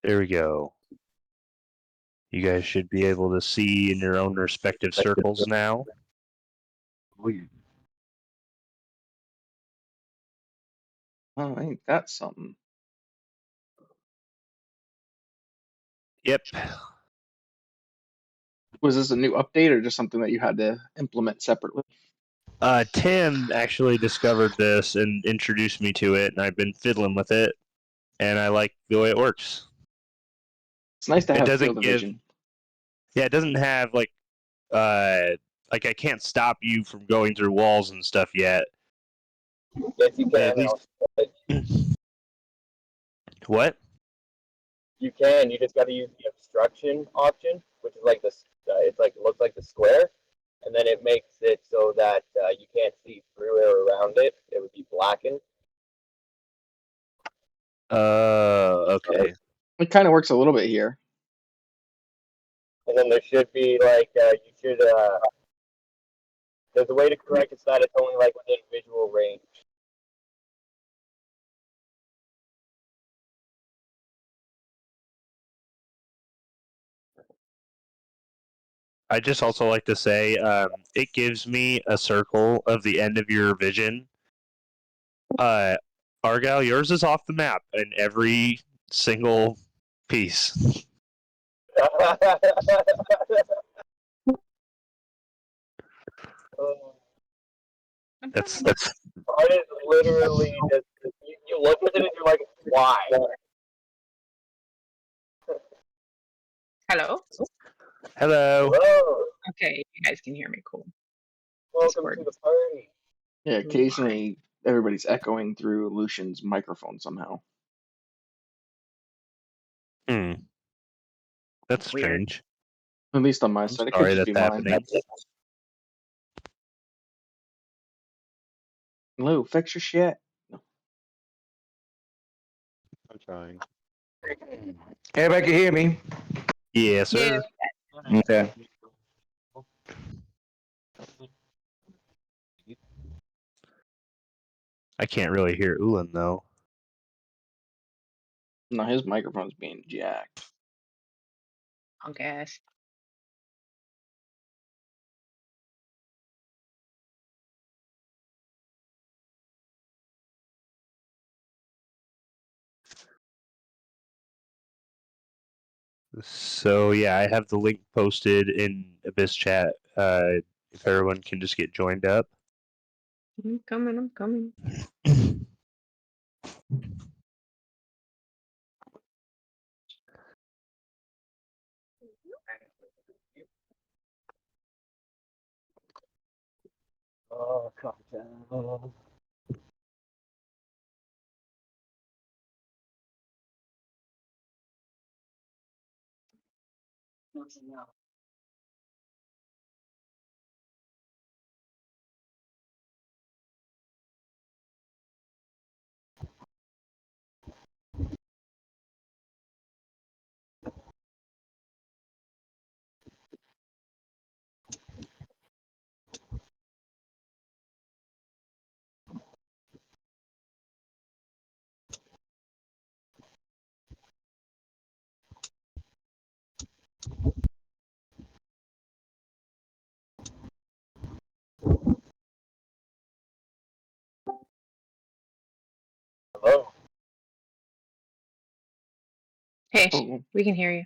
There we go. You guys should be able to see in your own respective circles now. Oh, ain't that something? Yep. Was this a new update or just something that you had to implement separately? Tim actually discovered this and introduced me to it, and I've been fiddling with it, and I like the way it works. It's nice to It have doesn't field of give. vision. Yeah, it doesn't have like I can't stop you from going through walls and stuff yet. Yes, you can. At least. What? You can. You just got to use the obstruction option, which is like this. It's like looks like the square, and then it makes it so that you can't see through it or around it. It would be blackened. Okay. It kind of works a little bit here. And then there should be like you should. There's a way to correct it so that it's only like within visual range. I just also like to say it gives me a circle of the end of your vision. Argyle, yours is off the map in every single piece. That's Art is literally just you look at it and you're like, why? Hello? Hello. Hello. Okay, you guys can hear me. Cool. Welcome Discord. to the party. Yeah, occasionally everybody's echoing through Lucian's microphone somehow. That's strange. At least on my side. It could Sorry just be that's mine. happening. Lou, fix your shit. No. I'm trying. Everybody can hear me? Yes, sir. Yeah. Okay. I can't really hear Ulan though. No, his microphone's being jacked. On gas. So yeah, I have the link posted in Abyss chat. If everyone can just get joined up. I'm coming. Oh, calm down. Hello. Hey, Oh, we can hear you.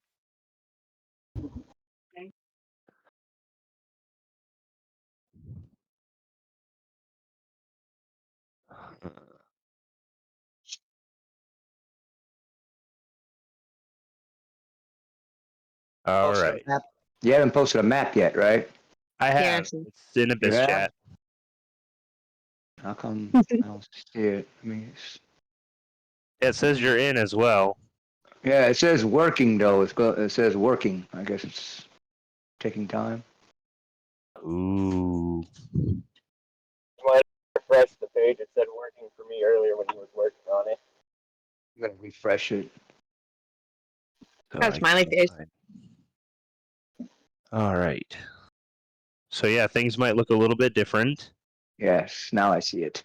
All right. You haven't posted a map yet, right? I Yeah, have. It's in Abyss Yeah. chat. How come I don't see it? I mean, It says you're in as well. yeah, it says working though. It says working. I guess it's taking time. Ooh. You might refresh the page. It said working for me earlier when he was working on it. I'm gonna refresh it. So That's I smiley can't face. find- All right. So yeah, things might look a little bit different. Yes, now I see it.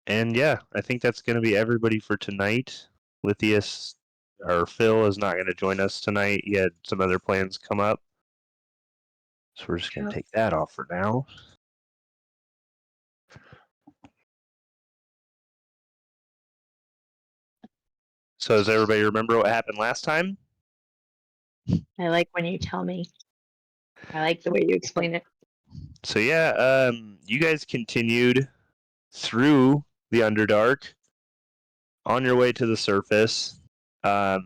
And yeah, I think that's going to be everybody for tonight. Lithius or Phil is not going to join us tonight. He had some other plans come up. So we're just going to take that off for now. So does everybody remember what happened last time? I like when you tell me. I like the way you explain it. So yeah, you guys continued through the Underdark on your way to the surface. Argyle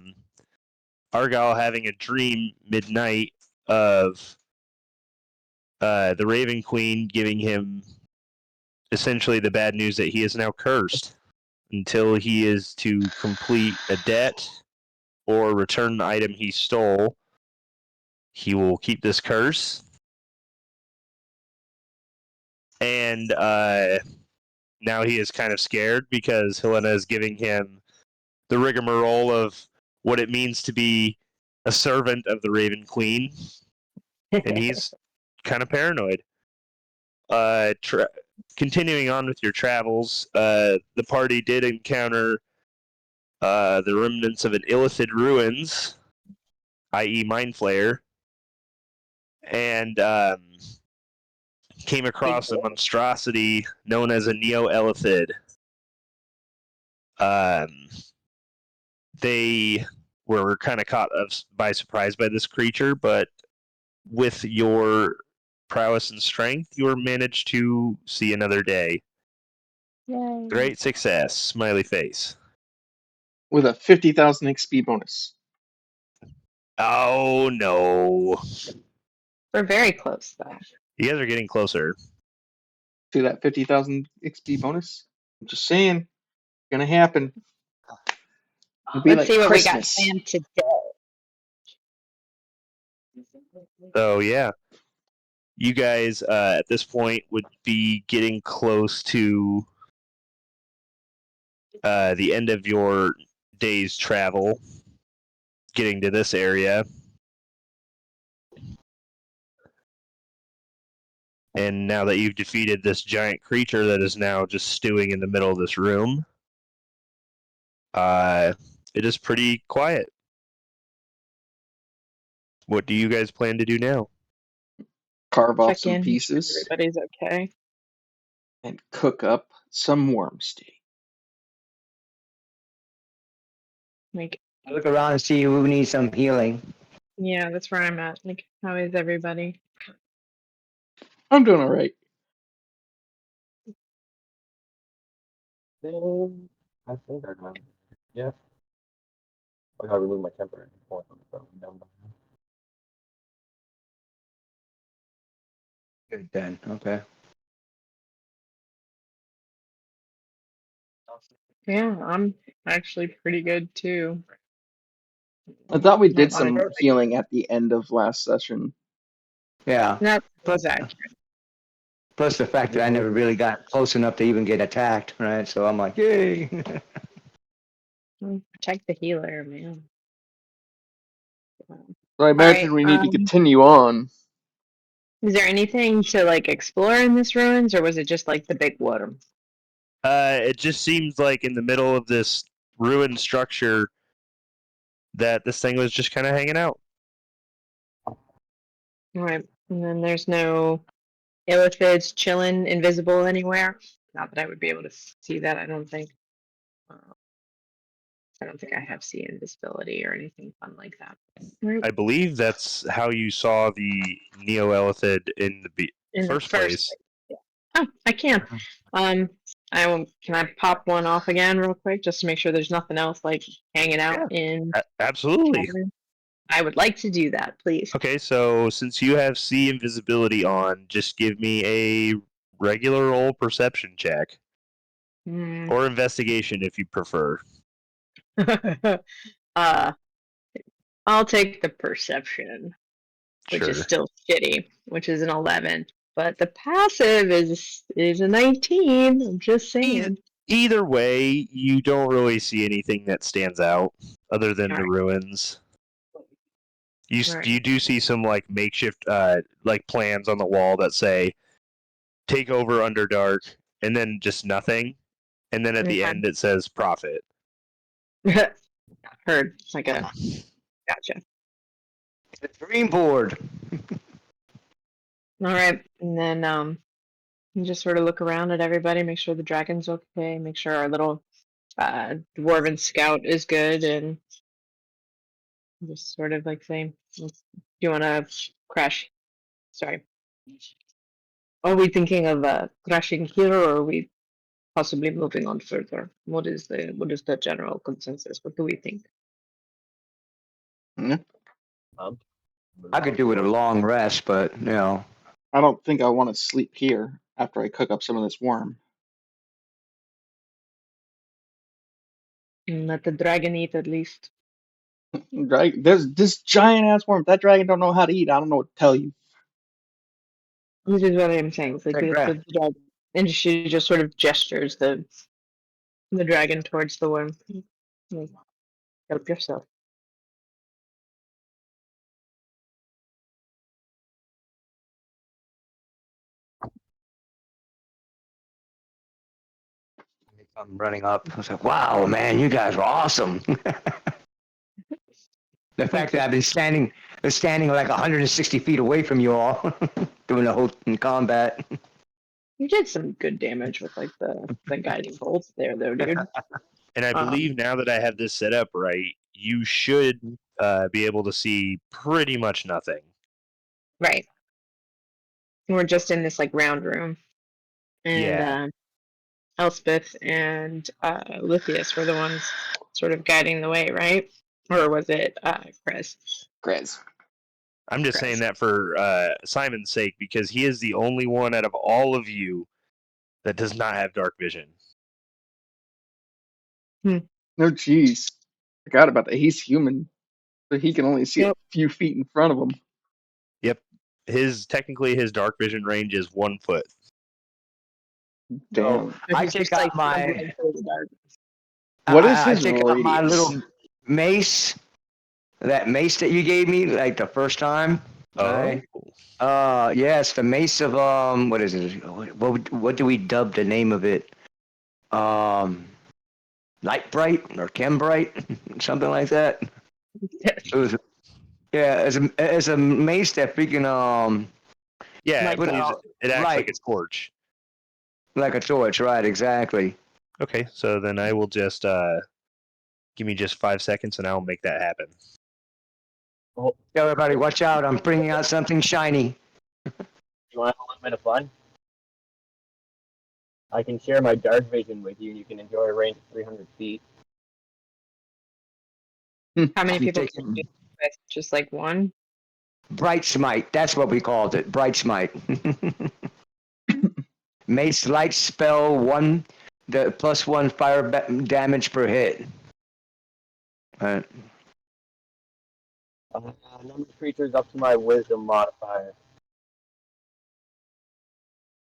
having a dream midnight of the Raven Queen giving him essentially the bad news that he is now cursed until he is to complete a debt or return the item he stole. He will keep this curse. And now he is kind of scared because Helena is giving him the rigmarole of what it means to be a servant of the Raven Queen. And he's kind of paranoid. Continuing on with your travels, the party did encounter the remnants of an Illithid ruins, i.e. Mind Flayer, and came across a monstrosity known as a Neo-Illithid. They were kind of caught by surprise by this creature, but with your prowess and strength, you managed to see another day. Yay. Great success, smiley face. With a 50,000 XP bonus. Oh no. We're very close, though. You guys are getting closer. See that 50,000 XP bonus? I'm just saying, gonna happen. It'll be Let's like see what Christmas. we got planned today. So yeah. You guys at this point would be getting close to the end of your day's travel, getting to this area. And now that you've defeated this giant creature that is now just stewing in the middle of this room, it is pretty quiet. What do you guys plan to do now? Carve off Check some in. make sure pieces Everybody's okay. and cook up some worm steak. Like, Look around and see who needs some healing. yeah, that's where I'm at. Like, how is everybody? I'm doing all right. I think I got it. Yeah. I gotta remove my temporary point on the phone. Down by now. Good then. Okay. Yeah, I'm actually pretty good too. I thought we did Not on some it. healing at the end of last session. Yeah. That Plus, was accurate. plus the fact that I never really got close enough to even get attacked, right? So I'm like, yay. Protect the healer, man. So I imagine Alright, we need to continue on. Is there anything to like explore in this ruins, or was it just like the big worm? It just seems like in the middle of this ruined structure that this thing was just kind of hanging out. Alright, and then there's no illithids chilling invisible anywhere. Not that I would be able to see that. I don't think. I don't think I have see invisibility or anything fun like that. Right. I believe that's how you saw the Neo-Illithid in the In the first place. Yeah. Oh, I can. Can I pop one off again real quick just to make sure there's nothing else like hanging out in. Absolutely. I would like to do that, please. Okay, so since you have see invisibility on, just give me a regular old perception check. Hmm. Or investigation if you prefer. I'll take the perception, which is still shitty, which is an 11. But the passive is a 19. I'm just saying. Either way, you don't really see anything that stands out other than the ruins. You do see some like makeshift like plans on the wall that say take over Underdark and then just nothing. and then at the Okay. end it says profit. Heard. It's like a gotcha. The dream board. All right, and then you just sort of look around at everybody, make sure the dragon's okay, make sure our little dwarven scout is good, and just sort of like say, do you want to crash? Sorry. Are we thinking of crashing here, or are we possibly moving on further? What is the general consensus? What do we think? I could do with a long rest, but you know, I don't think I want to sleep here after I cook up some of this worm. Let the dragon eat at least. There's this giant ass worm. If that dragon don't know how to eat, I don't know what to tell you. This is what I'm saying. It's like Take the dragon, and she just sort of gestures the dragon towards the worm. Like, help yourself. I'm running up. I was like, wow, man, you guys are awesome. The fact that I've been standing like 160 feet away from you all, doing the whole combat. You did some good damage with like the guiding bolts there, though, dude. And I believe now that I have this set up right, you should be able to see pretty much nothing. Right. We're just in this like round room, and Yeah. Elspeth and Lithius were the ones sort of guiding the way, right? Or was it Chris? Grizz. I'm just saying that for Simon's sake, because he is the only one out of all of you that does not have dark vision. No, jeez. Forgot about that. He's human, so he can only see Yep. a few feet in front of him. Yep. Technically his dark vision range is 1 foot. Damn. I He's take just, out like, my- stumbling through the dark. What is I his take out my radius? little mace, that mace that you gave me like the first time. Yes, the mace of what is it? What do we dub the name of it? Light Bright or Chem Bright, something like that. It was, yeah, as a mace that freaking Yeah, Like, I believe it acts like right. a torch. like a torch, right? Exactly. Okay, so then I will just give me just 5 seconds and I'll make that happen. Everybody, watch out! I'm bringing out something shiny. You want a little bit of fun? I can share my dark vision with you, and you can enjoy a range of 300 feet. How many You people take can you do with? Just like one? Bright Smite. That's what we called it. Bright Smite. Mace light spell the +1 fire damage per hit. Right. Number of creatures up to my wisdom modifier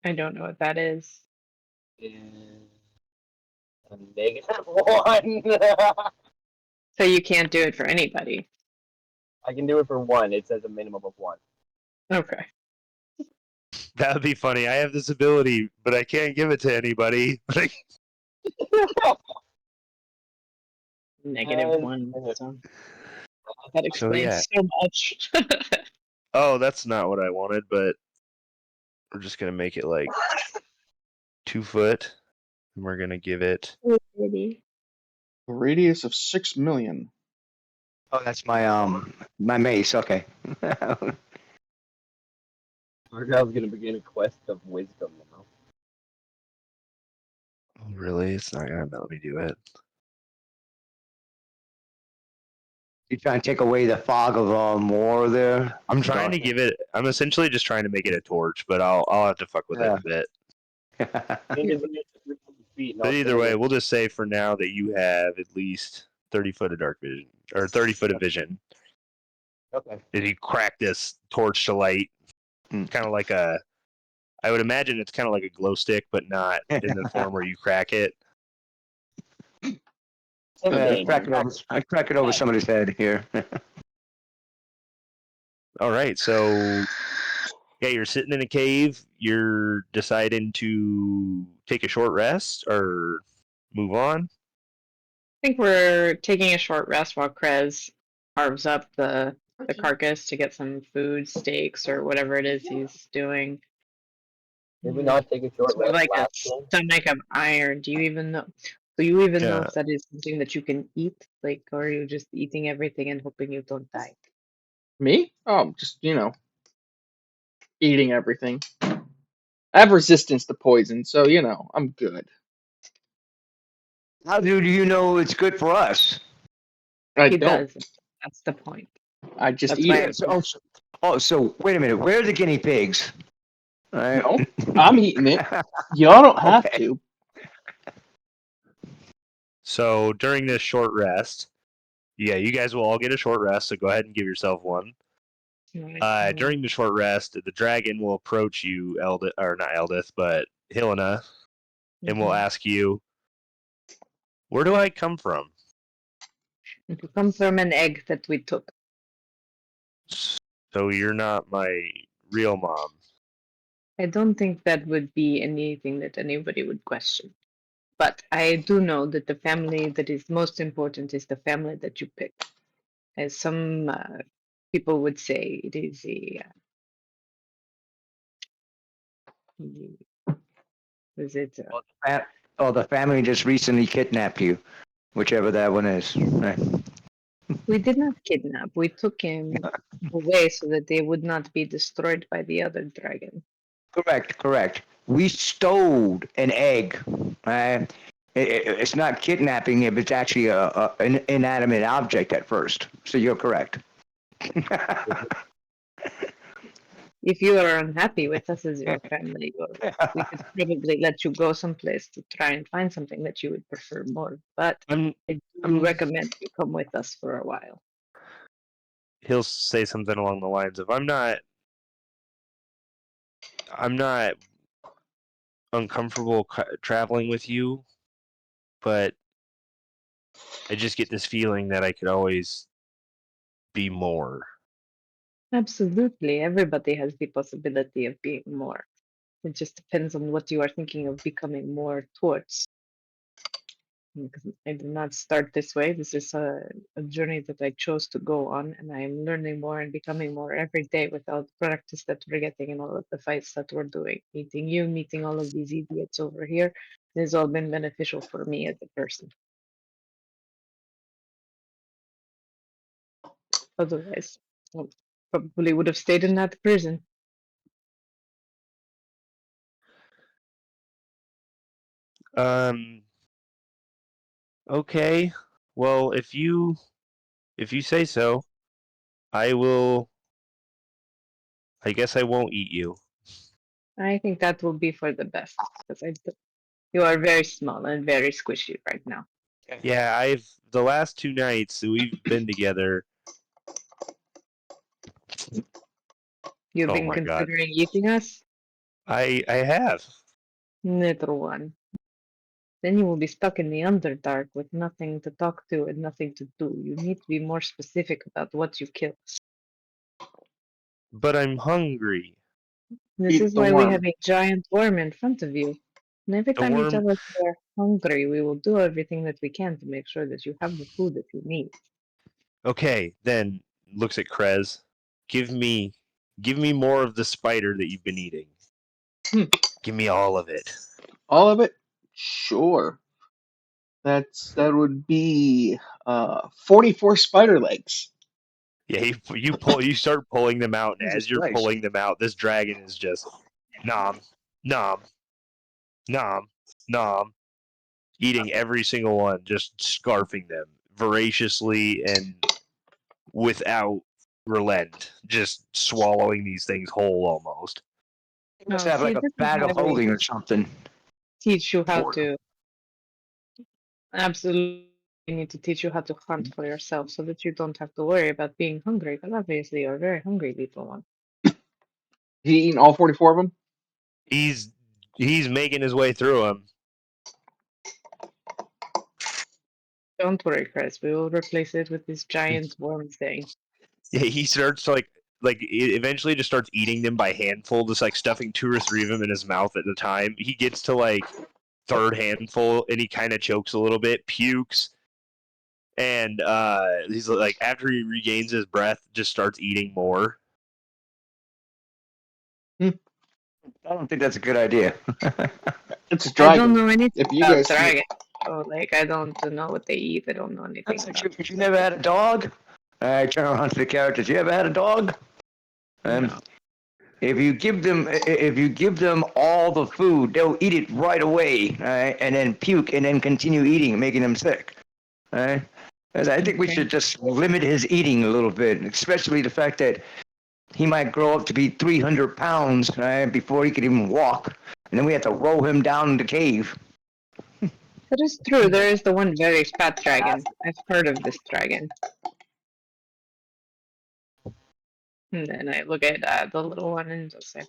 I don't know what that is. is a -1. So you can't do it for anybody. I can do it for 1. It says a minimum of 1. Okay. That would be funny. I have this ability, but I can't give it to anybody. Like, -1. So that explains yeah. so much. oh, that's not what I wanted, but we're just gonna make it like 2 foot, and we're gonna give it. A radius of 6 million. Oh, that's my my mace. Okay. Argyle's gonna begin a quest of wisdom now. Oh, really? It's not gonna let me do it. You trying to take away the fog of war there? I'm trying to give it. I'm essentially just trying to make it a torch, but I'll have to fuck with it a bit. Changes it to 300 feet. But either way, we'll just say for now that you have at least 30 foot of dark vision or 30 foot of vision. Okay. If you crack this torch to light, kind of like I would imagine it's kind of like a glow stick, but not in the form where you crack it. I crack it over somebody's head here. All right, so yeah, you're sitting in a cave. You're deciding to take a short rest, or move on? I think we're taking a short rest while Krez carves up the carcass to get some food, steaks, or whatever it is he's doing. Did we not take a short Sort of rest like a last game? stomach of iron. Do you even know? Do you even know Yeah. if that is something that you can eat? Like, or are you just eating everything and hoping you don't die? Me? Oh, just eating everything. I have resistance to poison, so I'm good. How do you know it's good for us? I He don't. does. That's the point. I just That's eat why it. So wait a minute. Where are the guinea pigs? All right. No, I'm eating it. Y'all don't have Okay. to. So during this short rest, yeah, you guys will all get a short rest. So go ahead and give yourself one. Right. During the short rest, the dragon will approach you, Eldith, or not Eldith, but Helena, and will Mhm. ask you, "Where do I come from?" You come from an egg that we took. So you're not my real mom. I don't think that would be anything that anybody would question. But I do know that the family that is most important is the family that you pick. As some people would say, it is is it? The family just recently kidnapped you, whichever that one is. Right. We did not kidnap. We took him away so that they would not be destroyed by the other dragon. Correct. We stole an egg. Right? It's not kidnapping if it's actually an inanimate object at first. So you're correct. If you are unhappy with us as your family, we could probably let you go someplace to try and find something that you would prefer more. But I'm. I do recommend you come with us for a while. He'll say something along the lines of, I'm not uncomfortable traveling with you, but I just get this feeling that I could always be more." Absolutely, everybody has the possibility of being more. It just depends on what you are thinking of becoming more towards. Because I did not start this way. This is a journey that I chose to go on, and I am learning more and becoming more every day with all the practice that we're getting and all of the fights that we're doing. Meeting you, meeting all of these idiots over here, it has all been beneficial for me as a person. Otherwise, I probably would have stayed in that prison. Okay. Well, if you say so, I will. I guess I won't eat you. I think that will be for the best because you are very small and very squishy right now. Yeah, the last 2 nights that we've been together. You've Oh been my god. considering eating us, I have. little one. Then you will be stuck in the Underdark with nothing to talk to and nothing to do. You need to be more specific about what you kill. But I'm hungry. This Eat is the why we worm. have a giant worm in front of you. And every The time you worm. tell us you are hungry, we will do everything that we can to make sure that you have the food that you need. Okay, then looks at Krez. Give me more of the spider that you've been eating. Hmm. Give me all of it. All of it? Sure. That would be 44 spider legs. Yeah, you start pulling them out, and Jesus as you're Christ. pulling them out, this dragon is just nom, nom, nom, nom, eating every single one, just scarfing them voraciously and without relent, just swallowing these things whole almost. You must No, have see, like a this is bag of why we holding or something. teach you how Or- to absolutely need to teach you how to hunt for yourself so that you don't have to worry about being hungry. Because obviously you're very hungry, little one. He eating all 44 of them? He's making his way through them. Don't worry, Chris. We will replace it with this giant worm thing. Yeah, he starts to eventually just starts eating them by handful, just like stuffing 2 or 3 of them in his mouth at a time. He gets to like third handful, and he kind of chokes a little bit, pukes, and he's like, after he regains his breath, just starts eating more. I don't think that's a good idea. It's a I dragon. don't know anything If you about guys see- dragons. So, like, I don't know what they eat. I don't know anything That's about like you never had a dog? I turn around to the characters. You ever had a dog? No. If you give them all the food, they'll eat it right away, right? And then puke and then continue eating, making them sick. Right? And I think we Okay. should just limit his eating a little bit, especially the fact that he might grow up to be 300 pounds, right, before he can even walk. And then we have to roll him down the cave. That is true. There is the one very fat dragon. I've heard of this dragon. And then I look at the little one and just say,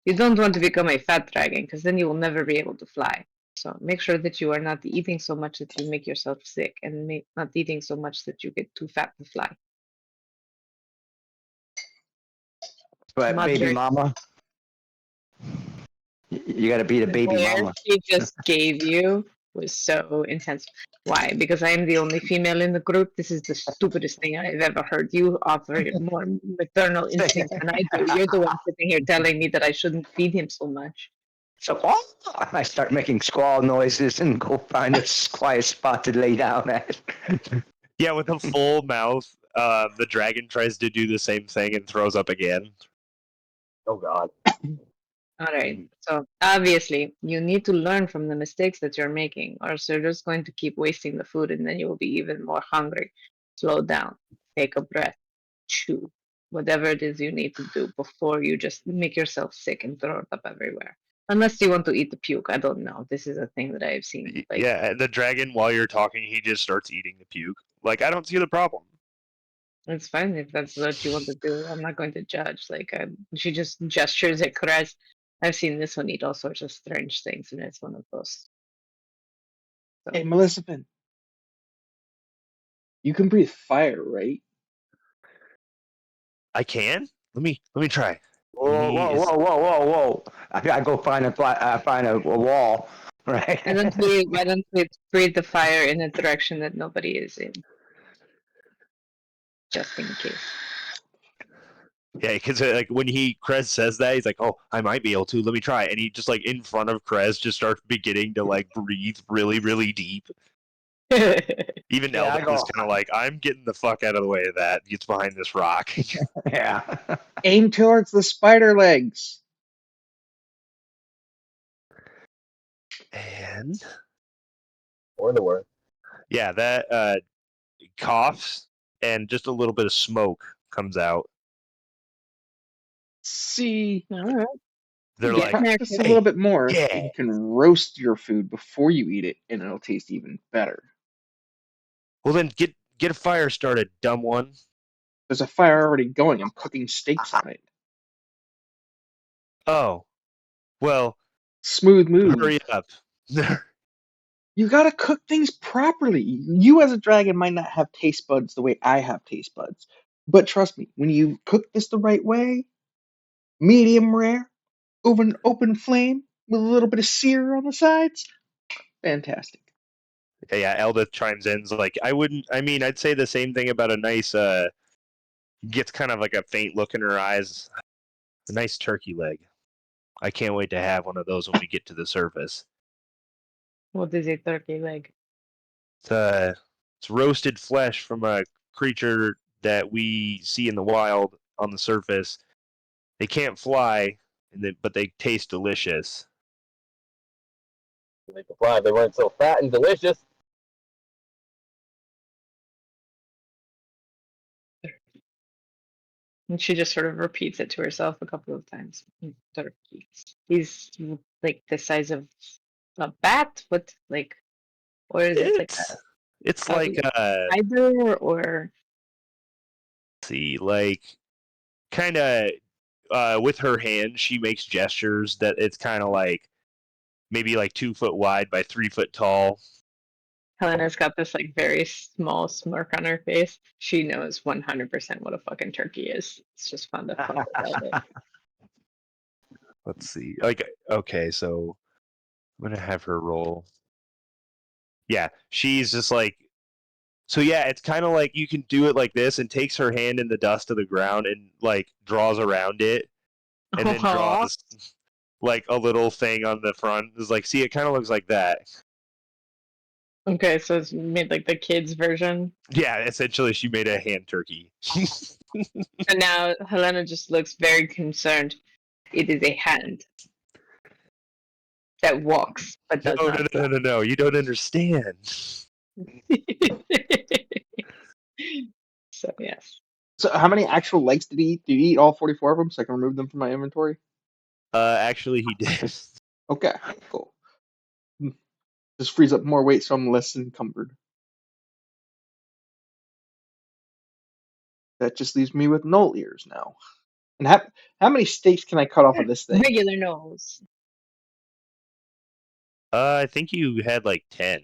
you don't want to become a fat dragon because then you will never be able to fly. So make sure that you are not eating so much that you make yourself sick and not eating so much that you get too fat to fly. But Mother. baby mama, you got to be the baby Where mama. she just gave you was so intense. Why? Because I am the only female in the group. This is the stupidest thing I've ever heard. You offer more maternal instinct than I do. You're the one sitting here telling me that I shouldn't feed him so much. So I start making squall noises and go find a quiet spot to lay down at. Yeah, with a full mouth, the dragon tries to do the same thing and throws up again. Oh God. All right. So obviously, you need to learn from the mistakes that you're making, or else you're just going to keep wasting the food, and then you will be even more hungry. Slow down. Take a breath. Chew. Whatever it is you need to do before you just make yourself sick and throw it up everywhere. Unless you want to eat the puke. I don't know. This is a thing that I've seen. Like, Yeah, the dragon, while you're talking, he just starts eating the puke. Like, I don't see the problem. it's fine if that's what you want to do. I'm not going to judge. Like, she just gestures at Krez. I've seen this one eat all sorts of strange things, and it's one of those. So, Hey, Melissa Finn. You can breathe fire, right? I can? Let me try. Whoa. I gotta go find a wall, right? why don't we breathe the fire in a direction that nobody is in? Just in case. Yeah, because like when Krez says that, he's like, "Oh, I might be able to. Let me try." And he just like in front of Krez just starts beginning to like breathe really, really deep. Even Yeah, I Eldon go- is kind of like, "I'm getting the fuck out of the way of that." Gets behind this rock. Yeah. Aim towards the spider legs. And Or the word. yeah, that coughs and just a little bit of smoke comes out. See, All right. They're Yeah. like, practice a little bit more. yeah. You can roast your food before you eat it, and it'll taste even better. "Well, then get a fire started, dumb one." There's a fire already going. I'm cooking steaks on it. Oh, well, Smooth move. hurry up. You gotta cook things properly. You as a dragon might not have taste buds the way I have taste buds. But trust me, when you cook this the right way, medium rare, over an open flame with a little bit of sear on the sides, fantastic. Yeah, Eldith chimes in. Like, I'd say the same thing about a nice, gets kind of like a faint look in her eyes. A nice turkey leg. I can't wait to have one of those when we get to the surface. What is a turkey leg? It's roasted flesh from a creature that we see in the wild on the surface. They can't fly, but they taste delicious. They could fly. They weren't so fat and delicious. And she just sort of repeats it to herself a couple of times. Turkey. He's like the size of a bat? What, like, or is it like It's a like spider or see, like kind of with her hand, she makes gestures that it's kind of like maybe like 2 foot wide by 3 foot tall. Helena's got this like very small smirk on her face. She knows 100% what a fucking turkey is. It's just fun to fuck about it. Let's see. Like, okay, so I'm gonna have her roll. Yeah, she's just like. So yeah, it's kind of like you can do it like this, and takes her hand in the dust of the ground and like draws around it, and then draws like a little thing on the front. It's like, see, it kind of looks like that. Okay, so it's made like the kids' version. Yeah, essentially, she made a hand turkey. And now Helena just looks very concerned. It is a hand that walks but No, does no, not. no, no, no, no! You don't understand. So yes. So how many actual legs did he eat? Did he eat all 44 of them so I can remove them from my inventory? Actually, he did. Okay, cool. Just frees up more weight so I'm less encumbered. That just leaves me with null ears now. And how many steaks can I cut off of this thing? Regular nose. I think you had like 10.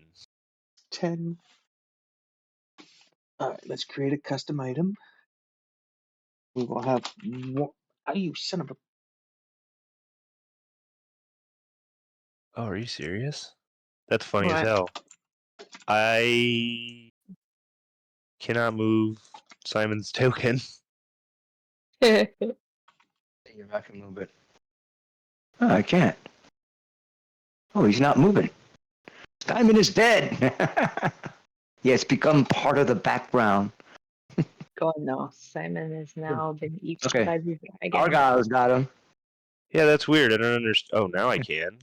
10. Alright, let's create a custom item. We will have one. Oh, you son of a. Oh, are you serious? That's funny as What? hell. I cannot move Simon's token. If I can move it. Oh, I can't. Oh, he's not moving. Simon is dead. Yeah, it's become part of the background. God no. Simon has now been eaten Okay. by the dragon. Argyle's got him. Yeah, that's weird. I don't understand. Oh, now I can.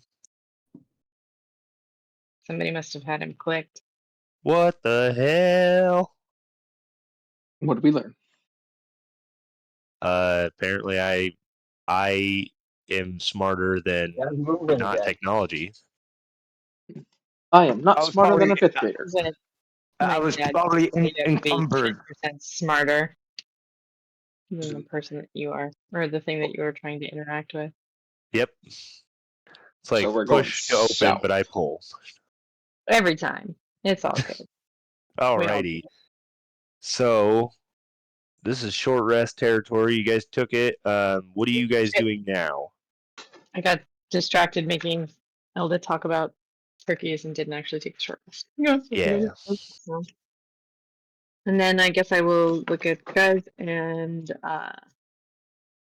Somebody must have had him clicked. What the hell? What did we learn? Apparently I am smarter than Yeah, I'm moving not again. technology. I am not I was smarter than a probably- 5th grader. I My was dad probably told me to be encumbered. 10% smarter than the person that you are, or the thing that you were trying to interact with. Yep. It's like So we're going push to open, south. but I pull. Every time. It's all good. Alrighty. So this is short rest territory. You guys took it. What are you guys doing now? I got distracted making Elda talk about turkeys and didn't actually take the short rest. Yeah. So. And then I guess I will look at Krez and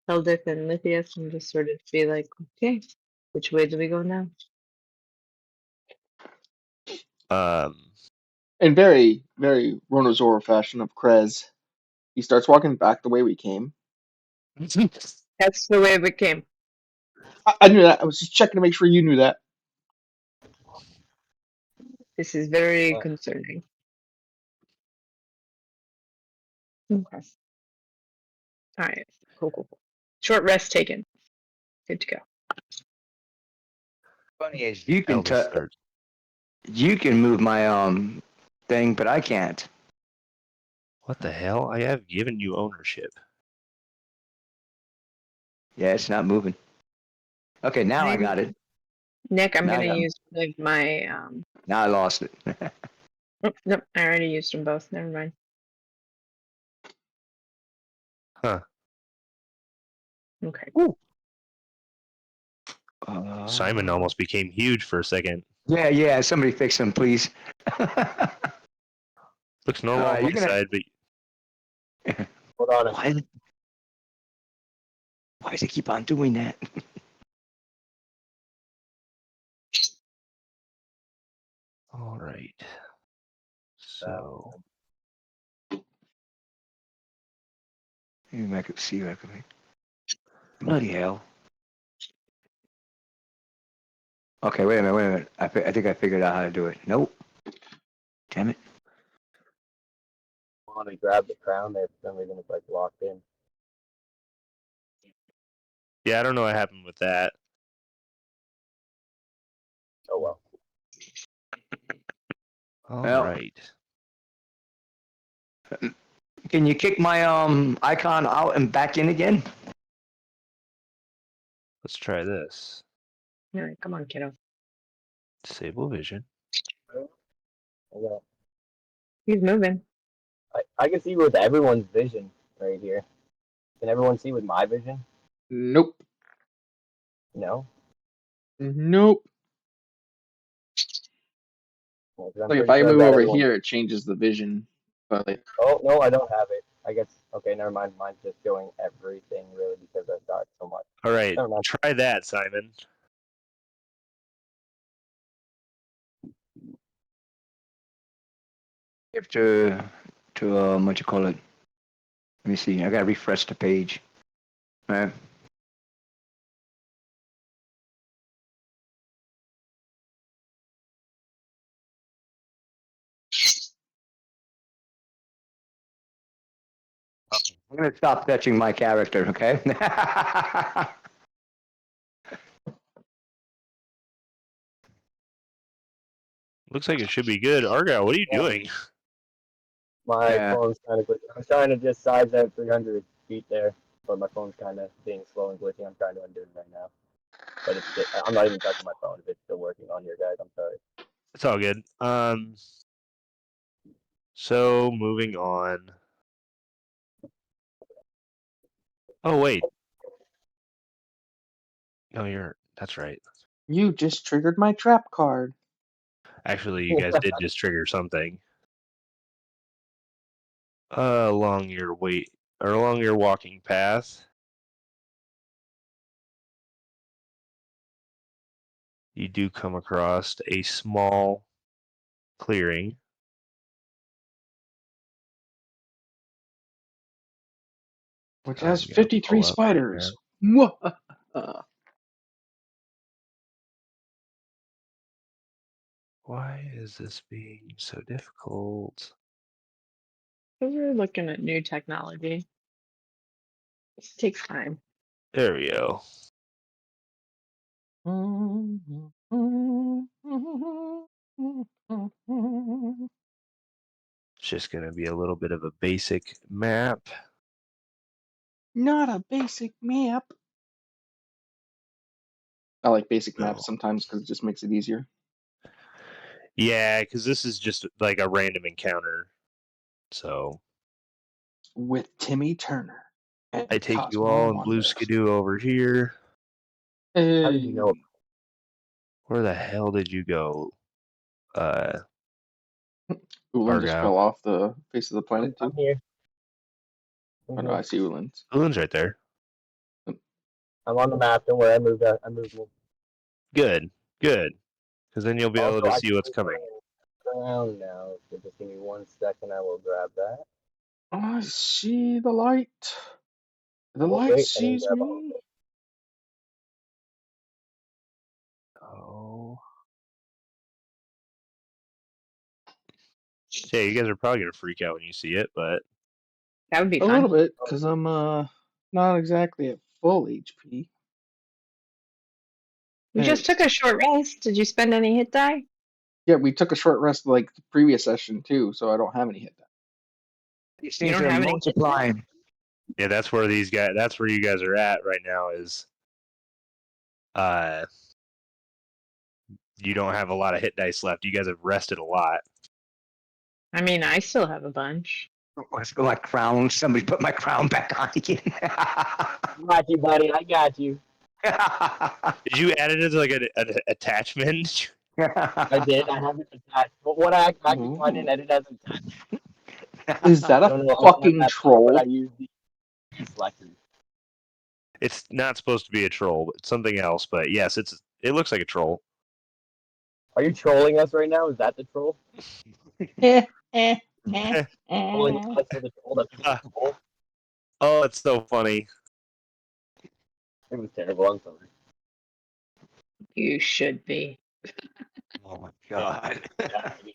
Eldith and Lithius and just sort of be like, okay, which way do we go now? In very, very Ronozoro fashion of Krez, he starts walking back the way we came. That's the way it came. I knew that. I was just checking to make sure you knew that. This is very Oh. concerning. Okay. All right. Cool. Short rest taken. Good to go. Funny is you can Elvis starts. you can move my thing, but I can't. What the hell? I have given you ownership. Yeah, it's not moving. Okay, now I got it. Nick, I'm Now I gonna got 'em. use like my Now I lost it. oh, nope, I already used them both. Never mind. Huh. Okay. Simon almost became huge for a second. Yeah. Somebody fix him, please. Looks normal on you're my gonna- side, but Hold on. Why does it keep on doing that? all right. So Maybe I could see. Bloody hell. Okay, wait a minute. I think I figured out how to do it. Nope. Damn it. I want to grab the crown there for some reason it's like locked in. yeah, I don't know what happened with that. Oh well. All Well. right. Can you kick my icon out and back in again? Let's try this. All right, come on, kiddo. Disable vision. Yeah. He's moving. I can see with everyone's vision right here. Can everyone see with my vision? Nope. No. Nope. 'Cause I'm Like if pretty I sure I've move got over everyone- here, it changes the vision. But like, Oh no, I don't have it. I guess okay, never mind. Mine's just showing everything really because I've got so much. All right, Never mind. try that, Simon. You have to what you call it? Let me see. I gotta refresh the page. Right. I'm gonna stop fetching my character, okay? Looks like it should be good. Argyle, what are you doing? My Yeah. phone's kind of glitching. I was trying to just size out 300 feet there, but my phone's kind of being slow and glitchy. I'm trying to undo it right now. But I'm not even touching my phone if it's still working on here, guys. I'm sorry. It's all good. So moving on. Oh wait. No, that's right. you just triggered my trap card. Actually, you guys did just trigger something. Along your walking path, you do come across a small clearing. Which I'm has gonna 53 pull up right spiders. Mwah! Why is this being so difficult? Because we're looking at new technology. It takes time. There we go. It's just gonna be a little bit of a basic map. Not a basic map. I like basic No. maps sometimes because it just makes it easier. Yeah, because this is just like a random encounter. So With Timmy Turner. And I take you Cosmo all and Wonder. Blue Skidoo over here. How did you know? Where the hell did you go? Ulan just Argyle. fell off the face of the planet I'm too. here. Oh no, I see Ulan's. Ulan's right there. I'm on the map. Don't worry. I moved out. I moved. Good. Because then you'll be able to see what's coming. Around now. So just give me 1 second. I will grab that. I see the light. The Oh, light wait, I didn't sees grab all of me. it. Oh. Yeah, you guys are probably gonna freak out when you see it, but That would be A fun. little bit, because I'm not exactly at full HP. We just took a short rest. Did you spend any hit die? Yeah, we took a short rest like the previous session too, so I don't have any hit die. These You things don't are have any hit die? multiplying. yeah, that's where you guys are at right now is you don't have a lot of hit dice left. You guys have rested a lot. I mean, I still have a bunch. Let's go, my crown. Somebody put my crown back on again. Got you, buddy. I got you. Did you add it as like an attachment? I did. I have it attached. But what I actually tried to edit as attached. Is that I a don't know if it's fucking that troll? but I used the selector. It's not supposed to be a troll, but something else. But yes, it looks like a troll. Are you trolling us right now? Is that the troll? Trolling us for the troll that's the troll? Oh, it's so funny. It was terrible. I'm sorry. You should be. Oh my god. Yeah, I mean,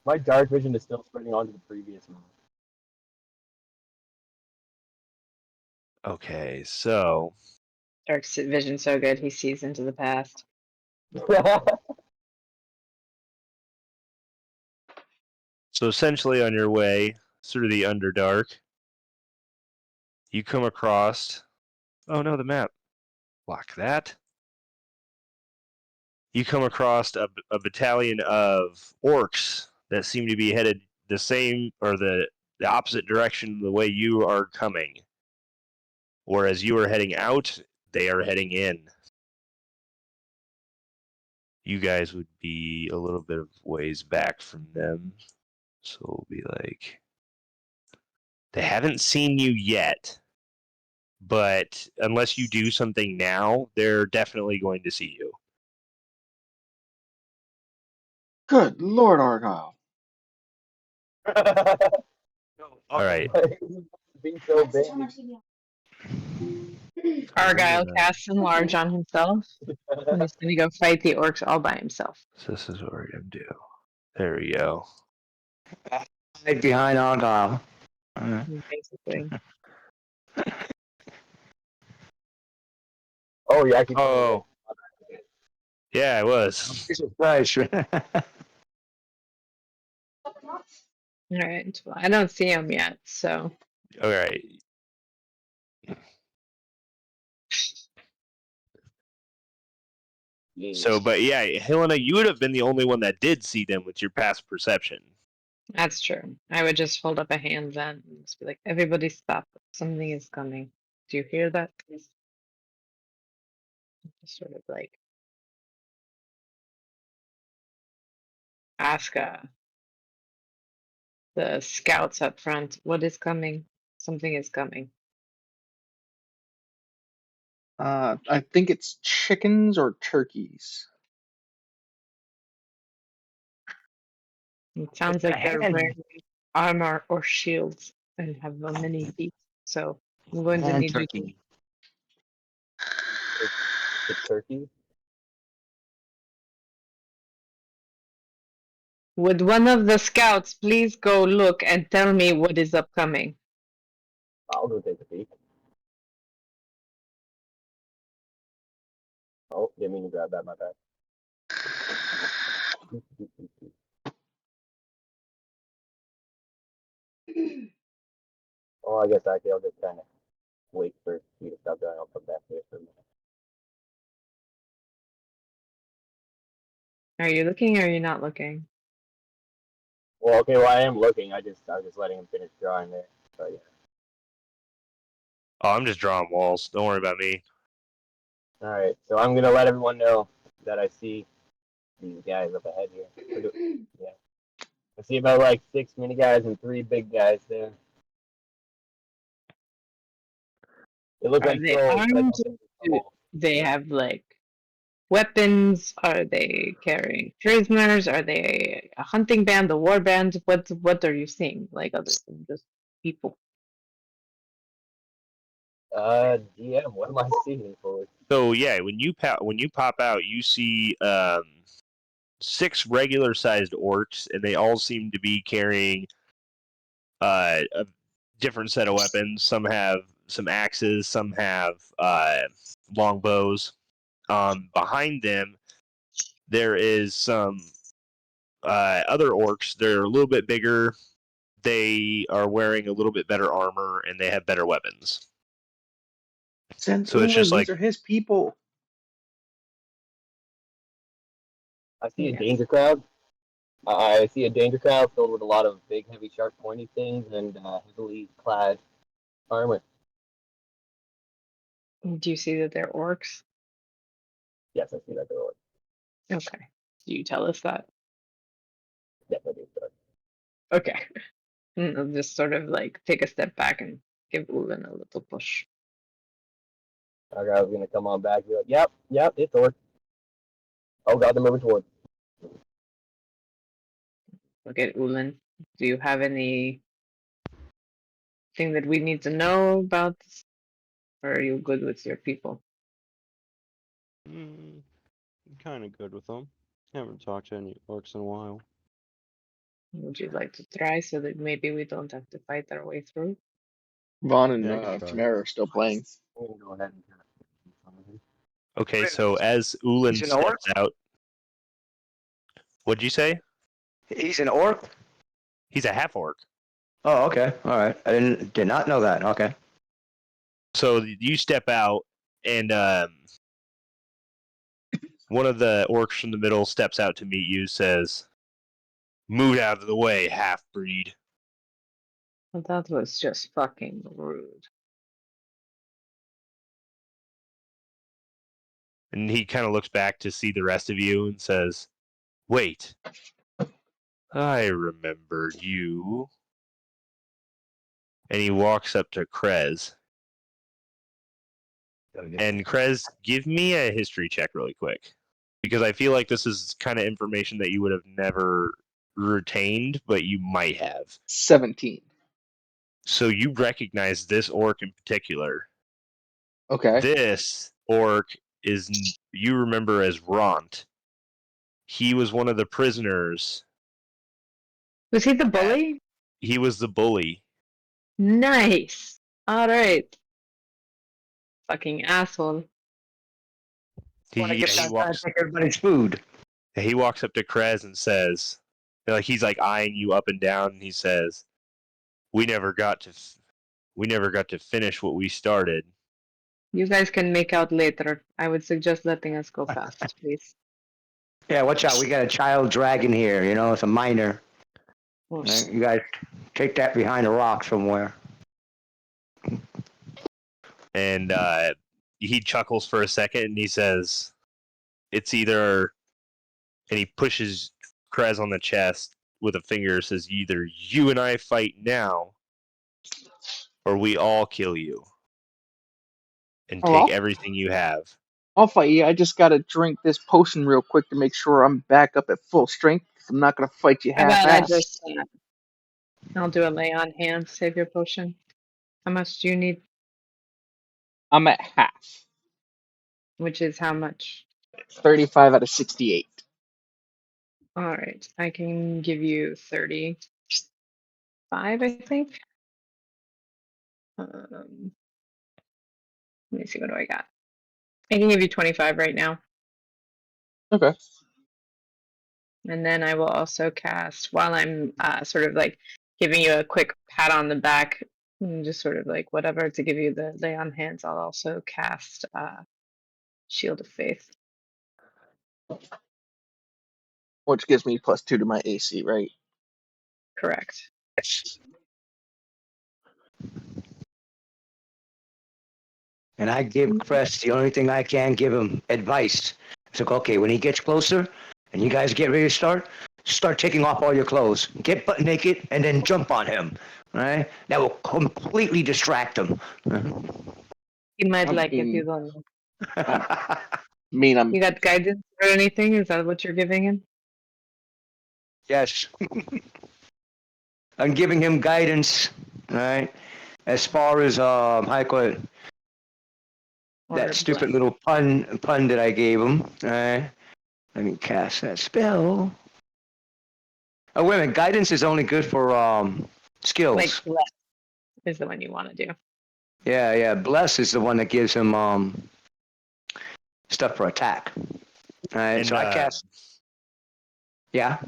my dark vision is still spreading onto the previous one. Okay, so Dark's vision's so good, he sees into the past. essentially on your way through the Underdark, you come across. Oh no, the map. Block that. You come across a battalion of orcs that seem to be headed the same or the opposite direction the way you are coming. Whereas you are heading out, they are heading in. You guys would be a little bit of ways back from them. So it'll be like they haven't seen you yet, but unless you do something now, they're definitely going to see you. Good Lord, Argyle. All right. Be so big. Argyle casts enlarge on himself. And he's gonna go fight the orcs all by himself. So this is what we're gonna do. There we go. Right behind Argyle. Basically. Oh, yeah. I can Oh. Yeah, I was. Surprise. Alright. Well, I don't see him yet, so All right. So, but yeah, Helena, you would have been the only one that did see them with your past perception. that's true. I would just hold up a hand then and just be like, everybody stop. Something is coming. Do you hear that? Just sort of like ask the scouts up front, what is coming? Something is coming. I think it's chickens or turkeys. It sounds With like the they're hand. wearing armor or shields and have many feet. So I'm going to And need you to turkey. The turkey. would one of the scouts please go look and tell me what is upcoming? I'll go take a peek. Oh, didn't mean to grab that, my bad. Oh, I guess actually I'll just kind of wait for you to stop going. I'll come back here for a minute. Are you looking or are you not looking? Well, okay, well I am looking. I was just letting him finish drawing there. So yeah. Oh, I'm just drawing walls. Don't worry about me. All right, so I'm gonna let everyone know that I see these guys up ahead here. Yeah, I see about like 6 mini guys and 3 big guys there. They look Are like they trolls, but I armed? don't think they're Do trolls. they have like weapons? Are they carrying prisoners? Are they a hunting band, a war band? What are you seeing? Like other than just people? DM, what am I seeing for? So yeah, when you pop out, you see 6 regular sized orcs, and they all seem to be carrying a different set of weapons. Some have some axes, some have long bows. Behind them, there is some other orcs. They're a little bit bigger. They are wearing a little bit better armor, and they have better weapons. Send So it's Ulan, just these like, are his people. I see a Yeah. danger crowd. I see a danger crowd filled with a lot of big, heavy, sharp, pointy things and heavily clad armor. Do you see that they're orcs? Yes, I see that they're orcs. Okay. Do you tell us that? Yes, I do. Sorry. Okay. I'll just sort of like take a step back and give Ulan a little push. Our guy was gonna come on back. Be like, yep, it's orc. Oh god, they're moving towards. Look at Ulan. Do you have any thing that we need to know about this? Or are you good with your people? I'm kind of good with them. Haven't talked to any orcs in a while. Would you like to try so that maybe we don't have to fight our way through? Vaughn and Yeah, I can try. Tamara are still playing. I'm gonna go ahead and okay, so as Ulan He's an orc? steps out, what'd you say? He's an orc? He's a half orc. Oh, okay. All right. I did not know that. Okay. So you step out, and one of the orcs from the middle steps out to meet you, says, "Move out of the way, half breed." Well, that was just fucking rude. And he kind of looks back to see the rest of you and says, "Wait, I remember you." And he walks up to Krez. And Krez, give me a history check really quick. Because I feel like this is kind of information that you would have never retained, but you might have. 17. So you recognize this orc in particular. Okay. This orc you remember as Ront. He was one of the prisoners. Was he the bully? He was the bully. Nice. All right. Fucking asshole. Want to get he that walks take everybody's food. he walks up to Krez and says, like he's like eyeing you up and down, and he says, we never got to finish what we started." You guys can make out later. I would suggest letting us go fast, please. Yeah, watch out. We got a child dragon here. You know, it's a minor. Oh, Right? You guys take that behind a rock somewhere. And he chuckles for a second, and he says, "It's either," and he pushes Krez on the chest with a finger, says, "Either you and I fight now, or we all kill you and Oh, take everything you have." I'll fight you. I just gotta drink this potion real quick to make sure I'm back up at full strength. 'Cause I'm not gonna fight you how about I half-assed. just, I'll do a lay on hands, save your potion. How much do you need? I'm at half. Which is how much? 35 out of 68. All right, I can give you 35, I think. Let me see, what do I got? I can give you 25 right now. Okay. And then I will also cast, while I'm sort of like giving you a quick pat on the back, and just sort of like whatever to give you the lay on hands, I'll also cast Shield of Faith. Which gives me +2 to my AC, right? Correct. And I give Crest the only thing I can give him advice. It's like, okay, when he gets closer and you guys get ready to start taking off all your clothes. Get butt naked and then jump on him. Right? That will completely distract him. You might I'm like it, being- you don't know. I'm You got guidance or anything? Is that what you're giving him? Yes. I'm giving him guidance, right? As far as how you call it, Or that stupid little pun that I gave him. Right? Let me cast that spell. Oh wait a minute, guidance is only good for skills. like bless is the one you want to do. Yeah. Bless is the one that gives him stuff for attack. Right. And So I cast. Yeah.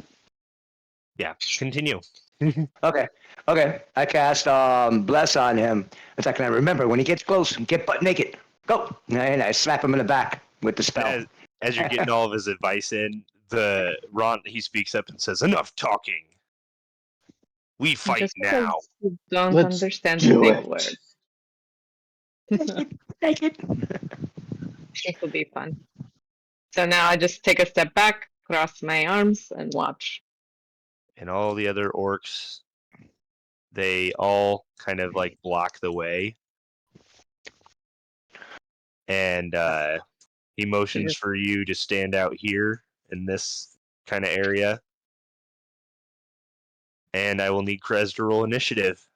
Continue. Okay. I cast bless on him. It's like, I remember when he gets close, get butt naked. Go. And I slap him in the back with the spell. As you're getting all of his advice in, he speaks up and says, "Enough talking. We fight Just now." because you don't Let's understand the do big it. word. Naked. This will be fun. So now I just take a step back, cross my arms, and watch. And all the other orcs, they all kind of like block the way. And he motions for you to stand out here in this kind of area. And I will need Krez to roll initiative.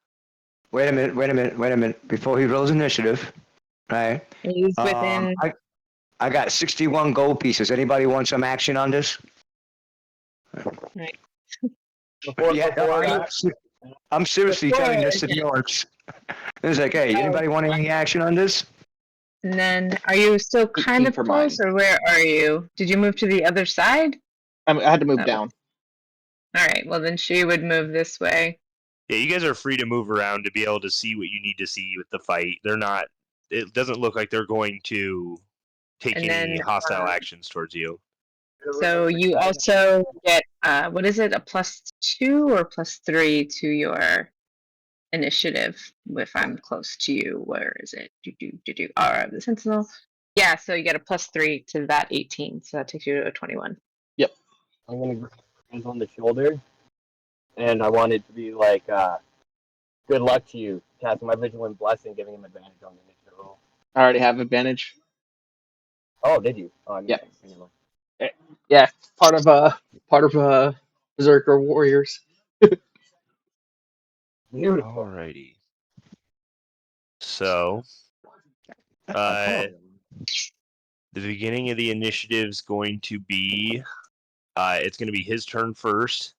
Wait a minute. Before he rolls initiative, right? He's within. I got 61 gold pieces. Anybody want some action on this? Right. I'm seriously telling this to the orcs. It's like, hey, anybody want any action on this? And then, are you still kind 18 of for close, mine. or where are you? Did you move to the other side? I had to move Oh. down. All right. Well, then she would move this way. Yeah, you guys are free to move around to be able to see what you need to see with the fight. They're not. It doesn't look like they're going to take And any then, hostile actions towards you. So you also get what is it? A +2 or +3 to your initiative if I'm close to you. Where is it? Aura of the Sentinel. Yeah, so you get a +3 to that 18, so that takes you to a 21. I'm gonna grab hands on the shoulder, and I want it to be like, good luck to you, casting my vigilant blessing, giving him advantage on the initiative roll. I already have advantage. Oh, did you? Oh, Yeah. never mind. Yeah, part of Berserker Warriors. Beautiful. Alrighty. So, Oh, the beginning of the initiative is going to be, it's going to be his turn first.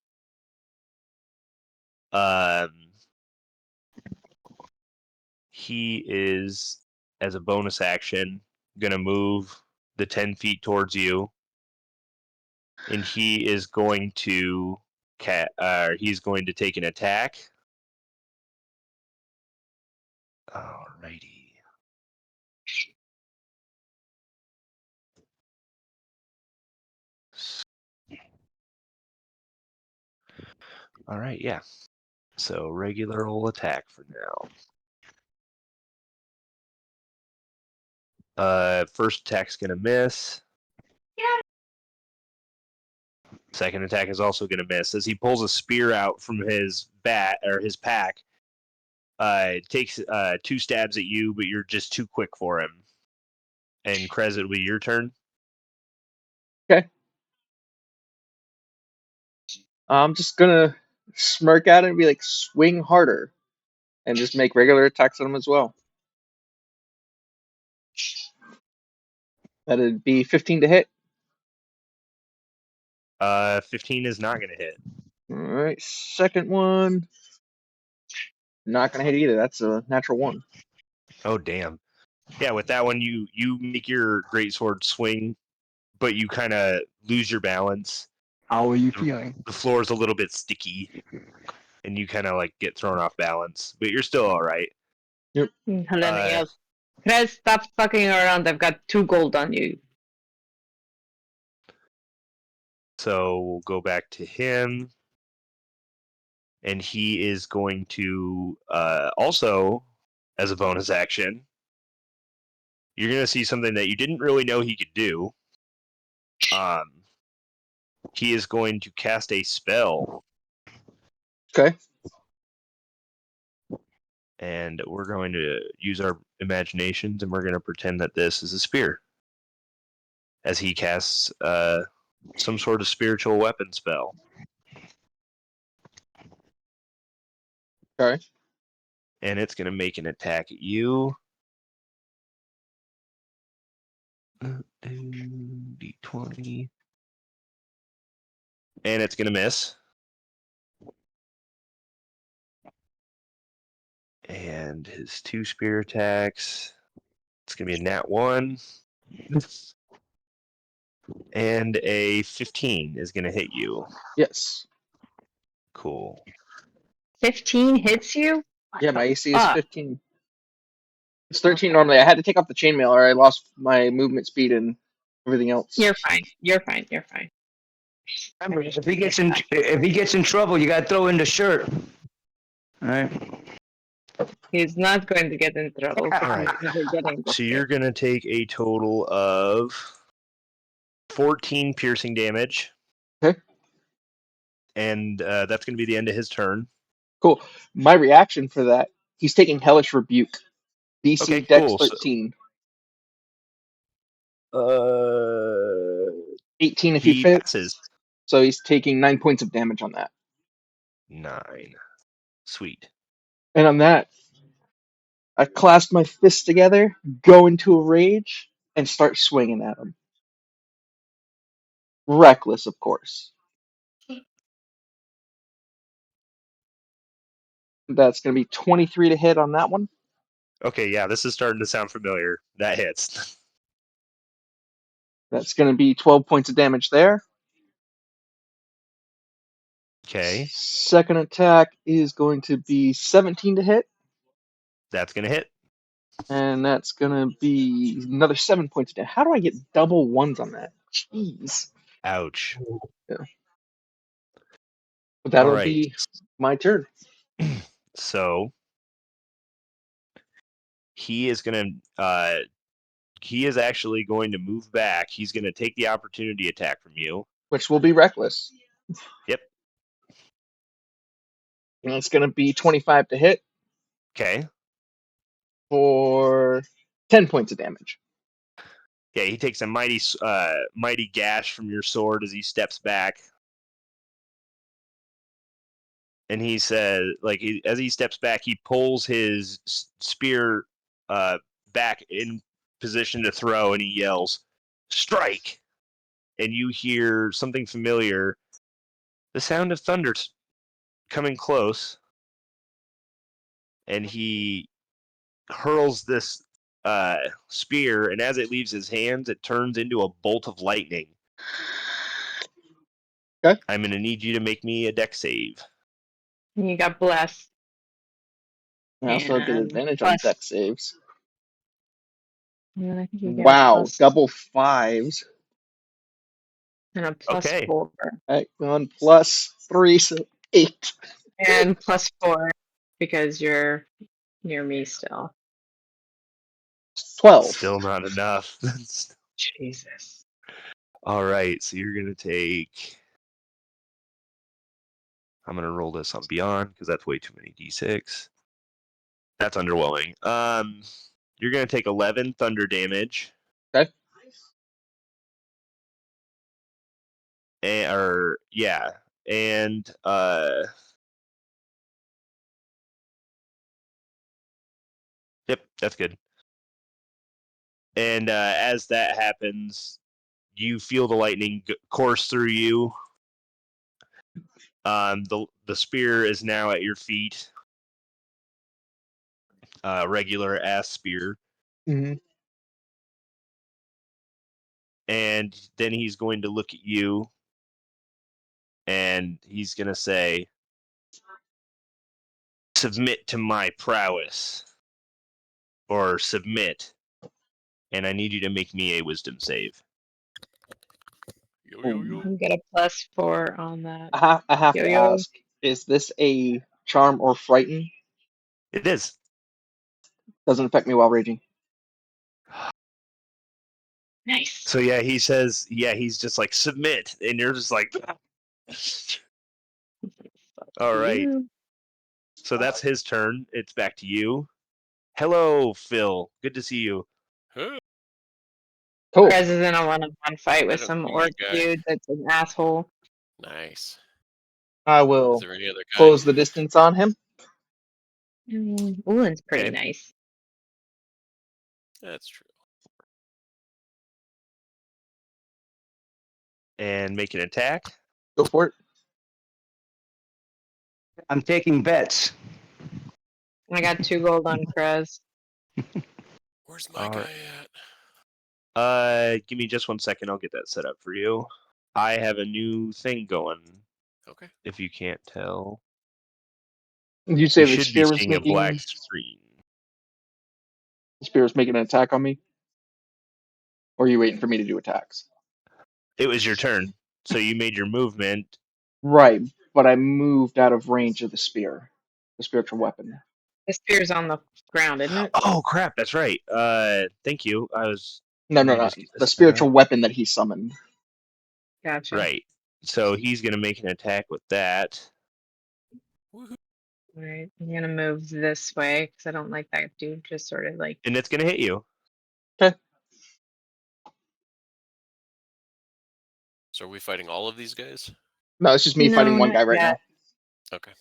He is, as a bonus action, going to move the 10 feet towards you, and he is going to he's going to take an attack. Alrighty. All right, yeah. So regular old attack for now. First attack's gonna miss. Second attack is also gonna miss. As he pulls a spear out from his bat or his pack, it takes 2 stabs at you, but you're just too quick for him. And Krez, it'll be your turn. I'm just gonna smirk at it and be like, swing harder, and just make regular attacks on him as well. That'd be 15 to hit. 15 is not gonna hit. All right, second one, not gonna hit either. That's a natural 1. Oh damn. Yeah, with that one you make your greatsword swing, but you kind of lose your balance. how are you feeling? The floor is a little bit sticky, and you kind of like get thrown off balance, but you're still all right. Helena yells, Krez, stop fucking around. I've got 2 gold on you. So we'll go back to him, and he is going to also, as a bonus action, you're going to see something that you didn't really know he could do. He is going to cast a spell. Okay. And we're going to use our imaginations, and we're going to pretend that this is a spear. As he casts some sort of spiritual weapon spell. Okay. And it's going to make an attack at you. D20. And it's going to miss. And his 2 spear attacks. It's going to be a nat 1. And a 15 is going to hit you. Yes. Cool. 15 hits you? Yeah, my AC is fuck? 15. It's 13 normally. I had to take off the chainmail, or I lost my movement speed and everything else. You're fine. You're fine. You're fine. Remember, if he gets in trouble, you gotta throw in the shirt. All right. He's not going to get in trouble. All right. He's never getting this So you're going to take a total of 14 piercing damage. Okay. And that's going to be the end of his turn. Cool. My reaction for that, he's taking Hellish Rebuke. DC Okay, Dex cool. 13. 18 if he he fits. passes. So he's taking 9 points of damage on that. 9. Sweet. And on that, I clasp my fists together, go into a rage, and start swinging at him. Reckless, of course. That's going to be 23 to hit on that one. Okay, yeah, this is starting to sound familiar. That hits. That's going to be 12 points of damage there. Okay, Second attack is going to be 17 to hit. that's going to hit. And that's going to be another 7 points of damage. How do I get double 1s on that? Jeez. Ouch. Yeah. But that'll All right. be my turn. So he is going to he is actually going to move back. He's going to take the opportunity attack from you. which will be reckless. Yep. And it's going to be 25 to hit Okay. for 10 points of damage. Yeah, he takes a mighty gash from your sword as he steps back. And he says, as he steps back, he pulls his spear back in position to throw, and he yells, "Strike!" And you hear something familiar, the sound of thunder coming close. And he hurls this spear, and as it leaves his hands, it turns into a bolt of lightning. Okay. I'm going to need you to make me a dex save. You got blessed. I also get And advantage on plus- deck saves. And I think you get Wow, plus- double fives. and a plus Okay. 4. Right, on plus 3, so 8. And plus 4 because you're near me still. 12. Still not enough. Jesus. All right, so you're going to take... I'm going to roll this on Beyond because that's way too many d6. That's underwhelming. You're going to take 11 thunder damage. Okay. And yep, that's good. And as that happens, you feel the lightning course through you. The spear is now at your feet. Regular ass spear. Mm-hmm. And then he's going to look at you, and he's going to say, "Submit to my prowess." Or submit. And I need you to make me a wisdom save. You get a plus 4 on that. I have to Yo-yo. ask, is this a charm or frighten? It is. Doesn't affect me while raging. Nice. So yeah, he says, he's just like, submit. And you're just like, all right. You. So that's his turn. It's back to you. Hello, Phil. Good to see you. Cool. Prez is in a one-on-one fight with I don't some know orc that guy. dude that's an asshole. Nice. I Is will there any other guy? close the distance on him. Ulan's pretty Okay. nice. That's true. And make an attack. Go for it. I'm taking bets. I got 2 gold on Prez. Where's my All guy right. at? Give me just 1 second. I'll get that set up for you. I have a new thing going, Okay. if you can't tell. Did you say You the should be spear was seeing a making black screen. the spear was making an attack on me? Or are you waiting for me to do attacks? It was your turn. So you made your movement. Right, but I moved out of range of the spear, the spiritual weapon. The spear's on the ground, isn't it? Oh crap, that's right. Thank you. No, Let me no, just get the this spiritual set weapon that he summoned. Gotcha. up. Right. So he's gonna make an attack with that. Woohoo. Alright, I'm gonna move this way because I don't like that dude just sort of like. And it's gonna hit you. So are we fighting all of these guys? No, it's just me fighting No, one not guy right yet. Okay.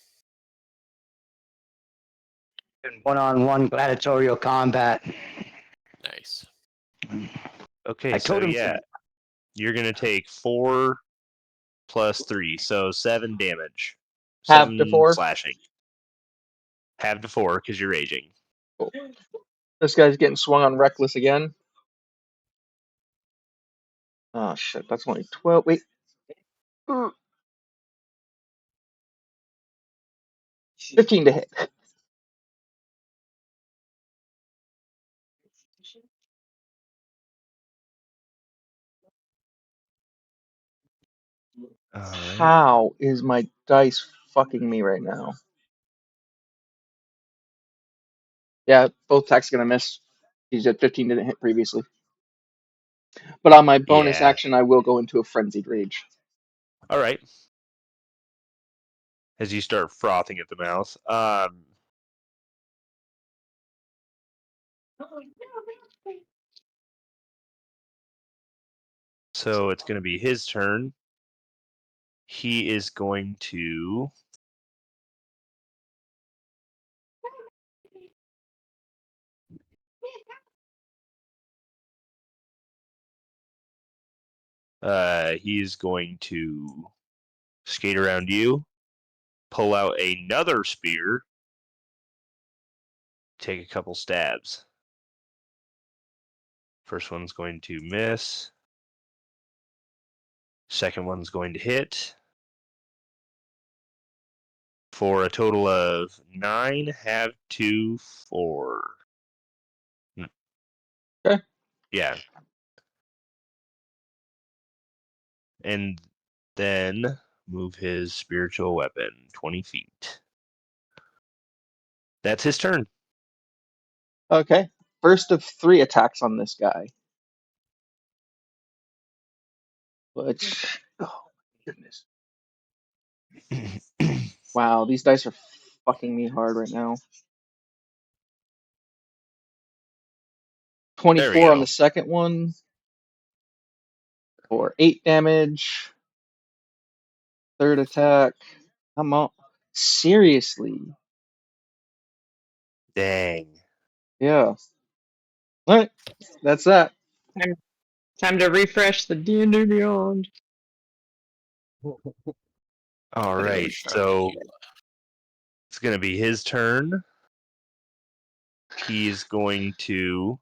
In one-on-one gladiatorial combat. Nice. Okay, I so told him yeah. You're gonna take 4 plus 3, so 7 damage. Half to 7 4? slashing. Half to 4, because you're raging. now. This guy's getting swung on reckless again. Oh shit, that's only 12. Wait. 15 to hit. Alright. How is my dice fucking me right now? Yeah, both attacks gonna miss. He's at 15, didn't hit previously. But on my bonus Yeah. action, I will go into a frenzied rage. All right. As you start frothing at the mouth. So it's going to be his turn. He is going to he's going to skate around you, pull out another spear, take a couple stabs. First one's going to miss. Second one's going to hit. For a total of 9, have 2, 4. Okay. Yeah. And then move his spiritual weapon 20 feet. That's his turn. Okay. First of 3 attacks on this guy. Which, oh my goodness. Wow, these dice are fucking me hard right now. There we 24 on go. the second one. For 8 damage. Third attack. Come on. Seriously. Dang. Yeah. Alright. That's that. Time to refresh the D&D Beyond. All Adios, right. So Shakila. it's going to be his turn. He's going to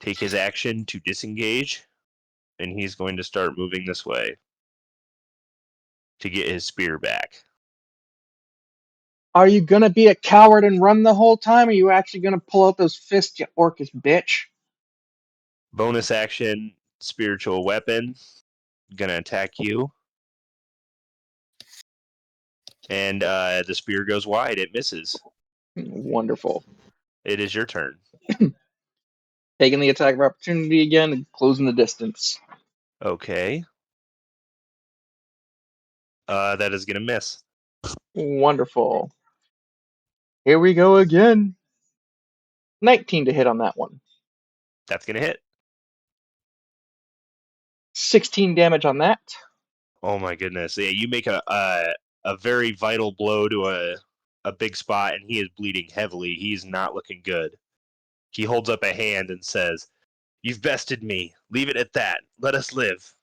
take his action to disengage, and he's going to start moving this way to get his spear back. Are you gonna be a coward and run the whole time? Or are you actually gonna pull out those fists, you orcish bitch? Bonus action, spiritual weapon, gonna attack you. And the spear goes wide. It misses. Wonderful. It is your turn. Taking the attack of opportunity again and closing the distance. Okay. That is gonna miss. Wonderful. Here we go again. 19 to hit on that one. That's gonna hit. 16 damage on that. Oh my goodness! Yeah, you make a very vital blow to a big spot, and he is bleeding heavily. He's not looking good. He holds up a hand and says, "You've bested me. Leave it at that. Let us live.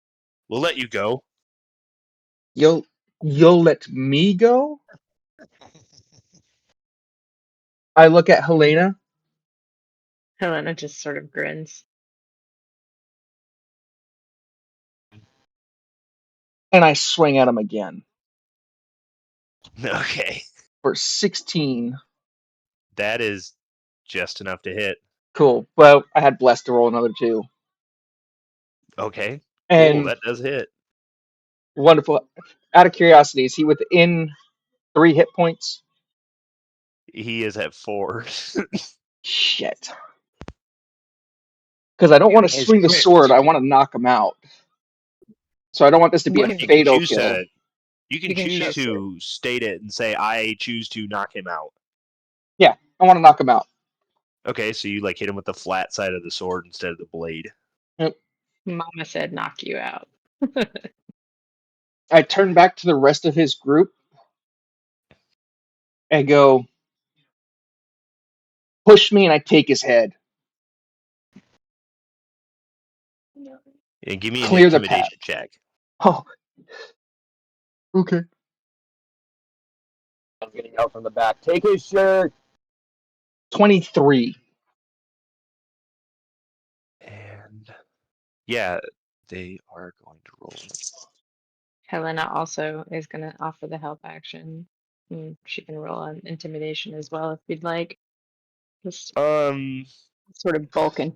We'll let you go." You'll let me go? I look at Helena. Helena just sort of grins. And I swing at him again. Okay, For 16. that is just enough to hit. Cool. Well, I had blessed to roll another 2. Okay, cool. And That does hit. wonderful. Out of curiosity, is he within 3 hit points? He is at 4. Shit. Because I don't want to His swing the grip. sword. I want to knock him out. So I don't want this to be a You You can fatal choose kill. to. You can You can choose choose to state it and say, "I choose to knock him out." Yeah, I want to knock him out. Okay, so you like hit him with the flat side of the sword instead of the blade. Mama said knock you out. I turn back to the rest of his group and go, push me, and I take his head. And give me an Clear the path. intimidation check. Oh, okay. I'm getting out from the back. Take his shirt. 23. And yeah, they are going to roll. Helena also is going to offer the help action. She can roll an intimidation as well if you'd like. Just sort of bulking.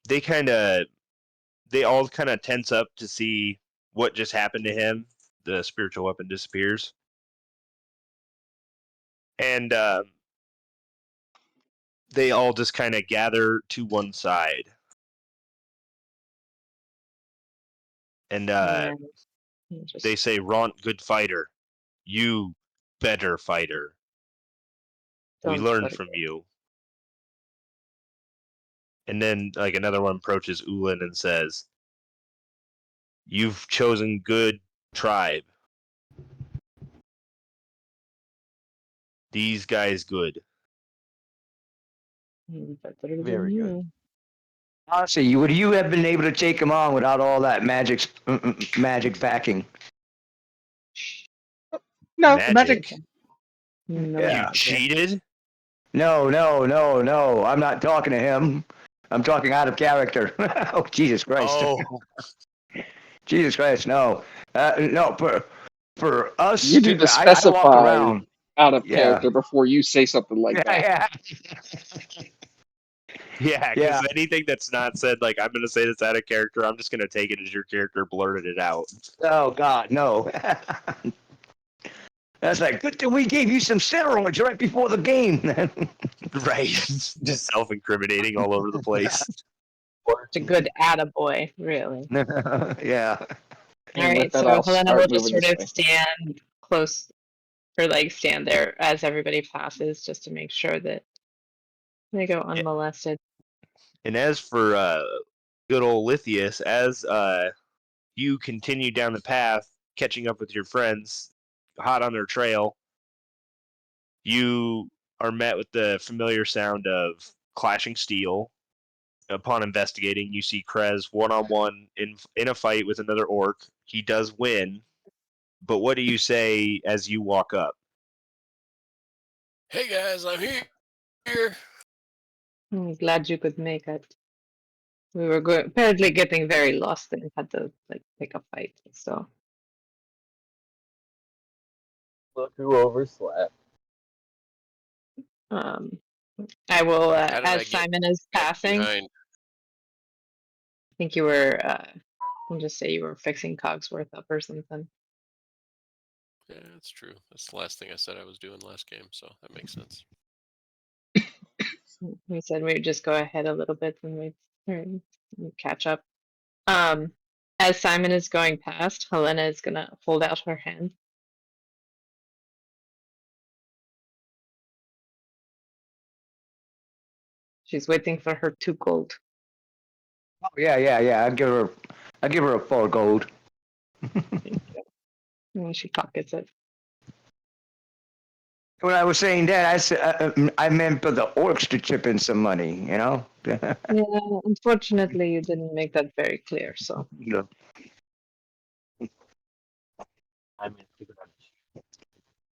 They all kind of tense up to see what just happened to him. The spiritual weapon disappears. And they all just kind of gather to one side. And And then just they say, Ront, good fighter. You, better fighter. We don't learned put it- from you. And then, like, another one approaches Ulan and says, you've chosen good tribe. These guys good. better than Very good. you. Honestly, would you have been able to take him on without all that magic backing? No, the Magic? magic. No Yeah. You magic. cheated? No. I'm not talking to him. I'm talking out of character. Oh, Jesus Christ. Oh, Jesus Christ, no. No, for us, You need to I walk specify around. out of Yeah. character before you say something like that. Yeah. yeah, because Yeah. anything that's not said, like, I'm going to say this out of character, I'm just going to take it as your character blurted it out. Oh, God, no. That's like, good thing we gave you some steroids right before the game. Right. Just self-incriminating all over the place. It's a good attaboy, really. Yeah. And All with right, that, so I'll Helena will start just moving sort this of way. stand close, or like stand there as everybody passes, just to make sure that they go unmolested. And as for good old Lithius, as you continue down the path, catching up with your friends, hot on their trail, you are met with the familiar sound of clashing steel. Upon investigating, you see Krez one-on-one in a fight with another orc. He does win, but what do you say as you walk up? Hey guys, I'm here. I'm glad you could make it. We were apparently getting very lost and had to like pick a fight. So Look who overslept. um, I will, How did I as get Simon is left passing, I behind? think you were, I'll just say you were fixing Cogsworth up or something. Yeah, that's true. That's the last thing I said I was doing last game, so that makes sense. We said we'd just go ahead a little bit and we'd catch up. As Simon is going past, Helena is gonna hold out her hand. She's waiting for her 2 gold. Oh, yeah. I give her a 4 gold. And she pockets it. When I was saying that, I meant for the orcs to chip in some money, you know? Yeah, unfortunately, you didn't make that very clear. So You know.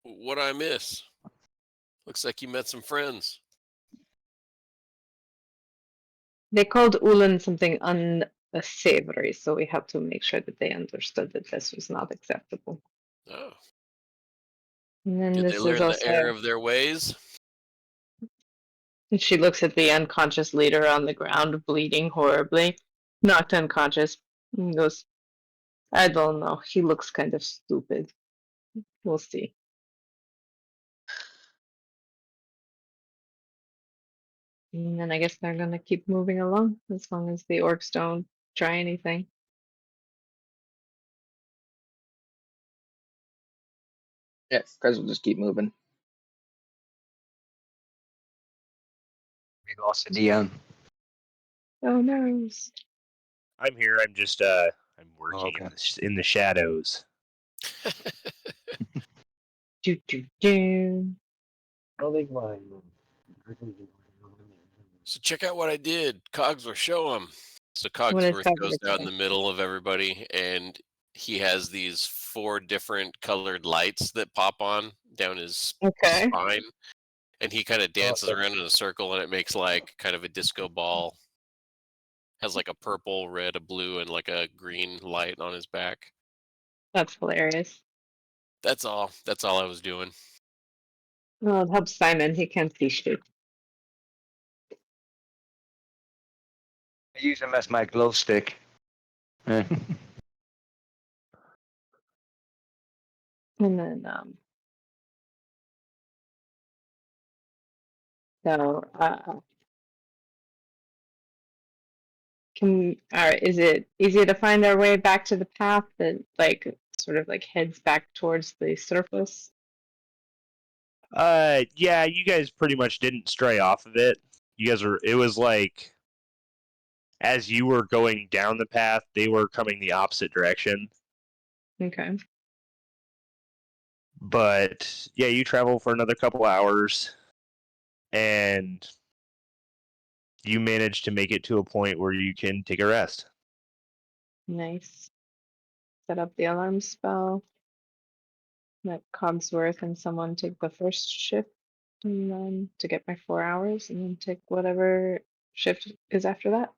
What I miss? Looks like you met some friends. they called Ulan something unsavory, so we have to make sure that they understood that this was not acceptable. Oh, And then did they this is learn the error also. of their ways? And she looks at the unconscious leader on the ground, bleeding horribly, knocked unconscious, and goes, I don't know. He looks kind of stupid. We'll see. And then I guess they're gonna keep moving along as long as the orcs don't try anything. Yeah, Krez will just keep moving. We lost the DM. Oh no. I'm here. I'm just I'm working Okay. in the shadows. Do, do, do. So check out what I did. Cogsworth, show him. So What is Cogsworth goes covered down there? the middle of everybody, and he has these 4 different colored lights that pop on down his Okay. spine, and he kind of dances Awesome. around in a circle, and it makes like kind of a disco ball. Has like a purple, red, a blue, and like a green light on his back. That's hilarious. That's all. That's all I was doing. Well, it helps Simon. He can't see shit. I use them as my glow stick. And then, so, Is it easy to find our way back to the path that like sort of like heads back towards the surface? Yeah, you guys pretty much didn't stray off of it. You guys were. It was like as you were going down the path, they were coming the opposite direction. Okay. But yeah, you travel for another couple hours, and you manage to make it to a point where you can take a rest. Nice. Set up the alarm spell. Let Cogsworth and someone take the first shift, and then to get my 4 hours, and then take whatever shift is after that.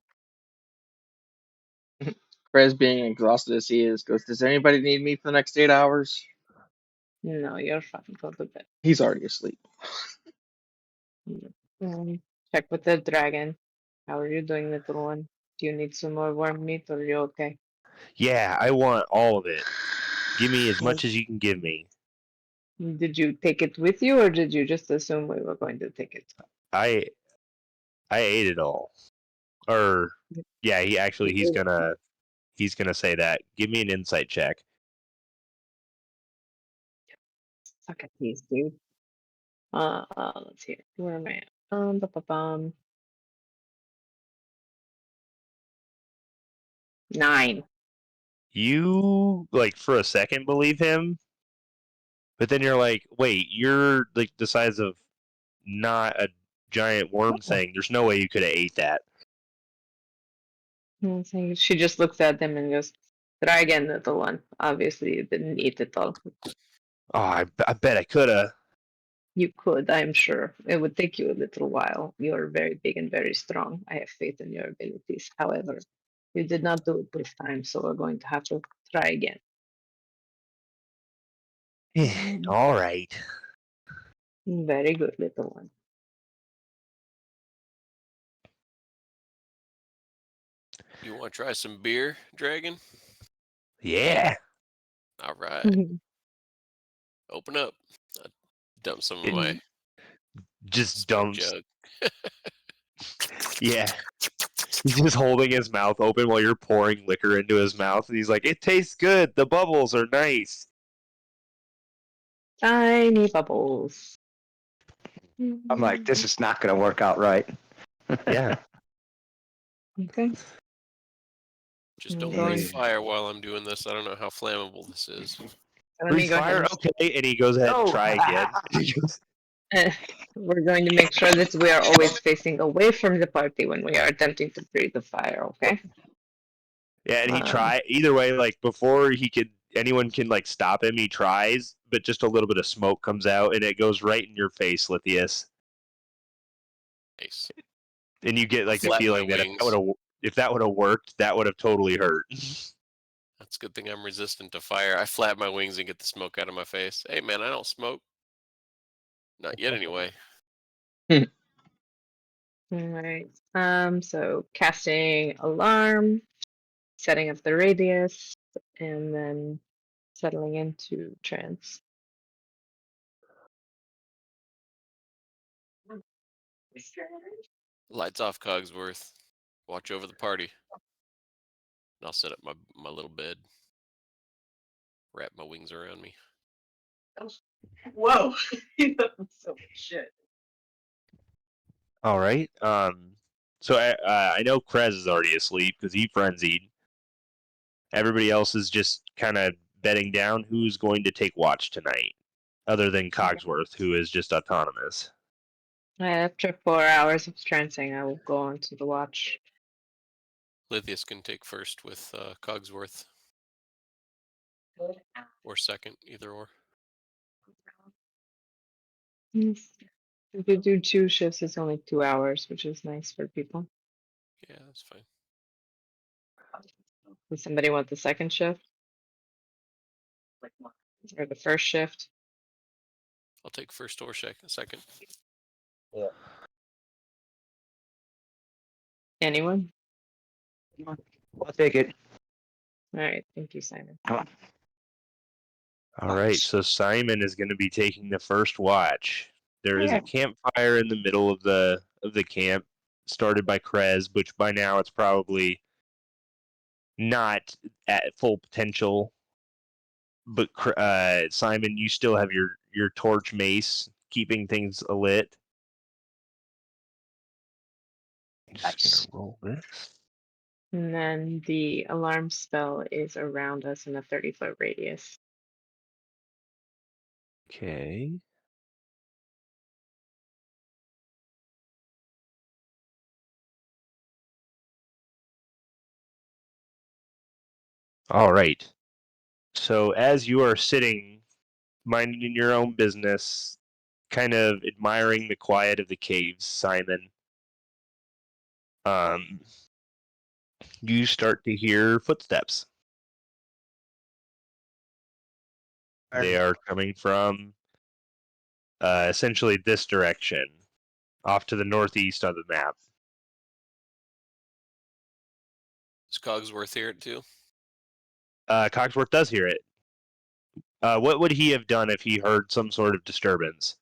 Krez, being exhausted as he is, goes, "Does anybody need me for the next 8 hours?" No, you're fine. Go to bed. He's already asleep. Check with the dragon. How are you doing, little one? Do you need some more warm meat, or are you okay? Yeah, I want all of it. Give me as much as you can give me. Did you take it with you, or did you just assume we were going to take it? I ate it all. Or yeah, he's gonna say that. Give me an insight check. Suck at these, dude. Let's see. Where am I at? Ba-ba-bum. 9. You like for a second believe him, but then you're like, wait, you're like the size of not a giant worm thing. There's no way you could have ate that. So she just looks at them and goes, "Try again, little one. Obviously, you didn't eat it all. Oh, I bet I could have. You could, I'm sure. It would take you a little while. You're very big and very strong. I have faith in your abilities. However, you did not do it this time, so we're going to have to try again." All right. Very good, little one. You want to try some beer, Dragon? Yeah. All right. Open up. I dump some of my Just smoke dumps. jug. Yeah. He's just holding his mouth open while you're pouring liquor into his mouth, and he's like, "It tastes good. The bubbles are nice." Tiny bubbles. I'm like, this is not going to work out right. Yeah. Okay. Just I'm don't going- breathe fire while I'm doing this. I don't know how flammable this is. Let me Breathe go ahead fire, okay. And he goes ahead and No. try again. We're going to make sure that we are always facing away from the party when we are attempting to breathe the fire, okay? Yeah, and he try either way. Like before anyone can like stop him. He tries, but just a little bit of smoke comes out, and it goes right in your face, Lithius. Nice. And you get like the Flap my feeling that wings. if that would have worked, that would have totally hurt. That's a good thing I'm resistant to fire. I flap my wings and get the smoke out of my face. Hey, man, I don't smoke. Not yet, anyway. Alright. So casting alarm, setting up the radius, and then settling into trance. Lights off, Cogsworth. Watch over the party. And I'll set up my little bed. Wrap my wings around me. Whoa! So much shit. All right. So I know Krez is already asleep because he frenzied. Everybody else is just kind of bedding down. Who's going to take watch tonight, other than Cogsworth, who is just autonomous? After 4 hours of trancing, I will go on to the watch. Lithius can take first with Cogsworth. Or second, either or. If you do 2 shifts, it's only 2 hours, which is nice for people. Yeah, that's fine. Does somebody want the second shift? Or the first shift? I'll take first or second. Anyone? I'll take it. Alright, thank you, Simon. All right. So Simon is going to be taking the first watch. There is a campfire in the middle of the camp, started by Krez, which by now it's probably not at full potential. But Simon, you still have your torch mace keeping things lit. Just gonna roll this. And then the alarm spell is around us in a 30-foot radius. Okay. All right. So as you are sitting, minding your own business, kind of admiring the quiet of the caves, Simon, you start to hear footsteps. They are coming from essentially this direction, off to the northeast on the map. Is Cogsworth here too? Cogsworth does hear it. What would he have done if he heard some sort of disturbance?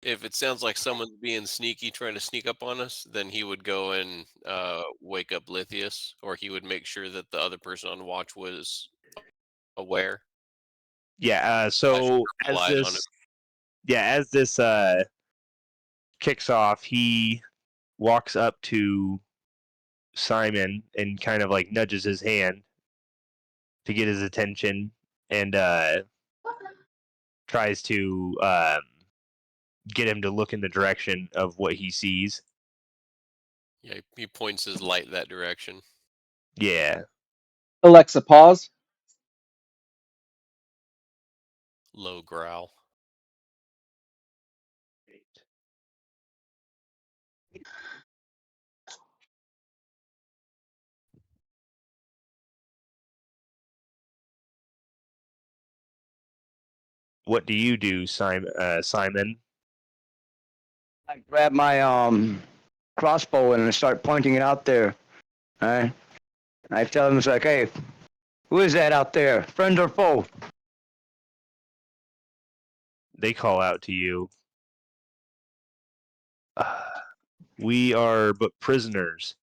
If it sounds like someone's being sneaky, trying to sneak up on us, then he would go and wake up Lithius, or he would make sure that the other person on watch was aware. Yeah. So Relied on it. as this kicks off, he walks up to Simon and kind of like nudges his hand to get his attention, and tries to get him to look in the direction of what he sees. Yeah, he points his light that direction. Yeah. Alexa, pause. Low growl. What do you do, Simon? I grab my crossbow and I start pointing it out there. Alright? I tell him, it's like, hey, who is that out there? Friend or foe? They call out to you. We are but prisoners.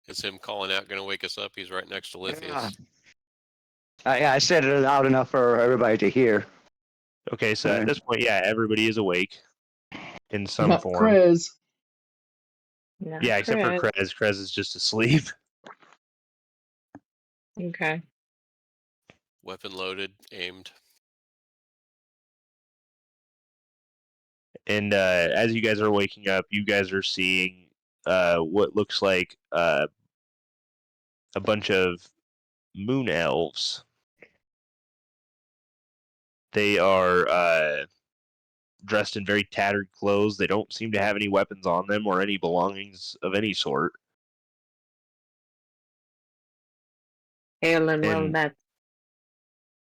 Is him calling out going to wake us up? He's right next to Lithius. Yeah, I said it loud enough for everybody to hear. Okay, so at Alright. this point, yeah, everybody is awake in some Not form. Krez. Not Yeah, except for Krez. Krez. Krez is just asleep. Okay. Weapon loaded, aimed. And as you guys are waking up, you guys are seeing what looks like a bunch of moon elves. They are dressed in very tattered clothes. They don't seem to have any weapons on them or any belongings of any sort. Hail and well And- met.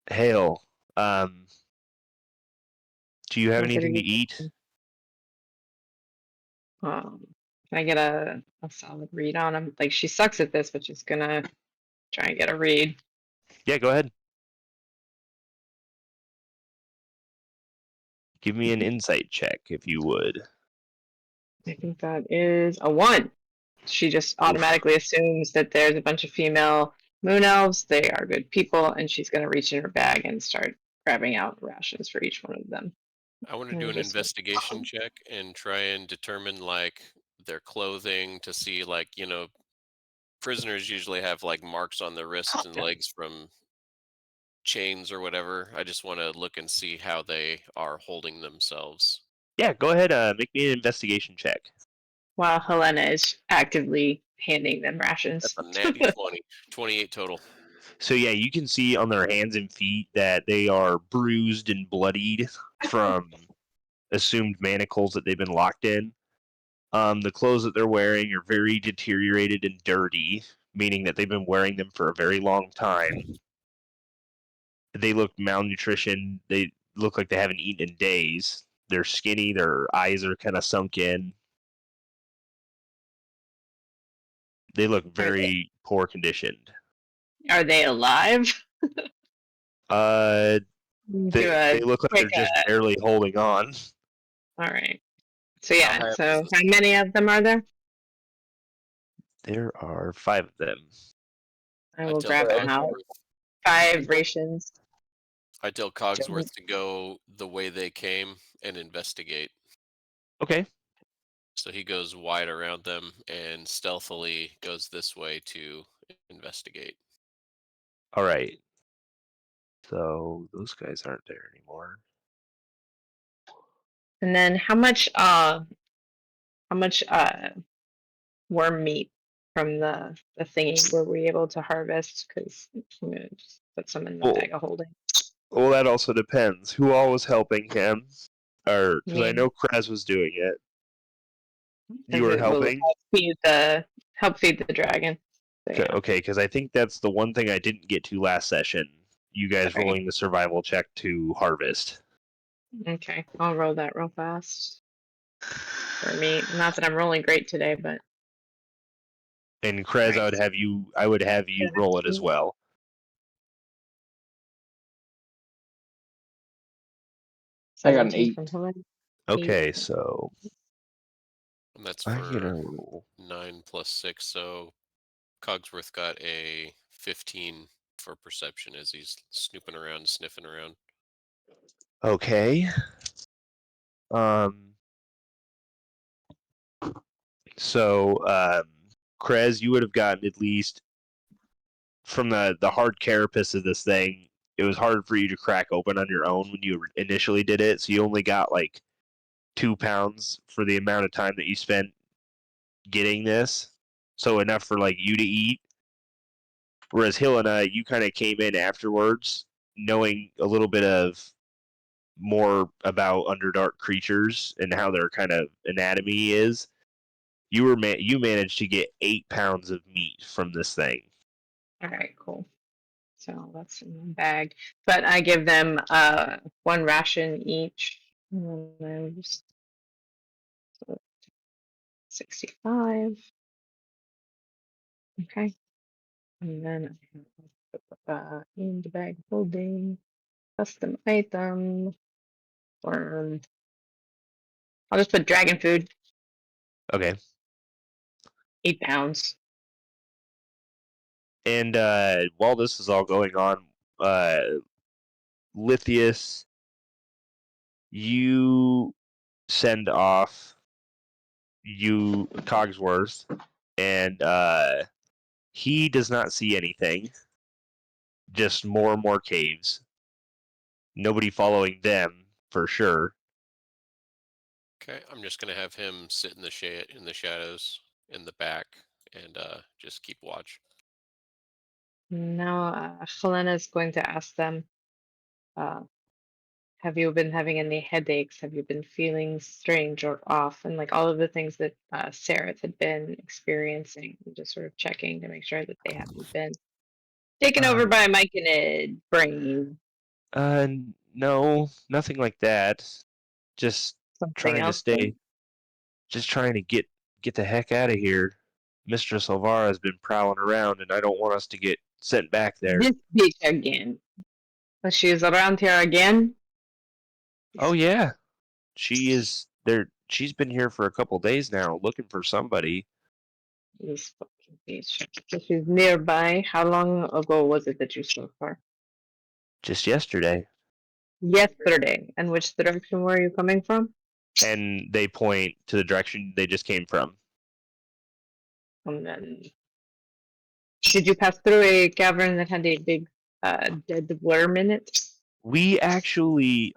Hail, do you have What did anything to he- eat? Can I get a solid read on him? Like, she sucks at this, but she's gonna try and get a read. Yeah, go ahead. Give me an insight check, if you would. I think that is a 1. She just automatically assumes that there's a bunch of female moon elves. They are good people, and she's gonna reach in her bag and start grabbing out rations for each one of them. I want to And do an just- investigation check and try and determine like their clothing to see like, prisoners usually have like marks on their wrists and legs from chains or whatever. I just want to look and see how they are holding themselves. Yeah, go ahead. Make me an investigation check. While Helena is actively handing them rations. That's a natty 20. 28 total. So yeah, you can see on their hands and feet that they are bruised and bloodied from assumed manacles that they've been locked in. The clothes that they're wearing are very deteriorated and dirty, meaning that they've been wearing them for a very long time. They look malnutrition. They look like they haven't eaten in days. They're skinny. Their eyes are kind of sunk in. They look very poor conditioned. Are they alive? They Do a look like quick, they're just barely holding on. all right. So yeah, I'll have so how many of them are there? There are 5 of them. I will tell grab them out. Cogsworth, 5 rations. I tell Cogsworth to go the way they came and investigate. Okay. So he goes wide around them and stealthily goes this way to investigate. All right. So those guys aren't there anymore. And then how much worm meat from the thingy were we able to harvest? Because I'm gonna just put some in the Well- bag of holding. Well, that also depends. Who all was helping him? Or because I Me. know Krez was doing it. You were Because it will helping. help feed the dragon. So, yeah. Okay, because I think that's the one thing I didn't get to last session. You guys Okay. rolling the survival check to harvest. Okay, I'll roll that real fast. For me, not that I'm rolling great today, but And Krez, Right. I would have you roll it as well. I got an 17 8. from Helen. Okay, so And that's I'm for gonna roll. 9 plus 6. So Cogsworth got a 15 for perception as he's snooping around, sniffing around. Okay. So Krez, you would have gotten at least from the hard carapace of this thing. It was hard for you to crack open on your own when you initially did it, so you only got like 2 pounds for the amount of time that you spent getting this. So enough for like you to eat. Whereas Helena, you kind of came in afterwards, knowing a little bit of more about Underdark creatures and how their kind of anatomy is. You managed to get 8 pounds of meat from this thing. All right, cool. So that's in my bag. But I give them 1 ration each. And then just 65. Okay. And then I put in the bag holding custom item. Or I'll just put dragon food. Okay. 8 pounds. And while this is all going on, Lithius, you send off Cogsworth, and he does not see anything. Just more and more caves. Nobody following them for sure. Okay, I'm just gonna have him sit in the shadows in the back and just keep watch. Now, Helena is going to ask them, have you been having any headaches? Have you been feeling strange or off? And like all of the things that Sarah had been experiencing, and just sort of checking to make sure that they haven't been taken over by Mike and Ed brain. No, nothing like that. Just Something trying else. just trying to get the heck out of here. Mistress Alvara has been prowling around, and I don't want us to get sent back there. This bitch again. But she's around here again. Oh yeah, she is there. She's been here for a couple days now, looking for somebody. This fucking bitch. So she's nearby. How long ago was it that you saw her? Just yesterday. Yesterday. And which direction were you coming from? And they point to the direction they just came from. And then, did you pass through a cavern that had a big dead worm in it? We actually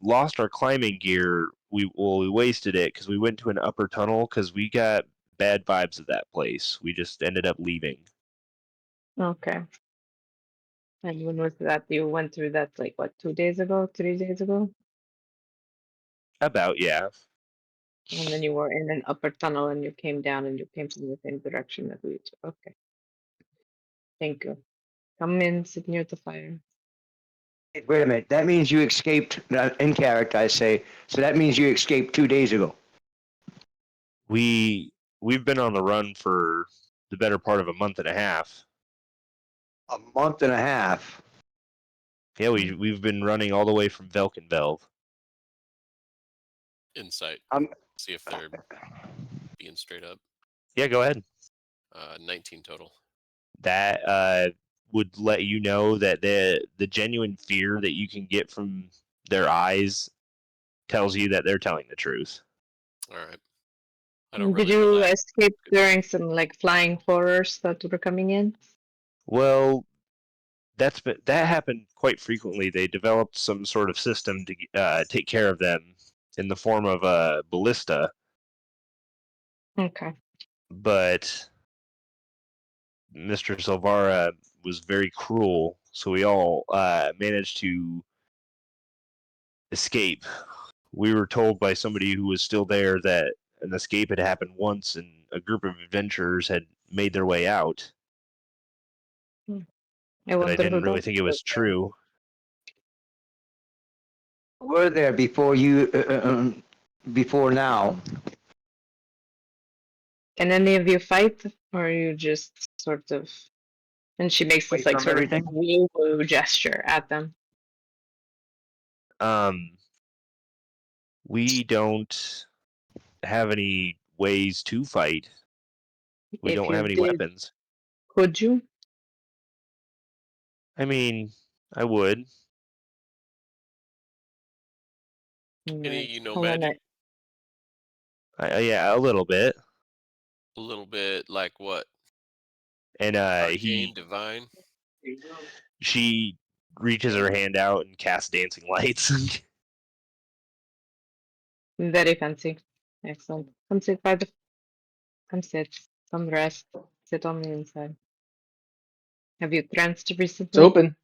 lost our climbing gear. We wasted it because we went to an upper tunnel because we got bad vibes of that place. We just ended up leaving. Okay. And when was that? You went through that like what, 2 days ago, 3 days ago? About, yeah. And then you were in an upper tunnel and you came down and you came from the same direction that we took. Okay. Thank you. Come in, sit near the fire. Wait a minute. That means you escaped, in character, I say. So that means you escaped 2 days ago. We've been on the run for the better part of a month and a half. A month and a half. Yeah, we've been running all the way from Velkenvelv. Insight. I'm- See if they're being straight up. Yeah, go ahead. 19 total. That would let you know that the genuine fear that you can get from their eyes tells you that they're telling the truth. All right. I don't Did really know you that. escape during some like flying horrors that were coming in? Well, that happened quite frequently. They developed some sort of system to take care of them in the form of a ballista, Okay. but Mr. Silvara was very cruel, so we all managed to escape. We were told by somebody who was still there that an escape had happened once and a group of adventurers had made their way out, I but I wonder who didn't really those think it was true. Were there before you, before now? Can any of you fight, or are you just sort of? And she makes Away this like from sort of everything? woo-woo gesture at them. We don't have any ways to fight. We If don't have you any did, weapons. could you? I mean, I would. Any you know Helena, magic? Yeah, a little bit. A little bit like what? And Arcane, divine? she reaches her hand out and casts dancing lights. very fancy. Excellent. Come sit by the. Come sit. Come rest. Sit on the inside. Have you tranced It's recently? open.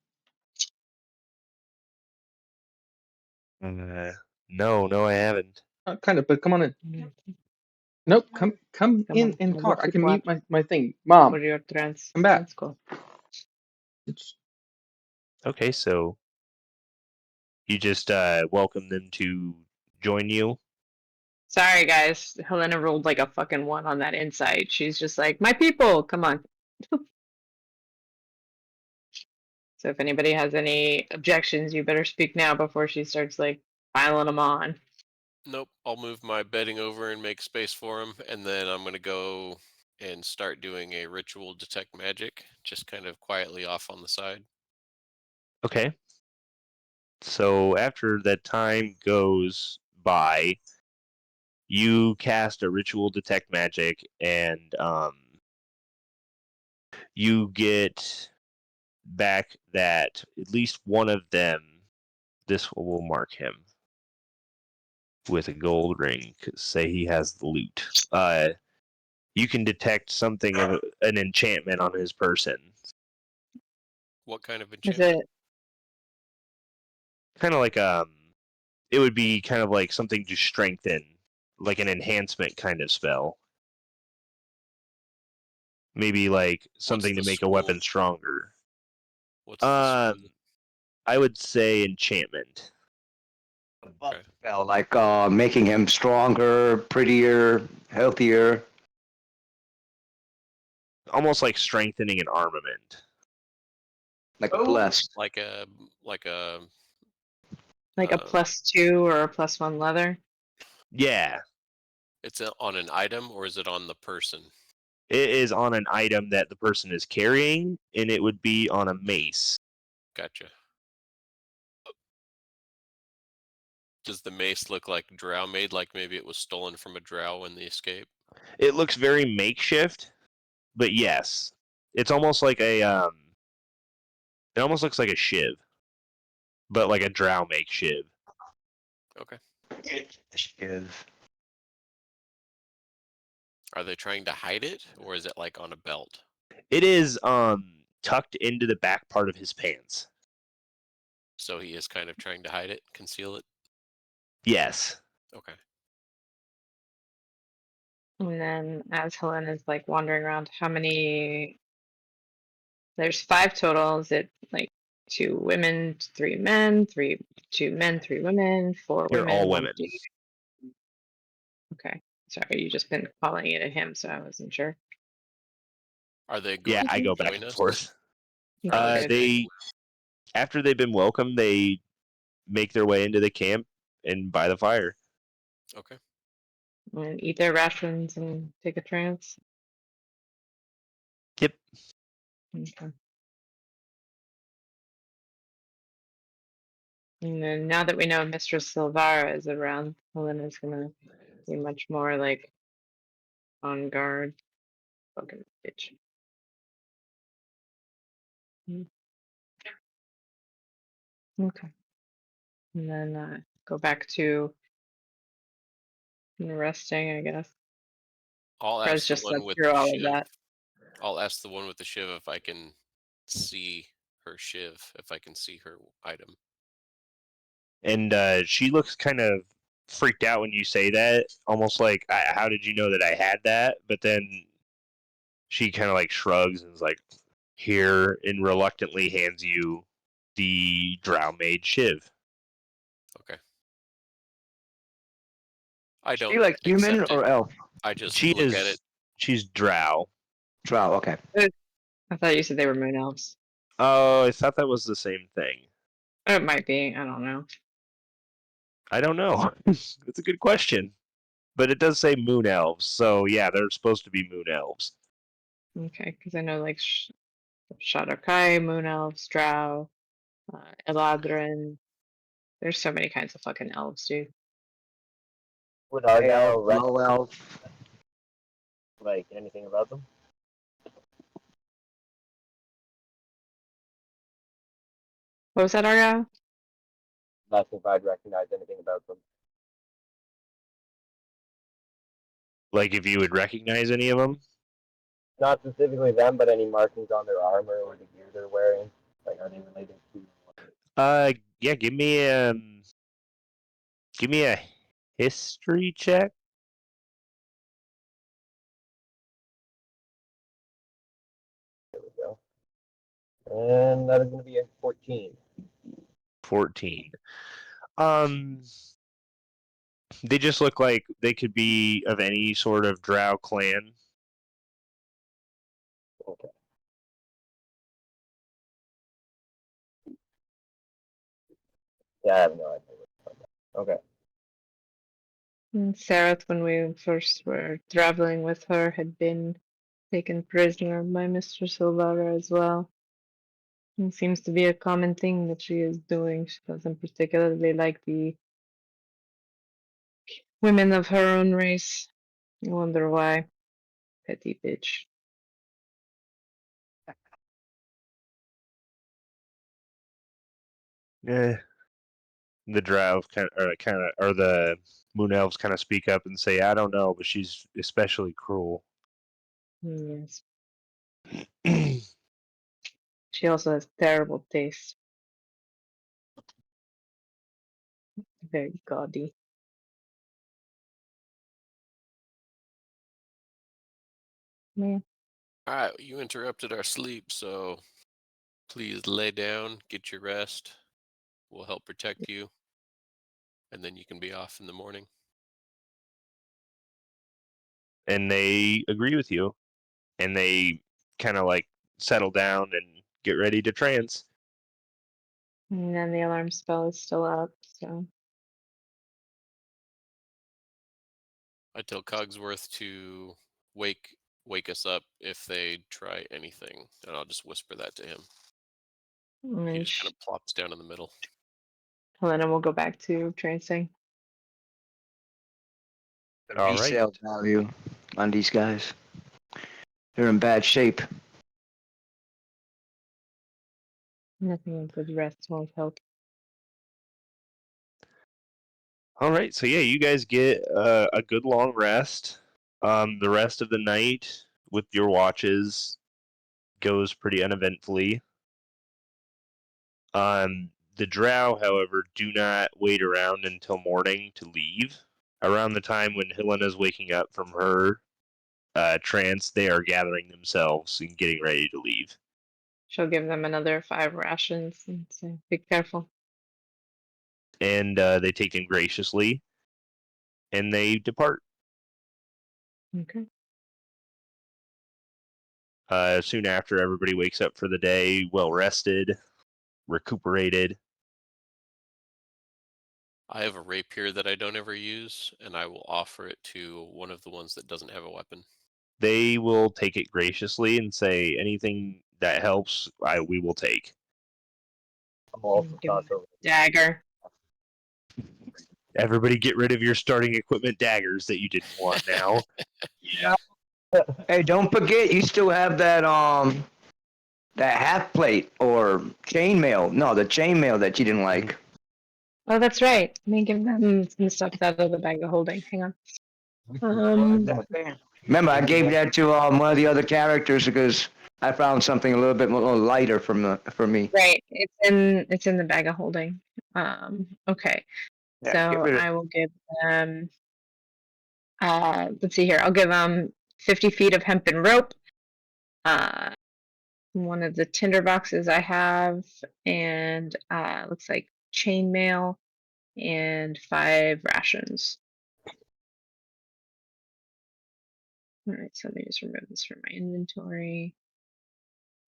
No, I haven't. Kind of, but come on in. Mm. Nope, come Come in on. and I'll talk. let I you can go mute out my thing. for Mom, your trance. come back. Let's go. It's Okay, so you just welcome them to join you. Sorry, guys. Helena rolled like a fucking one on that insight. She's just like, my people, come on. So if anybody has any objections, you better speak now before she starts like piling them on. Nope. I'll move my bedding over and make space for him, and then I'm gonna go and start doing a ritual detect magic, just kind of quietly off on the side. Okay. So after that time goes by, you cast a ritual detect magic, and you get back that at least one of them. This will mark him with a gold ring. 'Cause say he has the loot. You can detect something of an enchantment on his person. What kind of Is enchantment? it Kind of like it would be kind of like something to strengthen, like an enhancement kind of spell. Maybe like What's something to the make a school? weapon stronger. What's the school? I would say enchantment. Okay. Spell, like making him stronger, prettier, healthier. Almost like strengthening an armament. Like a bless. Like a like a Uh, +2 or a +1 leather? Yeah, it's on an item or is it on the person? it is on an item that the person is carrying, and it would be on a mace. Gotcha. Does the mace look like drow made? Like maybe it was stolen from a drow in the escape? It looks very makeshift, but yes, it's almost like a it almost looks like a shiv, but like a drow make shiv. Okay. Is Are they trying to hide it or is it like on a belt? It is tucked into the back part of his pants. So he is kind of trying to hide it, conceal it? Yes. Okay. And then as Helena's like wandering around, how many? There's 5 total. Is it like 2 women, 3 men, 2 men, 3 women, 4 You're all women, 1 women. dude? Okay. Sorry, you just been calling it a him, so I wasn't sure. Are they Yeah, going I to go back join and us? forth. Or are they Okay, They after they've been welcomed, they make their way into the camp and by the fire. Okay. and eat their rations and take a trance. Yep. Okay. And then now that we know Mistress Silvara is around, Helena's gonna be much more like on guard. Fucking bitch. Okay. And then go back to resting, I guess. I'll Prez ask the just one slept with through the all of shiv. that. I'll ask the one with the shiv if I can see her shiv, if I can see her item. And she looks kind of freaked out when you say that, almost like, how did you know that I had that? But then she kind of like shrugs and is like, here, and reluctantly hands you the Drow Maid Shiv. Okay. I She don't like human accept it. or elf? I just She look at it. she's Drow. Drow, okay. I thought you said they were moon elves. Oh, I thought that was the same thing. It might be. I don't know. I don't know. It's a good question. But it does say moon elves, so yeah, they're supposed to be moon elves. Okay, because I know like Shadar-kai, moon elves, drow, Eladrin. There's so many kinds of fucking elves, dude. Would High Argyle elf, low elf. like anything about them? What was that, Argyle? Asking if I'd recognize anything about them. Like if you would recognize any of them. Not specifically them, but any markings on their armor or the gear they're wearing. Like, are they related to? Yeah, give me a history check. There we go. And that is going to be a 14. 14. They just look like they could be of any sort of Drow clan. Okay. Yeah, I have no idea. Okay. And Sarath, when we first were traveling with her, had been taken prisoner by Mr. Silvara as well. It seems to be a common thing that she is doing. She doesn't particularly like the women of her own race. I wonder why. Petty bitch. Eh. The Drow or the Moon Elves kind of speak up and say, "I don't know, but she's especially cruel." Yes. She also has terrible taste. Very gaudy. Yeah. Alright, you interrupted our sleep, so please lay down, get your rest. We'll help protect you. And then you can be off in the morning. And they agree with you, and they kind of like settle down and get ready to trance. And then the alarm spell is still up, so I tell Cogsworth to wake us up if they try anything, and I'll just whisper that to him. He and just kind of plops down in the middle. Helena will go back to trancing. All right. Resale value on these guys. They're in bad shape. Nothing with rest won't help. All right, so yeah, you guys get a good long rest. The rest of the night with your watches goes pretty uneventfully. The Drow, however, do not wait around until morning to leave. Around the time when Helena's waking up from her trance, they are gathering themselves and getting ready to leave. She'll give them another 5 rations and say, be careful. And they take them graciously, and they depart. Okay. Soon after, everybody wakes up for the day, well rested, recuperated. I have a rapier that I don't ever use, and I will offer it to one of the ones that doesn't have a weapon. they will take it graciously and say anything that helps, we will take. I'm also Give him toss over. dagger. Everybody, get rid of your starting equipment daggers that you didn't want now. Yeah. Hey, don't forget, you still have that half plate or chainmail. No, the chainmail that you didn't like. Oh, that's right. Let me give them some stuff out of the bag of holding. Hang on. Remember, I gave that to one of the other characters because I found something a little bit more lighter for me. Right. It's in the bag of holding. Okay. Yeah, So get rid of- I will give them let's see here. I'll give them 50 feet of hempen rope. One of the tinder boxes I have, and looks like chainmail and 5 rations. All right, so let me just remove this from my inventory.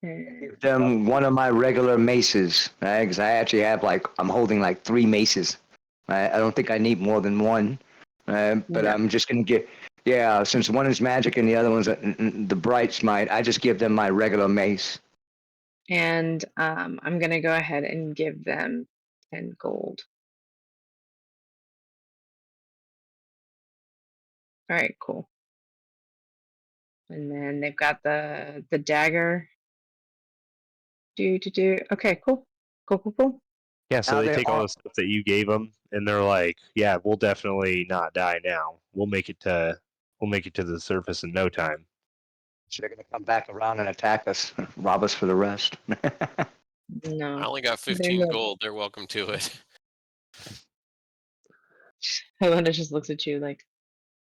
And Give them one of my regular maces, right? Because I actually have I'm holding 3 maces. I don't think I need more than one, but Yeah. I'm just gonna since one is magic and the other one's the bright smite, I just give them my regular mace. And I'm gonna go ahead and give them 10 gold. All right, cool. And then they've got the dagger. Do. Okay, cool. Cool. Yeah, so Now they they're take all all- the stuff that you gave them, and they're like, "Yeah, we'll definitely not die now. We'll make it to the surface in no time." So they're gonna come back around and attack us, rob us for the rest. I No. only got 15 gold. They're welcome to it. Helena just looks at you like,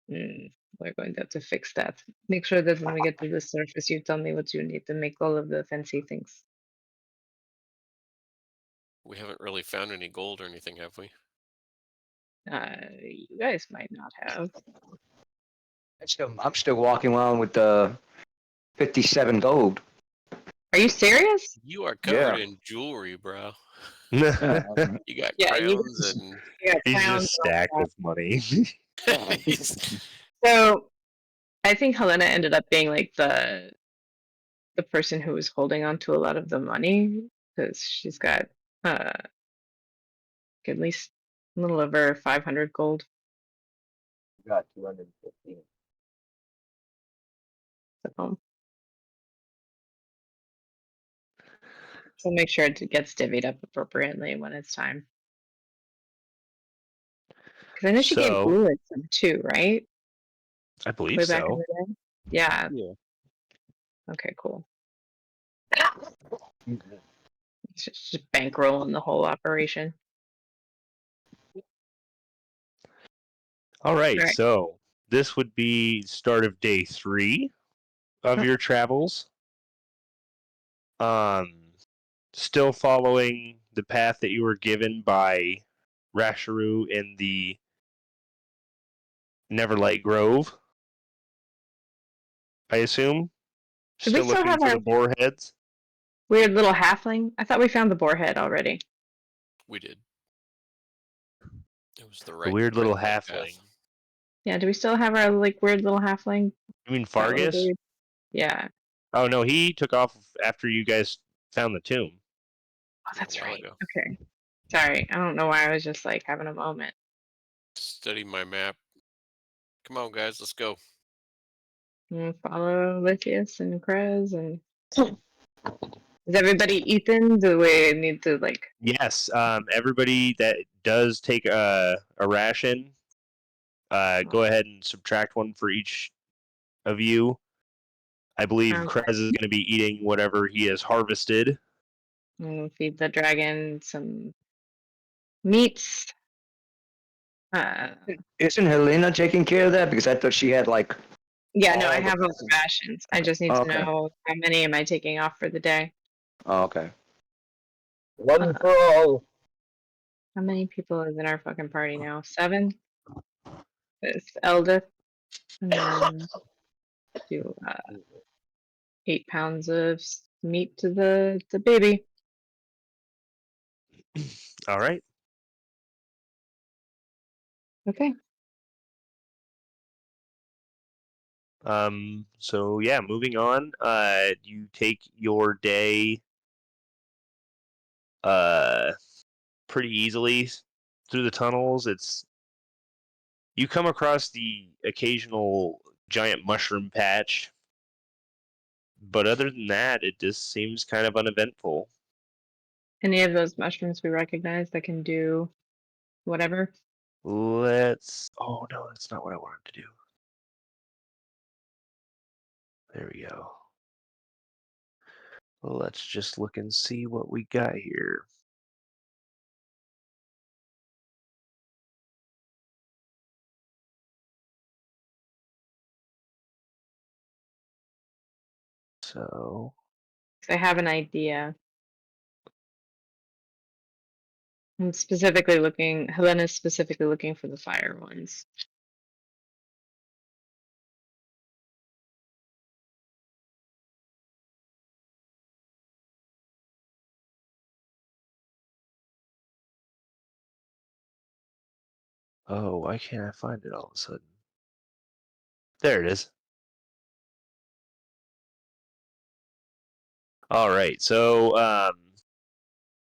we're going to have to fix that. Make sure that when we get to the surface, you tell me what you need to make all of the fancy things. We haven't really found any gold or anything, have we? You guys might not have. I'm still walking around with the 57 gold. Are you serious? You are covered Yeah. in jewelry, bro. He's You got Yeah, crowns and You got crowns just and all stacked that. with money. So I think Helena ended up being like the person who was holding on to a lot of the money because she's got at least a little over 500 gold. Got 215. So make sure it gets divvied up appropriately when it's time. Because I know she gave So- Bluid some too, right? I believe Way back in so. the day. Yeah. Yeah. Okay, cool. It's just bankrolling the whole operation. All right, Right. so this would be start of day 3 of your travels. Still following the path that you were given by Rasharu in the Neverlight Grove, I assume. Do we Still still looking have for our the boar heads. weird little halfling? I thought we found the boar head already. we did. It was the The right. weird little right halfling. path. Yeah, do we still have our like weird little halfling? You mean That little Fargus? dude? Yeah. Oh no, he took off after you guys found the tomb. Oh, that's while right. ago. Okay. Sorry. I don't know why I was just like having a moment. Study my map. Come on, guys, let's go. Follow Lithius and Krez and is everybody Ethan? Do we need to like Yes, everybody that does take a ration, go ahead and subtract one for each of you. I believe Okay. Krez is going to be eating whatever he has harvested. feed the dragon some meats? Isn't Helena taking care of that? Because I thought she had Yeah, no, all I the have all the rations. I just need to Okay. know how many am I taking off for the day. Oh, okay. One for all. How many people is in our fucking party now? 7? It's Eldith. And then do 8 pounds of meat to the baby. All right. Okay. So yeah, moving on. You take your day pretty easily through the tunnels. You come across the occasional giant mushroom patch, but other than that, it just seems kind of uneventful. Any of those mushrooms we recognize that can do whatever? Oh no, that's not what I wanted to do. There we go. Let's just look and see what we got here. So, I have an idea. I'm specifically looking, Helena's specifically looking for the fire ones. oh, why can't I find it all of a sudden? There it is. All right, so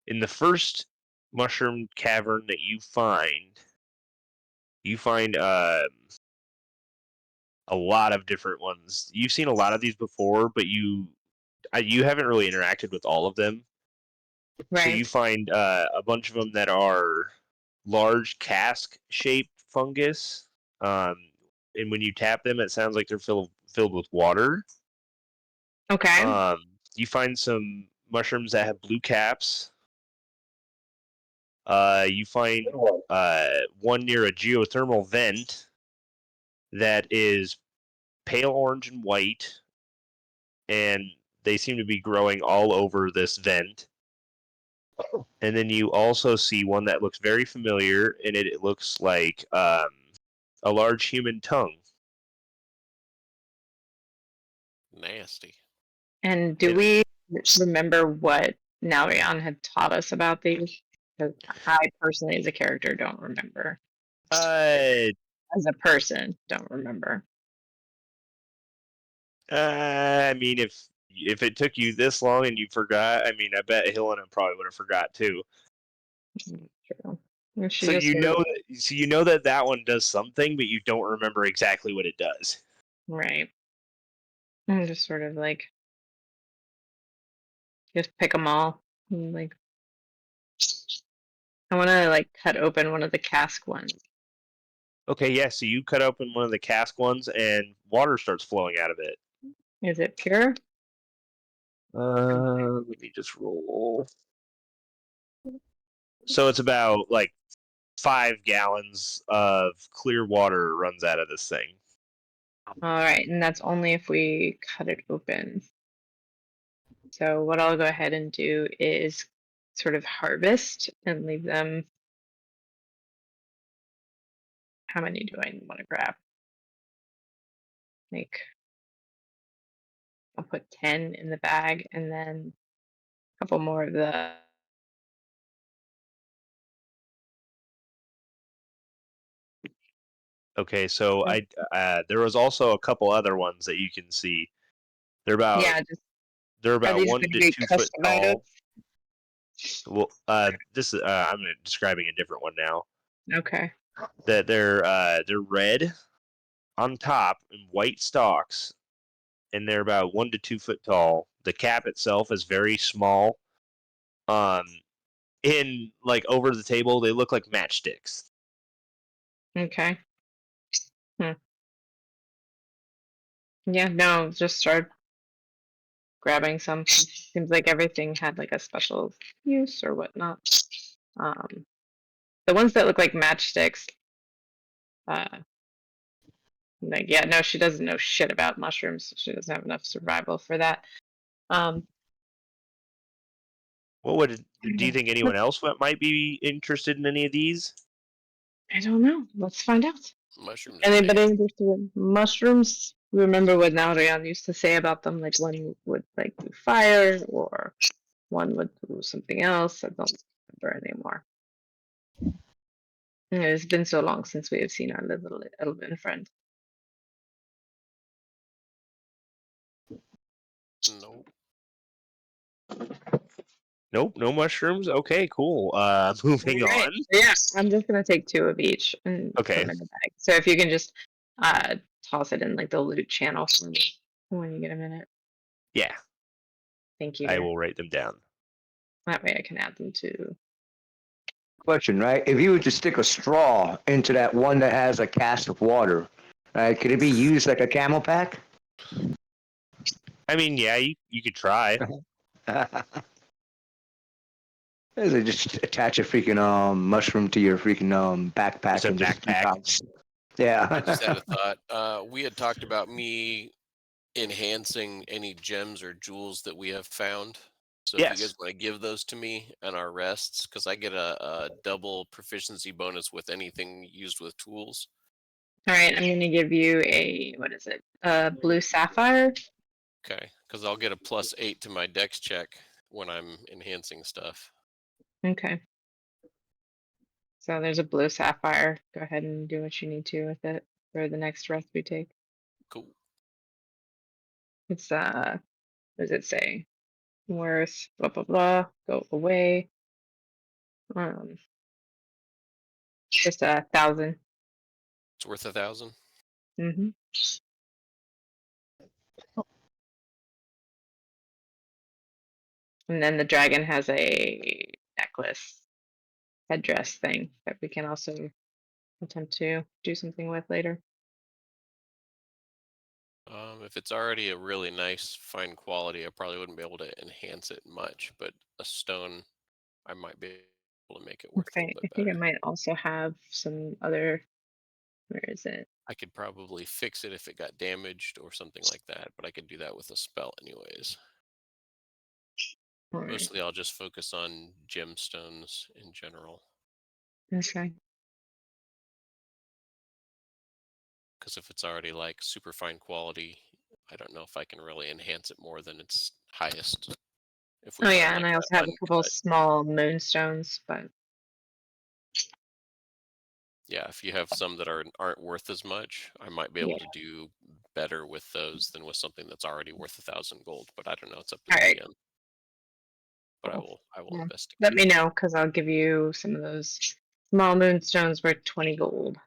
in the first mushroom cavern that you find a lot of different ones. You've seen a lot of these before, but you haven't really interacted with all of them. So Right. you find a bunch of them that are large cask-shaped fungus, and when you tap them, it sounds like they're filled with water. Okay. You find some mushrooms that have blue caps. You find Good one. one near a geothermal vent that is pale orange and white, and they seem to be growing all over this vent. And then you also see one that looks very familiar, and it looks like a large human tongue. Nasty. And do It- we remember what Naurian had taught us about these? Because I personally, as a character, don't remember. As a person, don't remember. I mean, if it took you this long and you forgot, I mean, I bet Helena probably would have forgot too. True. She So just you sort of- know that that one does something, but you don't remember exactly what it does. right. I'm just sort of like, just pick them all. And like, I want to like cut open one of the cask ones. Okay, yeah. So you cut open one of the cask ones, and water starts flowing out of it. Is it pure? Let me just roll. So it's about like 5 gallons of clear water runs out of this thing. All right, and that's only if we cut it open. So what I'll go ahead and do is sort of harvest and leave them. How many do I want to grab? Like, I'll put 10 in the bag and then a couple more of the. Okay, so there was also a couple other ones that you can see. They're about Yeah, just they're are about these 1 going to to be 2 foot custom tall. items? Well, this is I'm describing a different one now. Okay. That they're red on top and white stalks, and they're about 1 to 2 foot tall. The cap itself is very small. In like over the table, they look like matchsticks. Okay. Yeah, no, just start grabbing some. Seems like everything had like a special use or whatnot. The ones that look like matchsticks, like yeah, no, she doesn't know shit about mushrooms. She doesn't have enough survival for that. Do you think anyone else might be interested in any of these? I don't know. Let's find out. Mushrooms are Anybody nasty. interested in mushrooms? Remember what Naurian used to say about them? Like one would like do fire, or one would do something else. I don't remember anymore. It's been so long since we have seen our little elven friend. Nope. Nope, no mushrooms. Okay, cool. Moving Alright, on. yeah, I'm just gonna take 2 of each and put Okay. them in the bag. So if you can just toss it in like the loot channel for me when you get a minute. Yeah, Thank you. I will write them down. That way I can add them to. Question, right? If you were to stick a straw into that one that has a cask of water, right, could it be used like a camel pack? I mean, yeah, you could try. Just attach a freaking mushroom to your freaking backpack Just a and just keep backpack. out. Yeah. I just had a thought. We had talked about me enhancing any gems or jewels that we have found. So if you Yes. guys want to give those to me and our rests, because I get a double proficiency bonus with anything used with tools. Alright, I'm gonna give you a what is it? Blue sapphire. Okay, because I'll get a +8 to my dex check when I'm enhancing stuff. Okay. So there's a blue sapphire. Go ahead and do what you need to with it for the next rest we take. Cool. It's what does it say? Worth blah blah blah. Go away. Just 1,000. It's worth 1,000. Mm-hmm. And then the dragon has a necklace headdress thing that we can also attempt to do something with later. If it's already a really nice, fine quality, I probably wouldn't be able to enhance it much, but a stone, I might be able to make it work a Okay, little I bit think better. I might also have some other. Where is it? I could probably fix it if it got damaged or something like that, but I could do that with a spell anyways. Alright, Mostly I'll just focus on gemstones in general. okay. Because if it's already like super fine quality, I don't know if I can really enhance it more than its highest. If we Oh find yeah, like and I also have a couple uncut, small moonstones, but yeah, if you have some that aren't worth as much, I might be able to do better with those than with something that's already worth 1,000 gold. But I don't know; it's up to the Alright. GM. But I will Yeah. investigate. Let me know because I'll give you some of those small moonstones worth 20 gold.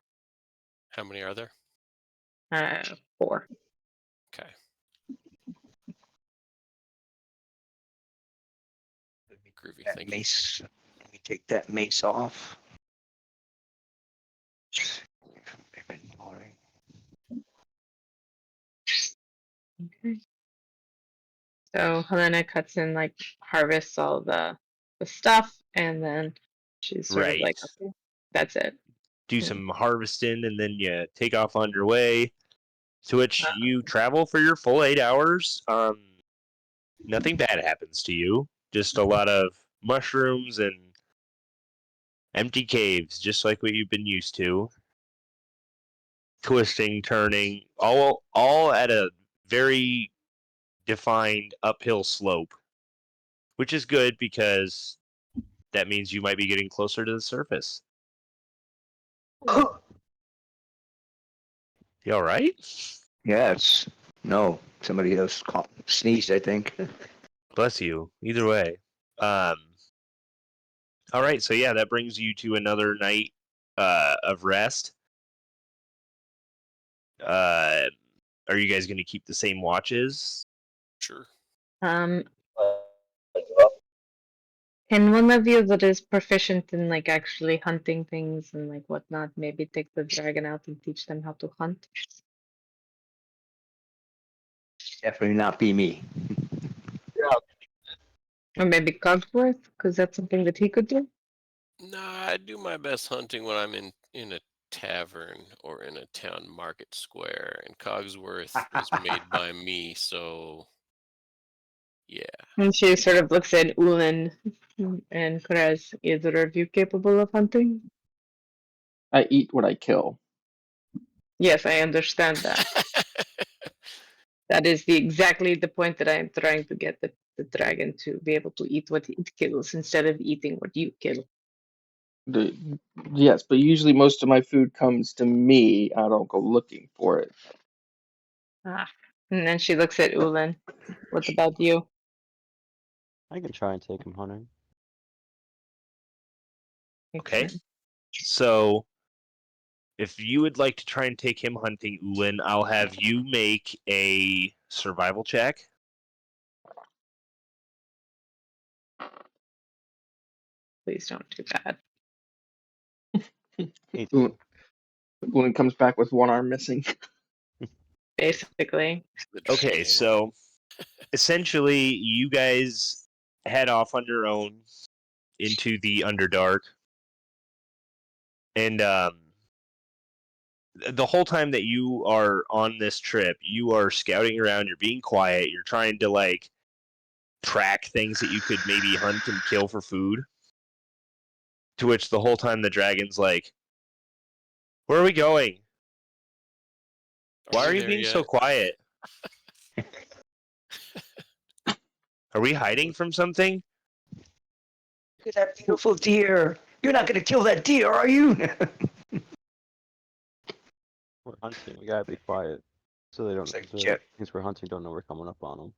How many are there? 4. Okay. Groovy. That Thank you. mace. Let me take that mace off. Okay. So Helena cuts in, like, harvests all the stuff, and then she's sort of like, Right. okay, that's it. Do some harvesting, and then you take off on your way. To which you travel for your full 8 hours. Nothing bad happens to you. Just a lot of mushrooms and empty caves, just like what you've been used to. Twisting, turning, all at a very defined uphill slope, which is good because that means you might be getting closer to the surface. You all right? Yes. No. Somebody else sneezed, I think. Bless you. Either way. All right, so yeah, that brings you to another night of rest. Are you guys going to keep the same watches? Sure. Can one of you that is proficient in, like, actually hunting things and, like, whatnot, maybe take the dragon out and teach them how to hunt? Definitely not be me. Or maybe Cogsworth, because that's something that he could do? Nah, I do my best hunting when I'm in a tavern or in a town market square, and Cogsworth was made by me, so yeah. And she sort of looks at Ulan and Krez. Either of you capable of hunting? I eat what I kill. Yes, I understand that. That is exactly the point that I am trying to get the dragon to be able to eat what it kills instead of eating what you kill. Yes, but usually most of my food comes to me. I don't go looking for it. Ah, And then she looks at Ulan. What about you? I can try and take him hunting. Okay. So, if you would like to try and take him hunting, Ulan, I'll have you make a survival check. Please don't do that. 18. Glenn comes back with one arm missing. Basically. The Okay, dragon. so essentially, you guys head off on your own into the Underdark, and the whole time that you are on this trip, you are scouting around. You're being quiet. You're trying to like track things that you could maybe hunt and kill for food. To which the whole time the dragon's like, "Where are we going? Why we are you there being yet? so quiet? Are we hiding from something?" Look at that beautiful deer. You're not gonna kill that deer, are you? We're hunting. We gotta be quiet. So they don't. It's like So Jeff- things we're hunting don't know we're coming up on them.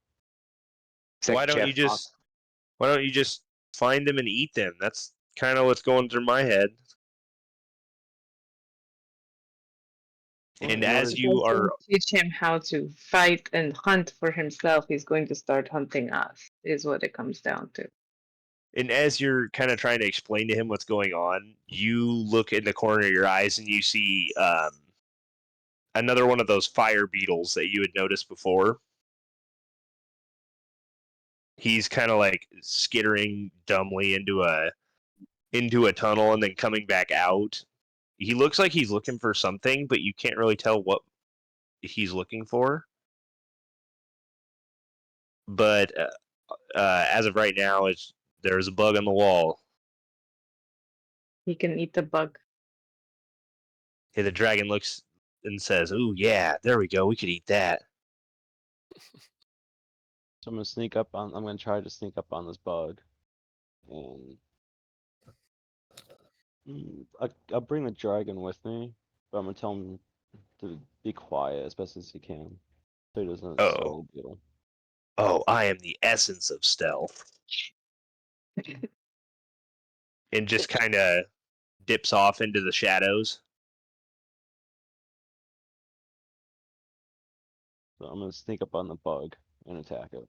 It's like Why don't Jeff you just find them and eat them? That's kind of what's going through my head. Well, And in as order- you are teach him how to fight and hunt for himself, he's going to start hunting us, is what it comes down to. And as you're kind of trying to explain to him what's going on, you look in the corner of your eyes and you see another one of those fire beetles that you had noticed before. He's kind of like skittering dumbly into a tunnel and then coming back out. He looks like he's looking for something, but you can't really tell what he's looking for. But as of right now, there's a bug on the wall. He can eat the bug. Hey, the dragon looks and says, "Ooh, yeah, there we go. We could eat that." So I'm gonna sneak up on. I'm gonna try to sneak up on this bug, and I'll bring the dragon with me, but I'm gonna tell him to be quiet as best as he can, so he doesn't Oh. startle the beetle. Oh, I am the essence of stealth. And just kind of dips off into the shadows. So I'm gonna sneak up on the bug and attack it.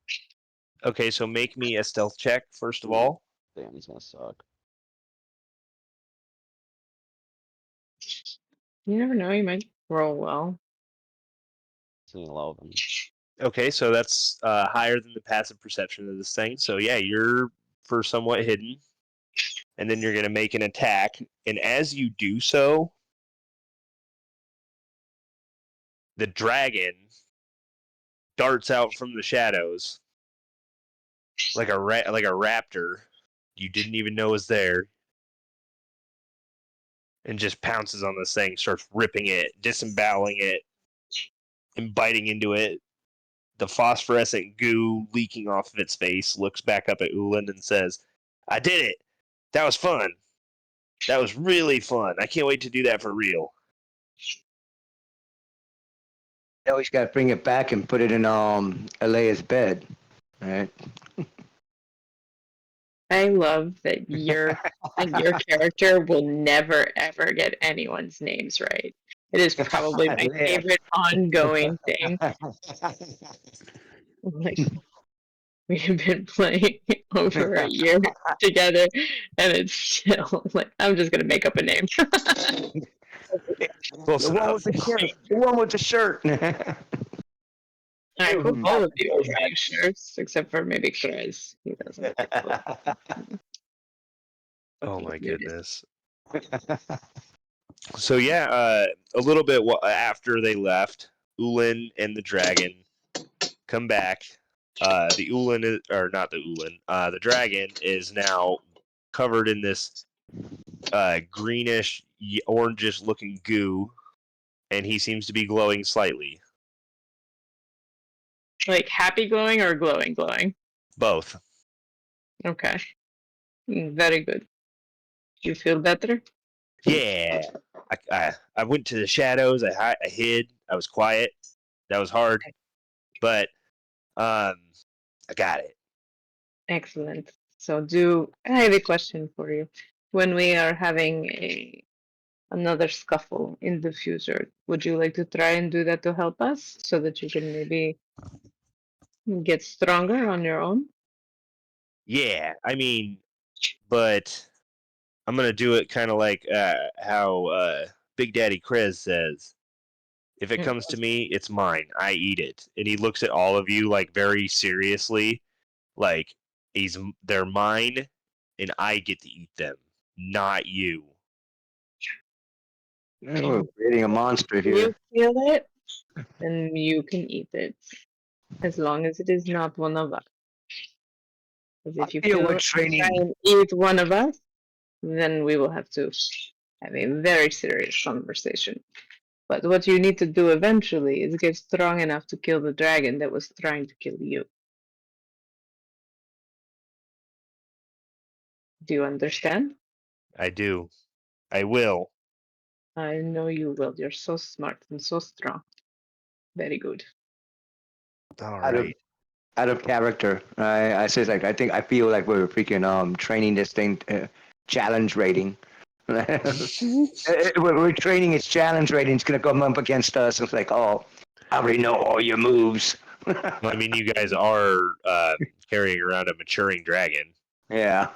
Okay, so make me a stealth check, first of all. Damn, it's gonna suck. You never know, you might roll well. Seeing 11. Okay, so that's higher than the passive perception of this thing. So yeah, you're for somewhat hidden. And then you're going to make an attack. And as you do so, the dragon darts out from the shadows like a raptor you didn't even know was there, and just pounces on this thing, starts ripping it, disemboweling it, and biting into it. The phosphorescent goo leaking off of its face looks back up at Ulan and says, "I did it! That was fun! That was really fun! I can't wait to do that for real." Now he's got to bring it back and put it in Alea's bed. All right. I love that your character will never ever get anyone's names right. It is probably my Yeah. favorite ongoing thing. Like, we've been playing over a year together, and it's still like I'm just gonna make up a name. Close The one enough. with the shirt. The one with the shirt. I hope all of you are wearing shirts, except for maybe Chris. He doesn't. Oh Fucking my weird. goodness. So yeah, a little bit after they left, Ulan and the dragon come back. The Ulan is, or not the Ulan, the dragon is now covered in this greenish, orangish looking goo, and he seems to be glowing slightly. Like happy glowing or glowing? Both. Okay. Very good. You feel better? Yeah. I went to the shadows. I hid. I was quiet. That was hard. But I got it. Excellent. So I have a question for you. When we are having another scuffle in the future, would you like to try and do that to help us so that you can maybe get stronger on your own? Yeah, I mean, but I'm gonna do it kind of like how Big Daddy Chris says. If it comes to me, it's mine. I eat it. And he looks at all of you like very seriously, like they're mine, and I get to eat them, not you. We're creating a monster here. You feel it, then you can eat it, as long as it is not one of us. Because if you feel we're kill training- try and eat one of us, then we will have to have a very serious conversation. But what you need to do eventually is get strong enough to kill the dragon that was trying to kill you. Do you understand? I do. I will. I know you will. You're so smart and so strong. Very good. All Out of- right. Out of character, I say like I feel like we're freaking training this thing challenge rating. We're training its challenge rating. It's gonna come up against us. It's like, oh, I already know all your moves. I mean, you guys are carrying around a maturing dragon. Yeah.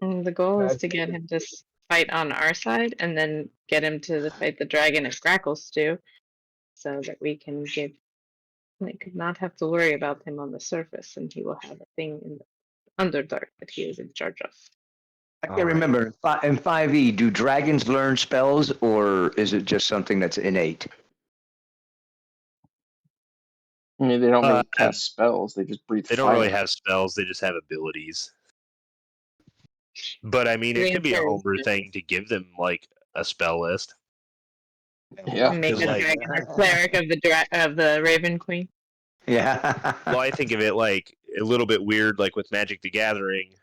And the goal is That's to get him to fight on our side and then get him to fight the dragon at Grackles too, so that we can not have to worry about him on the surface, and he will have a thing in the Underdark that he is in charge of. I All can't right. remember. In 5e, do dragons learn spells, or is it just something that's innate? I mean, they don't really Uh, cast spells; they just breathe They don't fire. really have spells, they just have abilities. But I mean, it could be a Reinforce homebrew it. thing to give them like a spell list. Yeah. Make Because, a like- dragon a cleric of the Raven Queen. Yeah. Well, I think of it like a little bit weird, like with Magic the Gathering.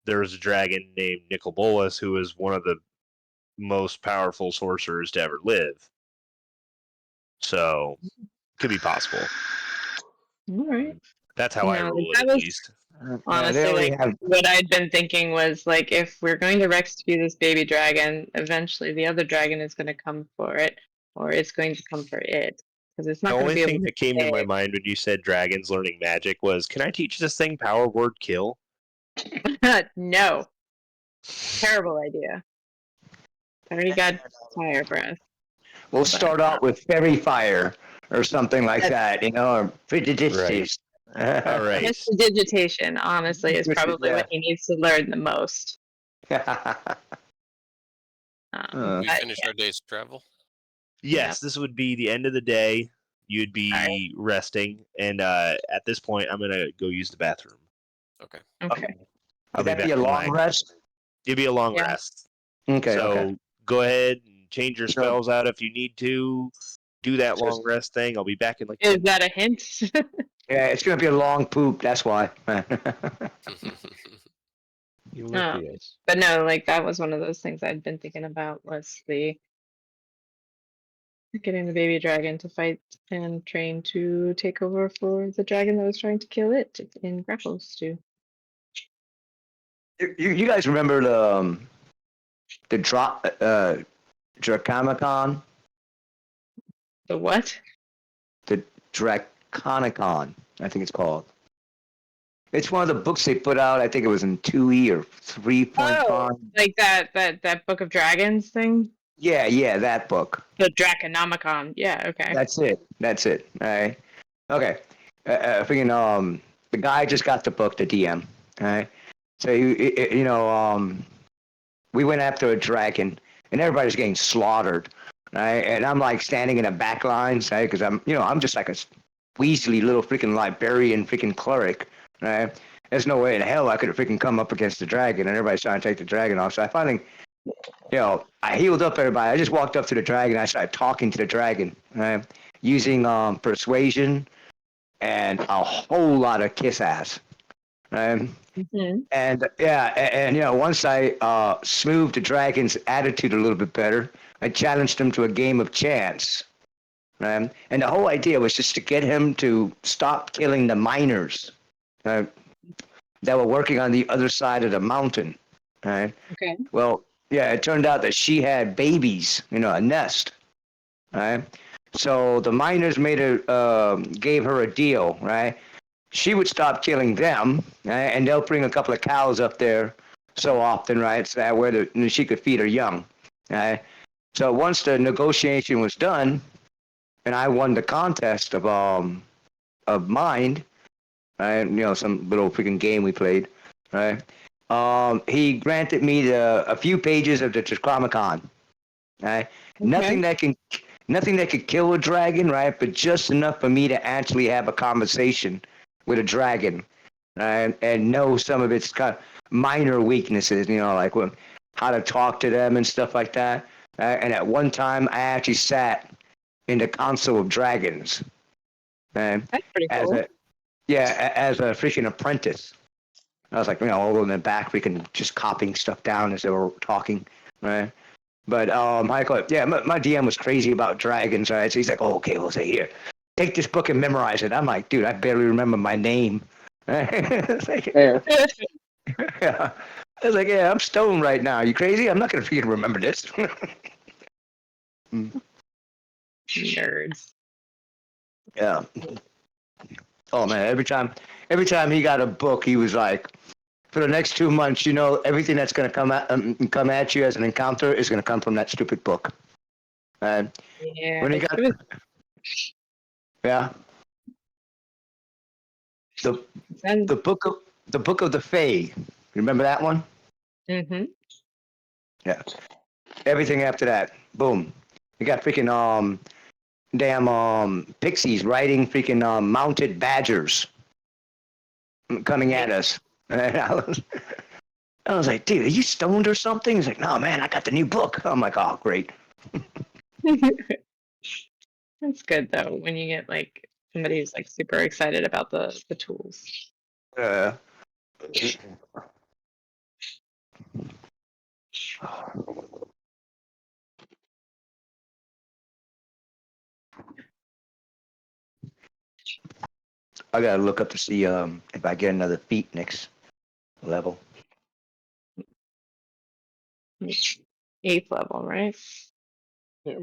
There was a dragon named Nicol Bolas who was one of the most powerful sorcerers to ever live. So, could be possible. All right. That's how I No, rule that it, at was- least. Honestly, they already like have. what I'd been thinking was like if we're going to rescue this baby dragon, eventually the other dragon is going to come for it, or it's going to come for it, because it's not The going to only be able thing to that came to my stay. mind when you said dragons learning magic was, can I teach this thing power word kill? No, terrible idea. I already got fire breath. We'll start out with fairy fire or something like that, or prestidigitation. All right. Prestidigitation, honestly, is probably Yeah. what he needs to learn the most. We But finished our day's travel. Yes, this would be the end of the day. You'd be Alright. resting, and at this point, I'm gonna go use the bathroom. Okay. okay. I'll Would that back be a in long my- rest? It'd be a long Yeah. rest. Okay. So Okay. go ahead and change your Sure. spells out if you need to. Do that long rest thing. I'll be back in like Is 10 that a hint? Yeah, it's gonna be a long poop. That's why. Even No. with the ice. But no, like that was one of those things I'd been thinking about was getting the baby dragon to fight and train to take over for the dragon that was trying to kill it in Grapples too. You guys remember the Draconicon? The what? The Draconicon, I think it's called. It's one of the books they put out. I think it was in 2E or 3.5. Oh, like that Book of Dragons thing? Yeah, that book. The Draconomicon. Yeah, okay. That's it. All right. Okay. Freaking the guy just got the book, the DM. All right. So we went after a dragon, and everybody's getting slaughtered. Right. And I'm like standing in the back lines, right? Because I'm just like a weaselly little freaking librarian, freaking cleric. Right. There's no way in hell I could have freaking come up against the dragon, and everybody's trying to take the dragon off. So I finally, I healed up everybody. I just walked up to the dragon. I started talking to the dragon, right? Using persuasion and a whole lot of kiss ass. Right? Mhm. And once I smoothed the dragon's attitude a little bit better, I challenged him to a game of chance. And the whole idea was just to get him to stop killing the miners that were working on the other side of the mountain. Right? Okay. Well, yeah, it turned out that she had babies, a nest. Right? So the miners gave her a deal, right? She would stop killing them, right? And they'll bring a couple of cows up there so often, right? So that where she could feed her young, right? So once the negotiation was done, and I won the contest of mind, right? Some little freaking game we played, right? He granted me a few pages of the Necronomicon, right? Okay. Nothing that could kill a dragon, right? But just enough for me to actually have a conversation with a dragon, right? And know some of its kind of minor weaknesses, like how to talk to them and stuff like that. And at one time, I actually sat in the Council of Dragons, and That's pretty as cool. as a freaking apprentice. I was like, all in the back, freaking just copying stuff down as they were talking, right? But Michael, yeah, my DM was crazy about dragons, right? So he's like, oh, okay, we'll say here, take this book and memorize it. I'm like, dude, I barely remember my name. It's like, Fair. yeah. I was like, yeah, I'm stoned right now. You crazy? I'm not gonna freaking remember this. Nerds. Yeah. Oh man, every time he got a book, he was like, for the next 2 months, everything that's gonna come at you as an encounter is gonna come from that stupid book. And Yeah. when he got, yeah, the book of the Fae. You remember that one? Mm-hmm. Yeah. Everything after that, boom. You got freaking damn pixies riding freaking mounted badgers coming at us. And I was like, dude, are you stoned or something? He's like, no, man, I got the new book. I'm like, oh, great. That's good though when you get like somebody who's like super excited about the tools. I gotta look up to see if I get another feat next level. 8th level, right? Yeah.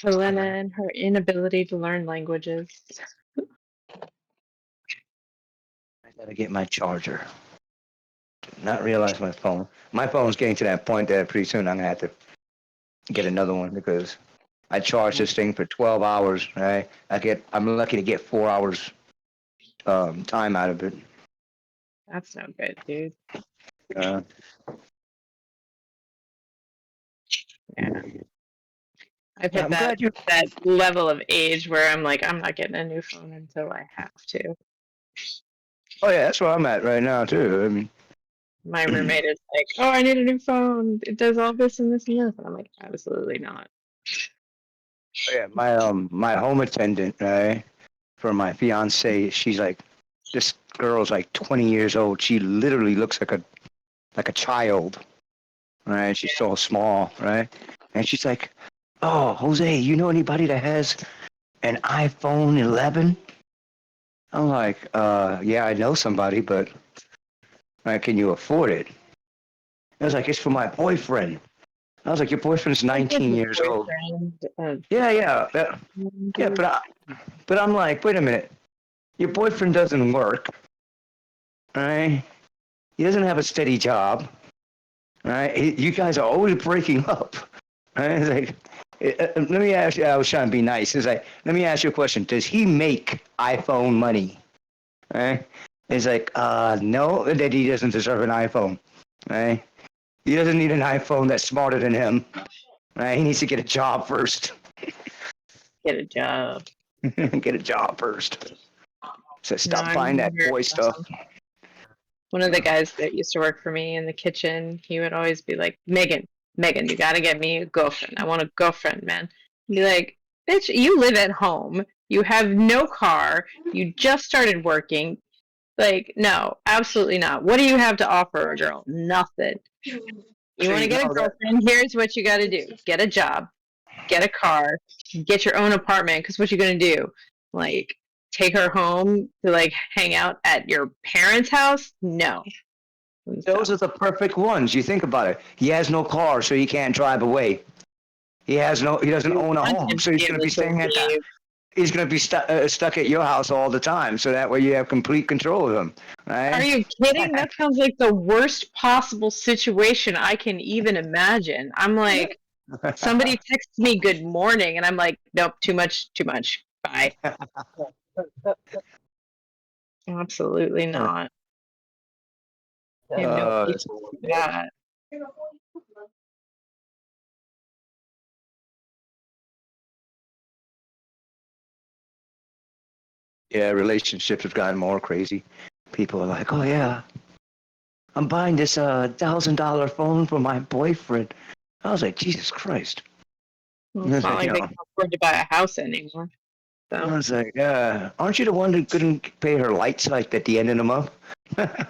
Helena and her inability to learn languages. I gotta get my charger. Did not realize my phone. My phone's getting to that point that pretty soon I'm gonna have to get another one because I charge this thing for 12 hours, right? I'm lucky to get 4 hours time out of it. That's no good, dude. Uh, Yeah. I've yeah, hit I'm glad you. that level of age where I'm like, I'm not getting a new phone until I have to. Oh yeah, that's where I'm at right now too. I mean, My roommate is like, oh, I need a new phone. It does all this and this and this. And I'm like, absolutely not. yeah, my home attendant, right, for my fiance, she's like, this girl's like 20 years old. She literally looks like a child, right? She's so small, right? And she's like, oh, Jose, you know anybody that has an iPhone 11? I'm like, yeah, I know somebody, but can you afford it? I was like, it's for my boyfriend. I was like, your boyfriend's 19 years old. Yeah, but I'm like, wait a minute. Your boyfriend doesn't work, right? He doesn't have a steady job, right? You guys are always breaking up, right? It's like, let me ask you, I was trying to be nice. It's like, let me ask you a question. Does he make iPhone money? Right? It's like, no, that he doesn't deserve an iPhone, right? He doesn't need an iPhone that's smarter than him, right? He needs to get a job first. Get a job. Get a job first. So stop No, buying that boy stuff. One of the guys that used to work for me in the kitchen, he would always be like, Megan, you gotta get me a girlfriend. I want a girlfriend, man. I'd be like, bitch, you live at home. You have no car. You just started working. Like, no, absolutely not. What do you have to offer a girl? Nothing. You So want to you get a know that- girlfriend? Here's what you got to do: get a job, get a car, get your own apartment. Because what you gonna do? Like, take her home to like hang out at your parents' house? No. Those are the perfect ones. You think about it. He has no car, so he can't drive away. He doesn't You own a want home, him so to he's going to able be staying at that. leave. He's going to be stuck at your house all the time, so that way you have complete control of him, right? Are you kidding? That sounds like the worst possible situation I can even imagine. I'm like, somebody texts me good morning, and I'm like, nope, too much, bye. Absolutely not. I have no patience for that. Yeah, relationships have gotten more crazy. People are like, "Oh yeah, I'm buying this $1,000 phone for my boyfriend." I was like, "Jesus Christ!" Well, it's not like they can afford to buy a house anymore. I So was like, "Aren't you the one who couldn't pay her lights like at the end of the month?" that's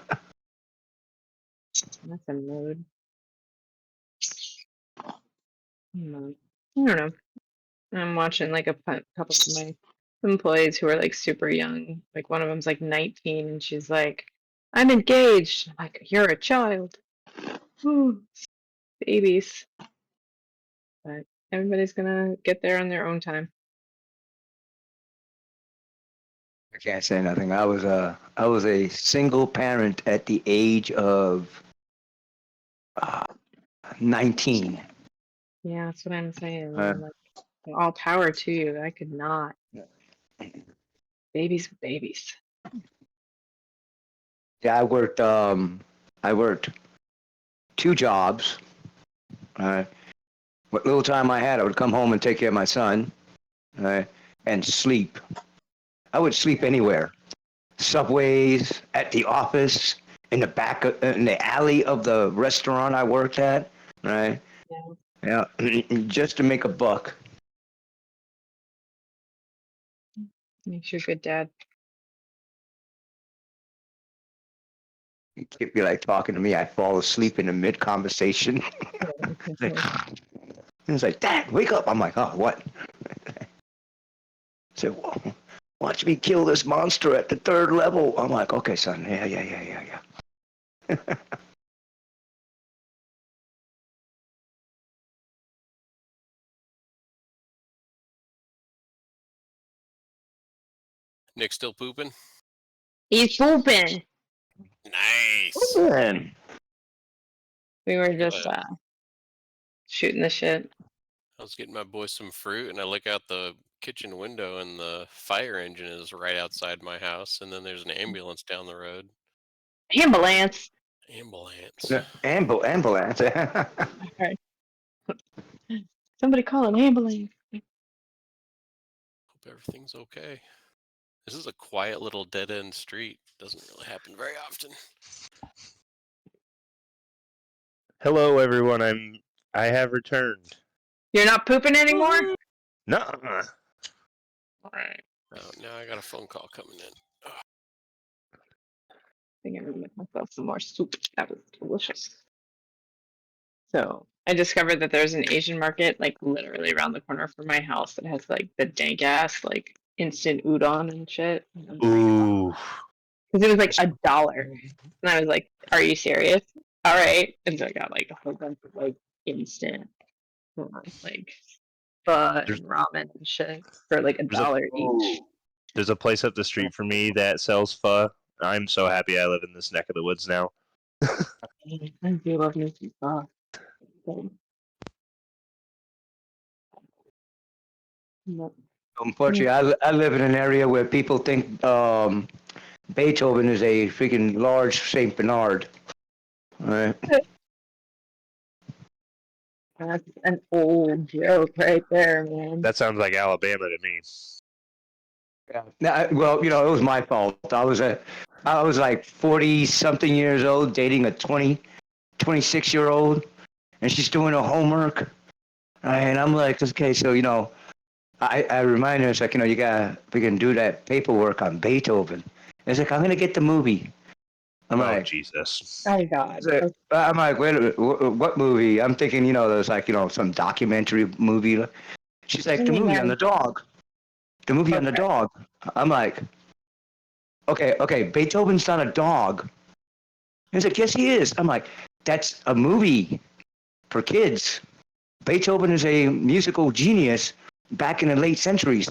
a mood. I don't know. I'm watching like a couple of my employees who are like super young. Like one of them's like 19, and she's like, "I'm engaged." I'm like, "You're a child." Ooh, babies. But everybody's gonna get there on their own time. I can't say nothing. I was a single parent at the age of 19. Yeah, that's what I'm saying. Man. Like, all power to you. I could not. Babies with babies. Yeah, I worked 2 jobs. What little time I had, I would come home and take care of my son, and sleep. I would sleep anywhere. Subways, at the office, in the alley of the restaurant I worked at, right? Yeah. Yeah, just to make a buck. Makes you a good dad. He'd be like talking to me, I fall asleep in the mid conversation. He's like, "Dad, wake up!" I'm like, "Oh, what?" Said, "Well, watch me kill this monster at the 3rd level." I'm like, "Okay, son. Yeah." Nick still pooping? He's pooping. Nice. Man. We were just Good. shooting the shit. I was getting my boy some fruit, and I look out the kitchen window, and the fire engine is right outside my house, and then there's an ambulance down the road. Ambulance. Ambulance. Ambulance. Alright. Somebody call an ambulance. Hope everything's okay. This is a quiet little dead-end street. Doesn't really happen very often. Hello, everyone. I have returned. You're not pooping anymore? Nuh-uh. Alright. Oh, now I got a phone call coming in. I think I'm gonna make myself some more soup. That was delicious. So I discovered that there's an Asian market like literally around the corner from my house that has like the dank ass like instant udon and shit. Ooh. Because it was like $1. And I was like, "Are you serious?" All right. And so I got like a whole bunch of like instant like pho and ramen and shit for like $1 each. There's a place up the street from me that sells pho. I'm so happy I live in this neck of the woods now. I do love me some pho. But Unfortunately, I live in an area where people think Beethoven is a freaking large Saint Bernard. Right? that's an old joke right there, man. That sounds like Alabama to me. Yeah. Well, it was my fault. I was like 40-something years old dating a 26-year-old, and she's doing her homework. And I'm like, okay, so I remind her, it's like, we can do that paperwork on Beethoven. It's like, I'm gonna get the movie. I'm Oh like, Jesus! Oh God. I'm like, wait a minute, what movie? I'm thinking, there's like, some documentary movie. She's like, the movie on the dog. The movie on the Okay. dog. I'm like, okay, Beethoven's not a dog. He's like, yes, he is. I'm like, that's a movie for kids. Beethoven is a musical genius back in the late centuries.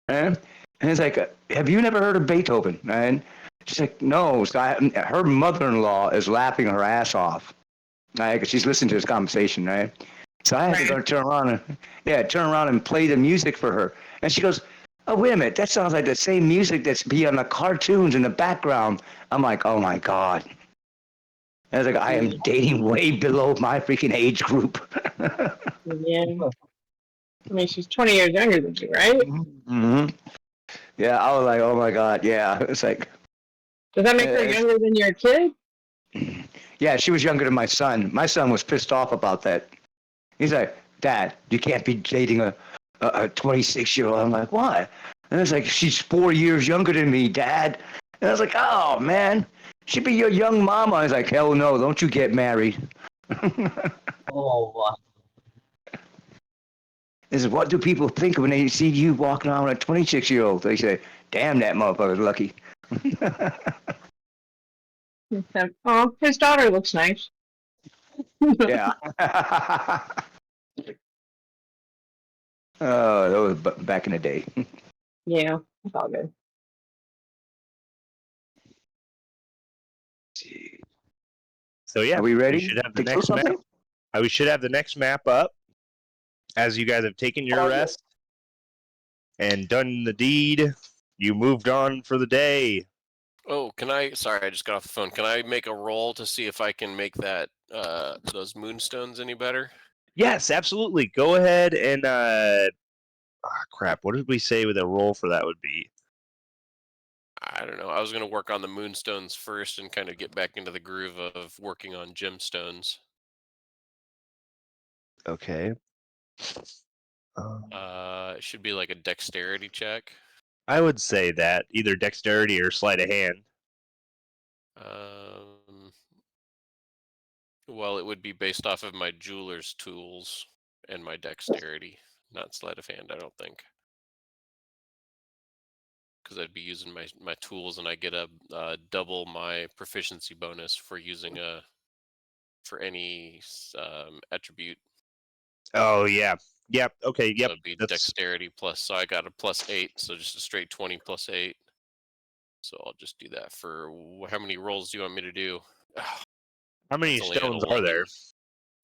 And it's like, have you never heard of Beethoven? And she's like, no. So her mother-in-law is laughing her ass off. Right? 'Cause she's listening to this conversation, right? So I had to go turn around and play the music for her. And she goes, oh, wait a minute. That sounds like the same music that's be on the cartoons in the background. I'm like, oh, my God. I was like, I am dating way below my freaking age group. Yeah. I mean, she's 20 years younger than you, right? Mm-hmm. Yeah, I was like, oh my God, yeah. It's like, Does that make her younger than your kid? yeah, she was younger than my son. My son was pissed off about that. He's like, Dad, you can't be dating a 26-year-old. I'm like, why? And it's like, she's 4 years younger than me, Dad. And I was like, oh, man, she'd be your young mama. I was like, hell no, don't you get married. Oh, wow. This is, what do people think when they see you walking around with a 26-year-old? They say, damn, that motherfucker's lucky. Oh, his daughter looks nice. Yeah. Oh, that was back in the day. Yeah, it's all good. So yeah, Are we ready? We should have the to kill next map. something? We should have the next map up as you guys have taken your rest and done the deed. You moved on for the day. Oh, sorry, I just got off the phone. Can I make a roll to see if I can make that those moonstones any better? Yes, absolutely. Go ahead and crap. What did we say with a roll for that would be? I don't know. I was going to work on the moonstones first and kind of get back into the groove of working on gemstones. Okay. It should be like a dexterity check. I would say that either dexterity or sleight of hand. Well, it would be based off of my jeweler's tools and my dexterity, not sleight of hand, I don't think. Because I'd be using my tools and I get a double my proficiency bonus for using for any attribute. Oh yeah. Yep. Okay. Yep. So it'd be dexterity plus. So I got a +8. So just a straight 20 + 8. So I'll just do that for how many rolls do you want me to do? How many It's only at stones are there?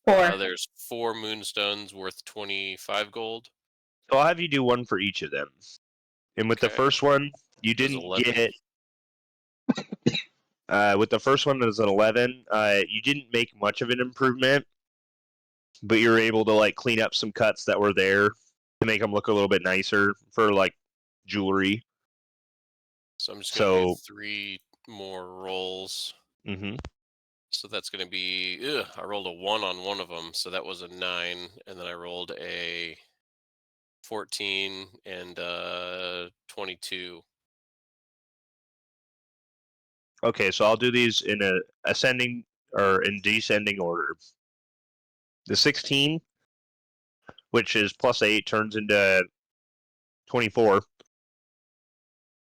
4. There's 4 moonstones worth 25 gold. So I'll have you do one for each of them. And with the Okay. first one, you There's didn't 11. get. With the first one, there's an 11. You didn't make much of an improvement, but you're able to like clean up some cuts that were there to make them look a little bit nicer for like jewelry. So I'm just gonna do So 3 more rolls. mhm. So that's gonna be. I rolled a 1 on one of them, so that was a 9, and then I rolled a 14 and 22. Okay, so I'll do these in a ascending or in descending order. The 16, which is +8, turns into 24.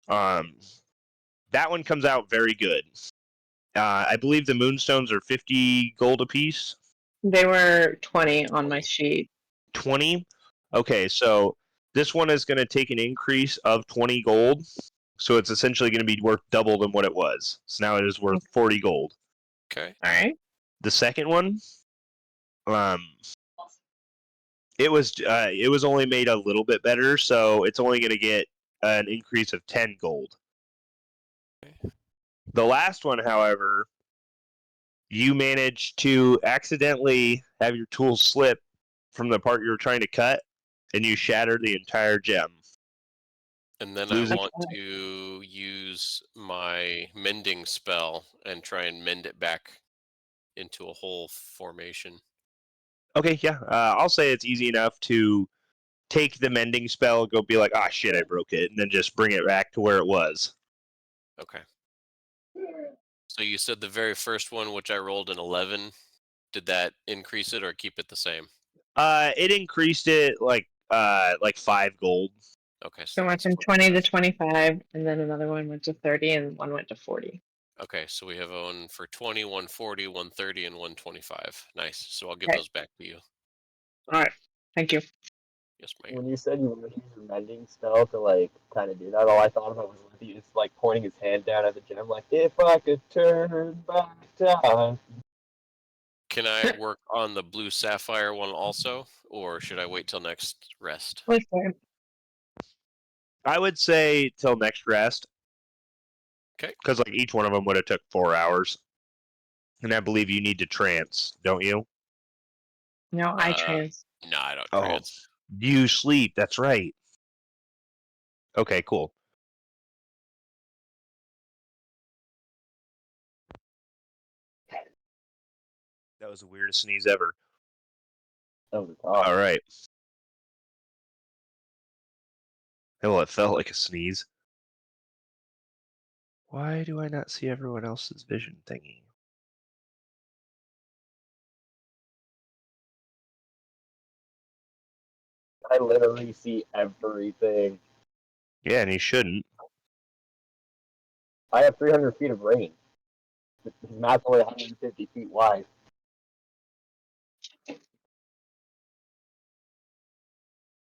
That one comes out very good. I believe the moonstones are 50 gold apiece. They were 20 on my sheet. 20. Okay, so this one is going to take an increase of 20 gold. So it's essentially going to be worth double than what it was. So now it is worth 40 gold. Okay. All right. The second one, it was only made a little bit better, so it's only going to get an increase of 10 gold. The last one, however, you managed to accidentally have your tool slip from the part you were trying to cut, and you shattered the entire gem. And then Losing- I want to use my mending spell and try and mend it back into a whole formation. Okay, yeah. I'll say it's easy enough to take the mending spell, go be like, ah, shit, I broke it, and then just bring it back to where it was. Okay. So you said the very first one, which I rolled an 11. Did that increase it or keep it the same? It increased it like 5 gold. Okay, So it so went that's from 20 to 45. 25, and then another one went to 30, and one went to 40. Okay, so we have one for 20, 140, 130, and 125. Nice. So I'll give Okay. those back to you. All right. Thank you. Yes, ma'am. When you said you were going to use your mending spell to like kind of do that, all I thought about was Lethy just like pointing his hand down at the gem, like if I could turn back time. Can I work on the blue sapphire one also, or should I wait till next rest? Listen, I would say till next rest. Okay. Because like each one of them would have took 4 hours, and I believe you need to trance, don't you? no, I trans. No, I don't Oh. trance. You sleep. That's right. Okay, cool. That was the weirdest sneeze ever. That was tough. All right. Well, it felt like a sneeze. Why do I not see everyone else's vision thingy? I literally see everything. Yeah, and he shouldn't. I have 300 feet of range. His map's only 150 feet wide.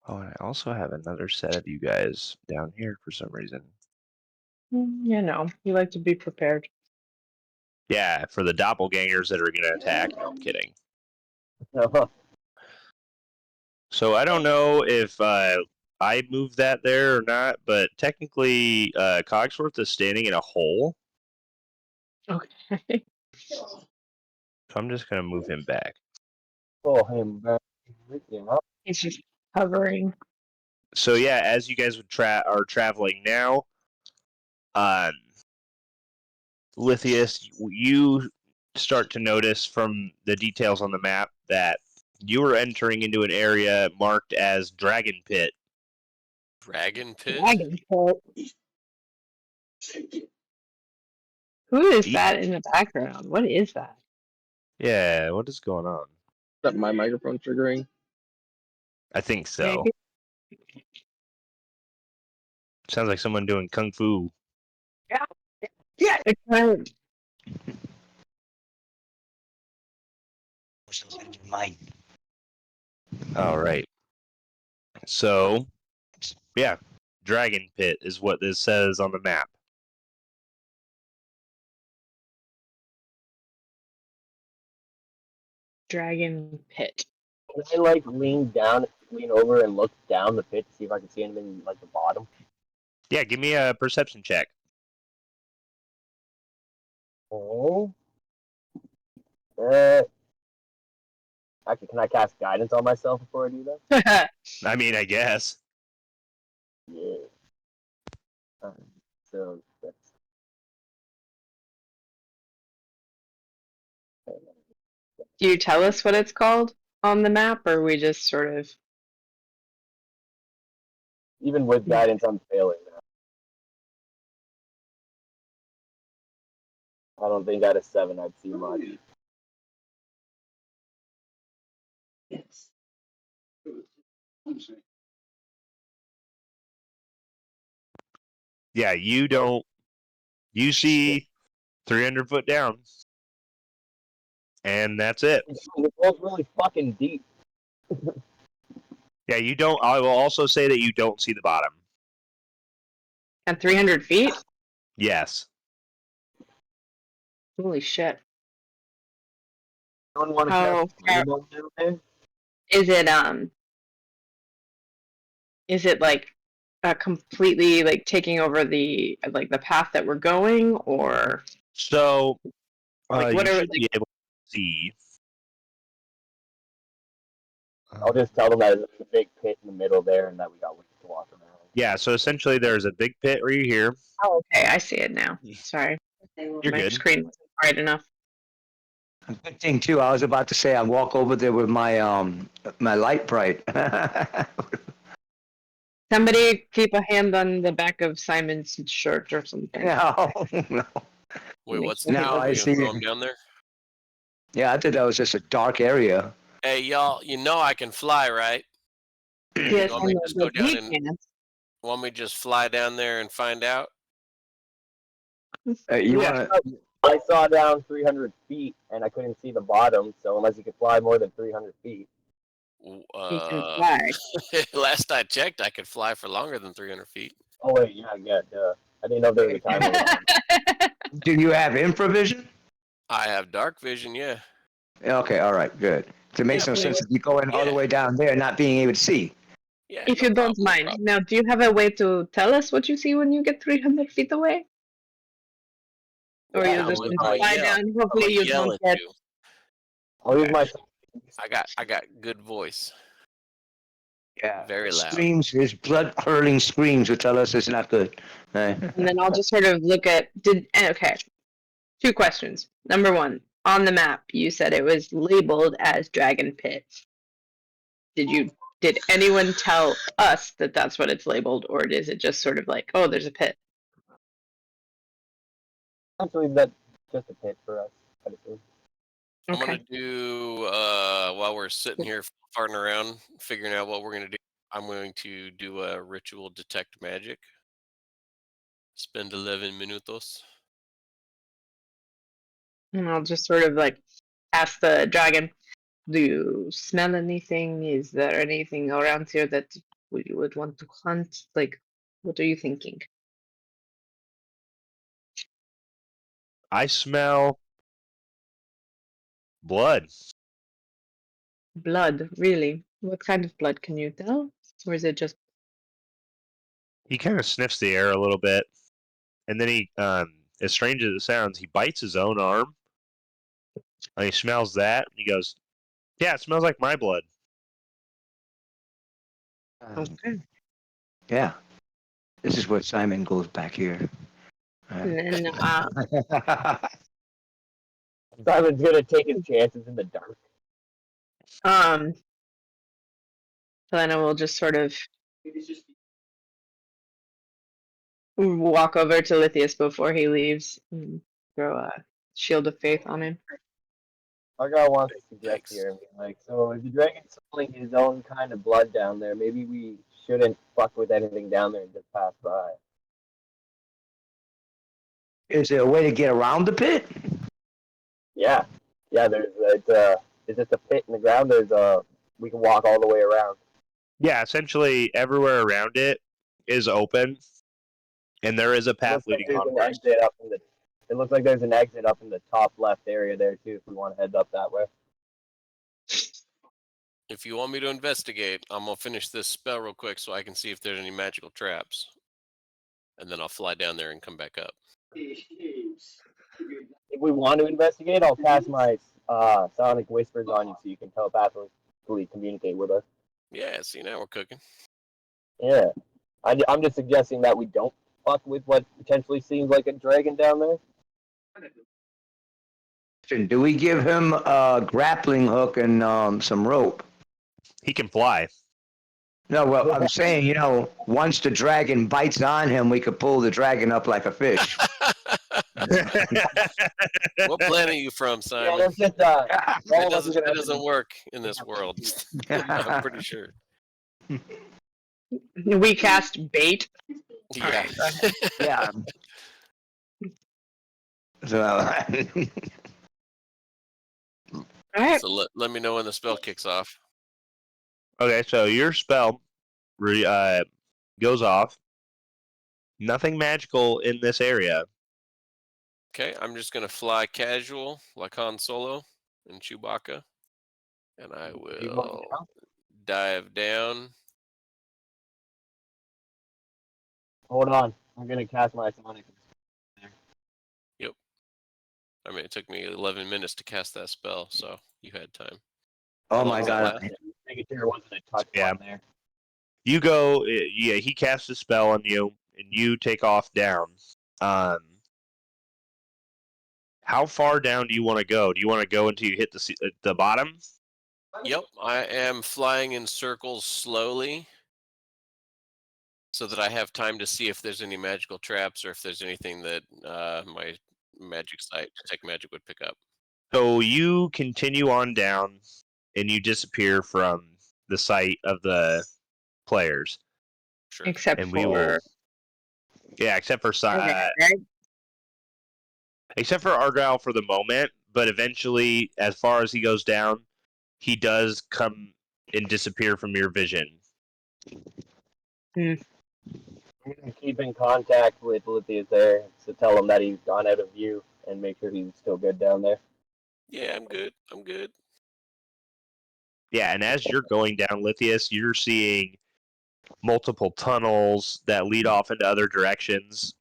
Oh, and I also have another set of you guys down here for some reason. You know, you like to be prepared. Yeah, for the doppelgangers that are going to attack. No, I'm kidding. So I don't know if I moved that there or not, but technically Cogsworth is standing in a hole. Okay. So I'm just going to move him back. Pull him back. Yeah. He's just hovering. So yeah, as you guys are traveling now, Lithius, you start to notice from the details on the map that you are entering into an area marked as Dragon Pit. Dragon Pit? Dragon Pit. Who is that in the background? What is that? Yeah, what is going on? Is that my microphone triggering? I think so. Maybe. Sounds like someone doing kung fu. Yeah. It's kind Mine. All right. So, yeah, Dragon Pit is what this says on the map. Dragon Pit. Can I like lean over and look down the pit to see if I can see anything like the bottom? Yeah, give me a perception check. Oh. Actually, can I cast guidance on myself before I do that? I mean, I guess. Yeah. So that's. Do you tell us what it's called on the map, or we just sort of? Even with guidance, I'm failing now. I don't think out of 7 I'd see much. Yes. Yeah, you don't. You see 300 foot down. And that's it. The pole's really fucking deep. Yeah, you don't. I will also say that you don't see the bottom. At 300 feet? Yes. Holy shit. No one want to How cast far Rainbow down there? is it like completely like taking over the the path that we're going, or So, like you what are should be able to see. I'll just tell them that there's a big pit in the middle there and that we got ways to walk around. Yeah, so essentially there's a big pit right here. Oh, okay, I see it now. Sorry. You're My good. screen wasn't bright enough. A good thing too. I was about to say I walk over there with my my light bright. Somebody keep a hand on the back of Simon's shirt or something. No, no. Wait, Make what's sure the he deal? Now Are I we gonna see. throw him down there? Yeah, I thought that was just a dark area. Hey, y'all, you know I can fly, right? Yes, You want I me to know, just go but down he and can't. want me to just fly down there and find out? You Yeah. want I saw down 300 feet and I couldn't see the bottom, so unless you could fly more than 300 feet. W- He can Uh, fly. last I checked, I could fly for longer than 300 feet. Oh, wait, yeah, duh. I didn't know there was a time limit on it. Do you have infravision? I have dark vision, yeah. Okay, all right, good. It makes no sense if you go in all the Yeah. way down there not being able to see. Yeah. If no you don't problem, no mind. problem. Now, do you have a way to tell us what you see when you get 300 feet away? Or Yeah, you're I'm just gonna going to fly yell. down? I'm Hopefully, gonna you yell don't at get. you. I'll use my. I got good voice. Yeah. Very loud. Screams, his blood hurling screams would tell us it's not good. Right. And then I'll just sort of look at. Okay. 2 questions. Number 1, on the map, you said it was labeled as Dragon Pit. Did anyone tell us that that's what it's labeled, or is it just sort of like, oh, there's a pit? Actually, that's just a pit for us. I'd assume. I'm gonna Okay. do while we're sitting here farting around, figuring out what we're gonna do. I'm going to do a ritual detect magic. Spend 11 minutos. And I'll just sort of like ask the dragon, do you smell anything? Is there anything around here that we would want to hunt? Like, what are you thinking? I smell blood. Blood, really? What kind of blood, can you tell? Or is it just He kind of sniffs the air a little bit, and then he, as strange as it sounds, he bites his own arm. And he smells that, and he goes, "Yeah, it smells like my blood." okay? Yeah. This is where Simon goes back here. And then Simon's gonna take his chances in the dark. Helena will just sort of walk over to Lithius before he leaves and throw a shield of faith on him. Our guy wants to suggest Thanks. here and be like, so if the dragon's smelling his own kind of blood down there, maybe we shouldn't fuck with anything down there and just pass by. Is there a way to get around the pit? Yeah, it's just a pit in the ground. We can walk all the way around. Yeah, essentially everywhere around it is open, and there is a path leading onwards. It looks like there's an exit up in the top left area there too. If we want to head up that way. If you want me to investigate, I'm gonna finish this spell real quick so I can see if there's any magical traps. And then I'll fly down there and come back up. If we want to investigate, I'll cast my sonic whispers on you so you can telepathically communicate with us. Yeah, see, now we're cooking. Yeah, I'm just suggesting that we don't fuck with what potentially seems like a dragon down there. Do we give him a grappling hook and some rope? He can fly. No, well, I'm saying, once the dragon bites on him, we could pull the dragon up like a fish. What planet are you from, Yeah, Simon? that's just It doesn't work in this world. I'm pretty sure. We cast bait. Yeah. Yeah. So, All right. So let me know when the spell kicks off. Okay, so your spell goes off. Nothing magical in this area. Okay, I'm just gonna fly casual like Han Solo and Chewbacca, and I will dive down. Hold on, I'm gonna cast my sonic. I mean, it took me 11 minutes to cast that spell, so you had time. oh How my long does it God. last? Making sure it wasn't a touch Yeah. on there. You go, yeah, he casts a spell on you, and you take off down. How far down do you want to go? Do you want to go until you hit the bottom? Yep, I am flying in circles slowly so that I have time to see if there's any magical traps or if there's anything that my magic site detect magic would pick up. So you continue on down, and you disappear from the sight of the players, Sure. Except and for we will. Yeah, except for okay, right? except for Argyle for the moment, but eventually, as far as he goes down, he does come and disappear from your vision. I'm gonna keep in contact with Lithius there to tell him that he's gone out of view and make sure he's still good down there. Yeah, I'm good. I'm good. Yeah, and as you're going down Lithius, you're seeing multiple tunnels that lead off into other directions.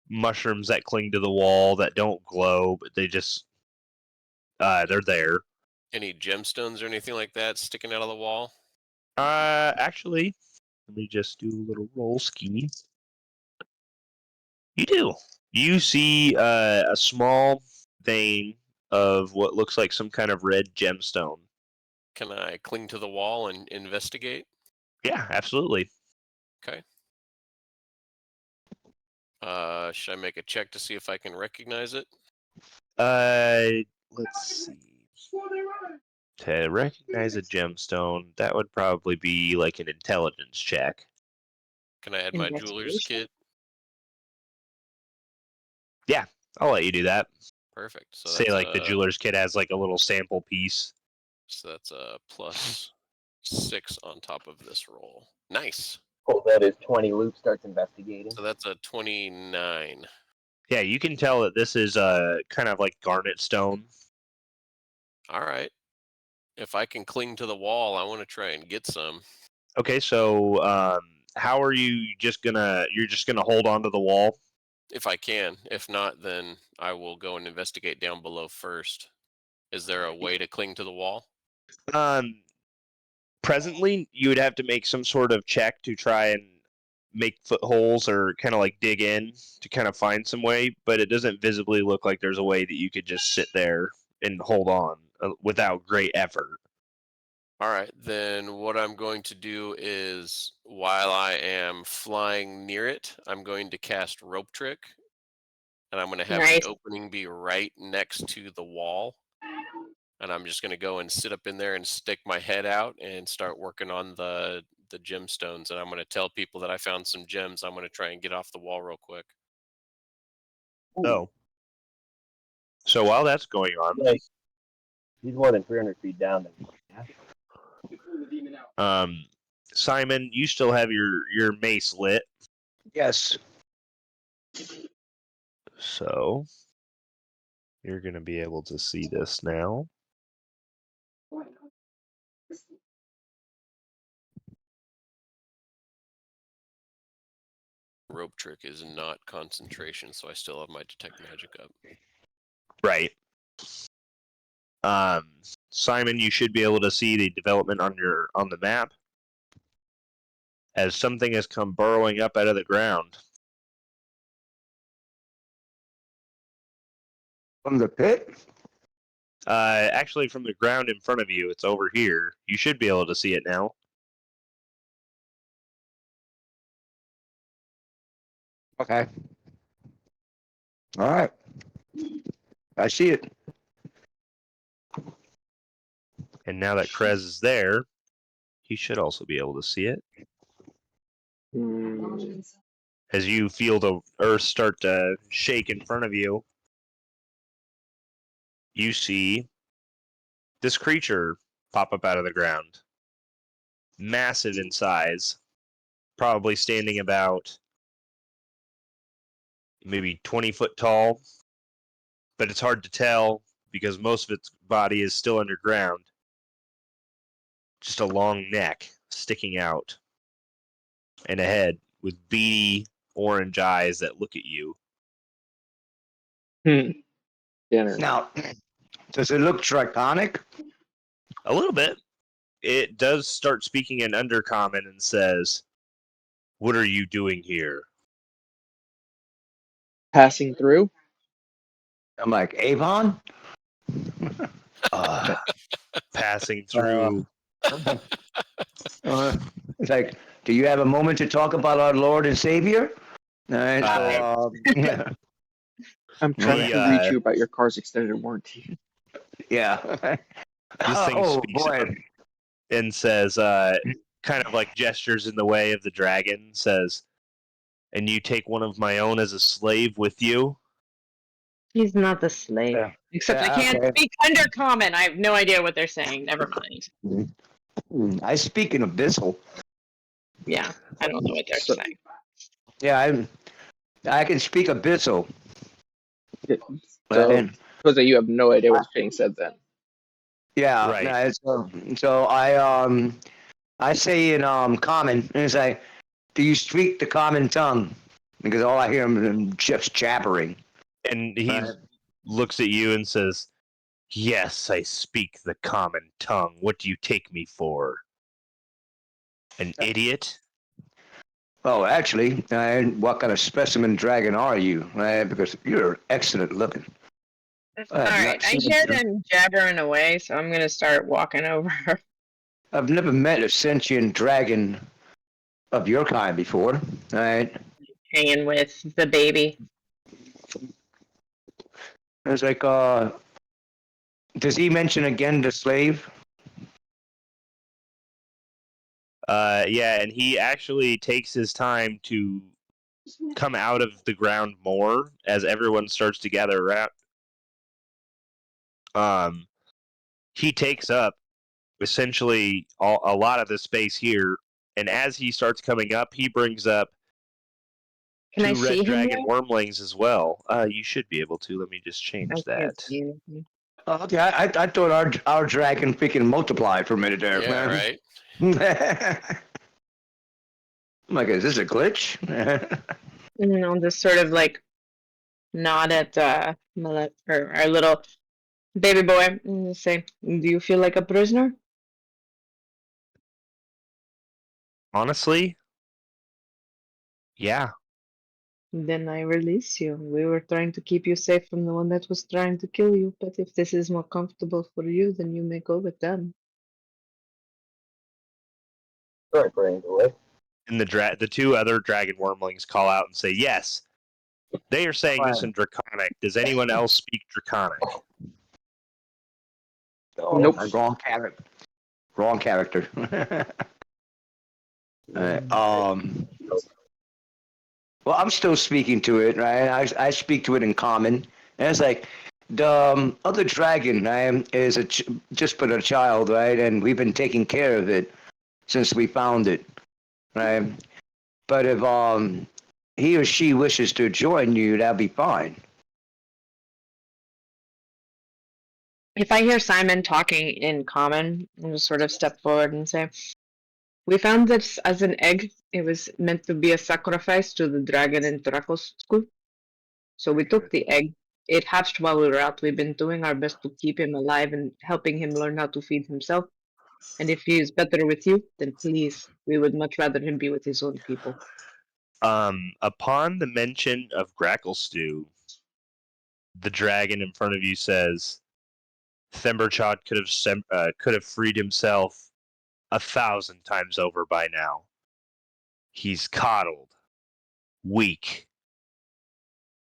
Mushrooms that cling to the wall that don't glow, but they just they're there. Any gemstones or anything like that sticking out of the wall? Actually, let me just do a little roll ski. You do. You see a small vein of what looks like some kind of red gemstone. Can I cling to the wall and investigate? Yeah, absolutely. Okay. Should I make a check to see if I can recognize it? Let's see. To recognize a gemstone, that would probably be like an intelligence check. Can I add my jeweler's kit? Yeah, I'll let you do that. Perfect. So Say that's like the jeweler's kit has like a little sample piece. So that's a +6 on top of this roll. Nice. Pulls out his 20 loop, starts investigating. So that's a 29. Yeah, you can tell that this is kind of like garnet stone. All right. If I can cling to the wall, I want to try and get some. Okay, so how are you you're just gonna hold on to the wall? If I can. If not, then I will go and investigate down below first. Is there a way to cling to the wall? Presently, you would have to make some sort of check to try and make footholes or kind of like dig in to kind of find some way, but it doesn't visibly look like there's a way that you could just sit there and hold on without great effort. All right, then what I'm going to do is, while I am flying near it, I'm going to cast Rope Trick, and I'm going to have Nice. the opening be right next to the wall. And I'm just going to go and sit up in there and stick my head out and start working on the gemstones. And I'm going to tell people that I found some gems. I'm going to try and get off the wall real quick. Oh. So while that's going on, Like, he's more than 300 feet down. Simon, you still have your mace lit. Yes. So you're going to be able to see this now. Rope Trick is not concentration, so I still have my detect magic up. Right. Simon, you should be able to see the development on the map as something has come burrowing up out of the ground. From the pit? Actually, from the ground in front of you, it's over here. You should be able to see it now. Okay. All right. I see it. And now that Krez is there, he should also be able to see it. As you feel the earth start to shake in front of you, you see this creature pop up out of the ground. Massive in size, probably standing about maybe 20 foot tall, but it's hard to tell because most of its body is still underground. Just a long neck sticking out, and a head with beady orange eyes that look at you. Dinner. Now, does it look draconic? A little bit. It does start speaking in Undercommon and says, "What are you doing here?" Passing through. I'm like, Avon? Passing through. It's like, do you have a moment to talk about our Lord and Savior? Alright, so, I'm trying The, to reach you about your car's extended warranty. yeah. This thing Oh, speaks boy. up and says, kind of like gestures in the way of the dragon, says, "And you take one of my own as a slave with you?" He's not the slave. Yeah. Except I Yeah, can't okay. speak undercommon. I have no idea what they're saying. Never mind. I speak in Abyssal. Yeah, I don't know what they're So- saying. Yeah, I can speak Abyssal. So, Right? Jose, you have no idea what's being said then. Yeah, Right. so I say in common, and it's like, do you speak the common tongue? Because all I hear them just jabbering. And he Right. looks at you and says, "Yes, I speak the common tongue. What do you take me for? An idiot?" Oh, actually, what kind of specimen dragon are you? Because you're excellent looking. All right, I hear them jabbering away, so I'm gonna start walking over. I've never met a sentient dragon of your kind before. Right? Hanging with the baby. It's like, does he mention again the slave? Yeah, and he actually takes his time to come out of the ground more as everyone starts to gather around. He takes up essentially a lot of the space here, and as he starts coming up, he brings up Can I two see red him dragon there? wormlings as well. You should be able to. Let me just I change can't that. see anything. Oh, okay, I thought our dragon freaking multiplied for a minute there. Yeah, right. I'm like, is this a glitch? And I'll just sort of like nod at or our little baby boy and say, "Do you feel like a prisoner?" Honestly, yeah. Then I release you. We were trying to keep you safe from the one that was trying to kill you, but if this is more comfortable for you, then you may go with them. Sorry, brains away. And the two other dragon wormlings call out and say, "Yes." They are saying this in Draconic. Does anyone else speak Draconic? Nope. Wrong character. Wrong character. Well, I'm still speaking to it, right? I speak to it in common, and it's like the other dragon is just but a child, right? And we've been taking care of it since we found it, right? But if he or she wishes to join you, that'll be fine. If I hear Simon talking in common, I'll just sort of step forward and say, "We found this as an egg. It was meant to be a sacrifice to the dragon in Trakos school. So we took the egg. It hatched while we were out. We've been doing our best to keep him alive and helping him learn how to feed himself. And if he is better with you, then please, we would much rather him be with his own people." Upon the mention of Grackle Stew, the dragon in front of you says, "Themberchod could have freed himself 1,000 times over by now. He's coddled, weak.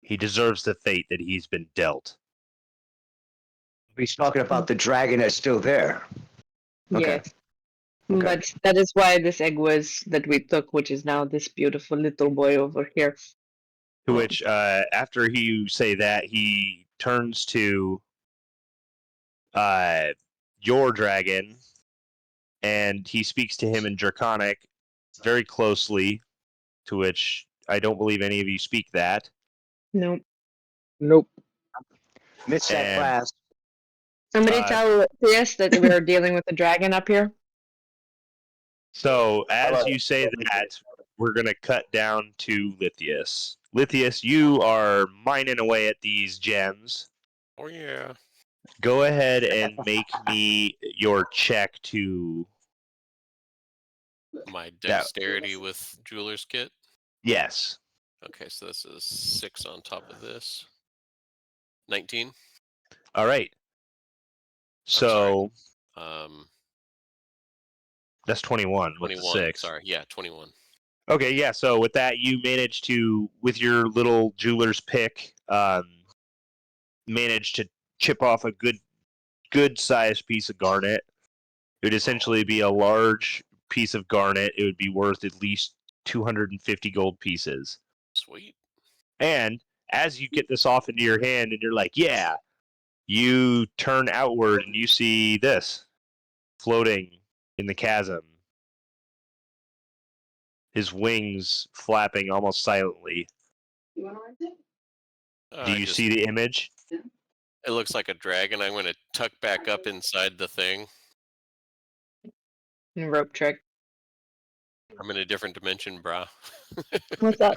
He deserves the fate that he's been dealt." He's talking about the dragon that's still there. Okay. Yes. But that is why this egg was that we took, which is now this beautiful little boy over here. To which, after you say that, he turns to your dragon, and he speaks to him in Draconic very closely, to which I don't believe any of you speak that. Nope. Nope. Missed that And- class. Somebody tell Theus that we're dealing with a dragon up here. So, as you say that, we're going to cut down to Lithius. Lithius, you are mining away at these gems. Oh yeah. Go ahead and make me your check to... My dexterity with jeweler's kit. Yes. Okay, so this is 6 on top of this. 19. All right. sorry. So, Um, that's 21 with the 21. 6. Sorry, yeah, 21. Okay, yeah. So with that, you manage to, with your little jeweler's pick, manage to chip off a good sized piece of garnet. It would essentially be a large piece of garnet. It would be worth at least 250 gold pieces. Sweet. And as you get this off into your hand, and you're like, yeah, you turn outward and you see this floating in the chasm. His wings flapping almost silently. Do you see the image? It looks like a dragon. I'm going to tuck back up inside the thing. Rope trick. I'm in a different dimension, brah. What's up?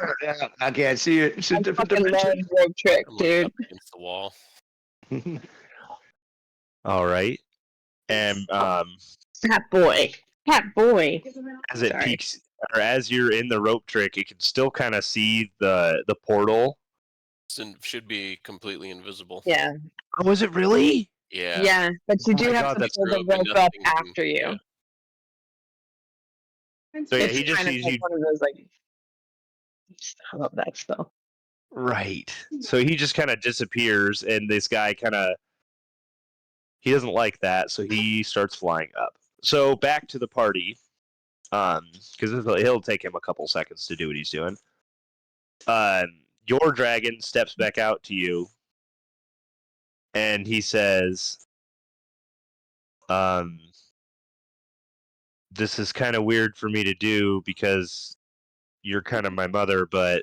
I can't see it. It's a I different fucking love dimension. rope trick, I'm looking dude. up against the wall. All right. And Cat boy. Cat boy. as it Sorry. peaks, or as you're in the rope trick, you can still kind of see the portal. Should be completely invisible. Yeah. Oh, was it really? Yeah. Yeah. But you Oh do my have God, to that's pull the true, but rope up nothing can- after you. yeah. So yeah, It's he just kind of sees like you. one of those like. I love that spell. Right. So he just kind of disappears, and this guy he doesn't like that, so he starts flying up. So back to the party, because he'll take him a couple seconds to do what he's doing. Your dragon steps back out to you, and he says, "This is kind of weird for me to do because you're kind of my mother, but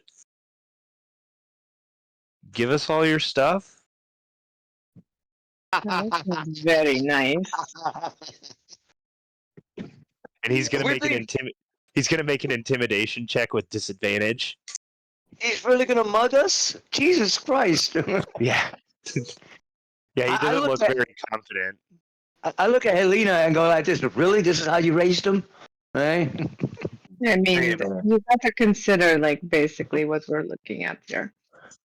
give us all your stuff." That's very nice. And he's gonna We're make an thinking- He's gonna make an intimidation check with disadvantage. He's really gonna mud us? Jesus Christ! Yeah. Yeah, he I doesn't looked look at- very confident. I look at Helena and go like this. Really, this is how you raised him, right? I mean, Wait a minute. you have to consider like basically what we're looking at here.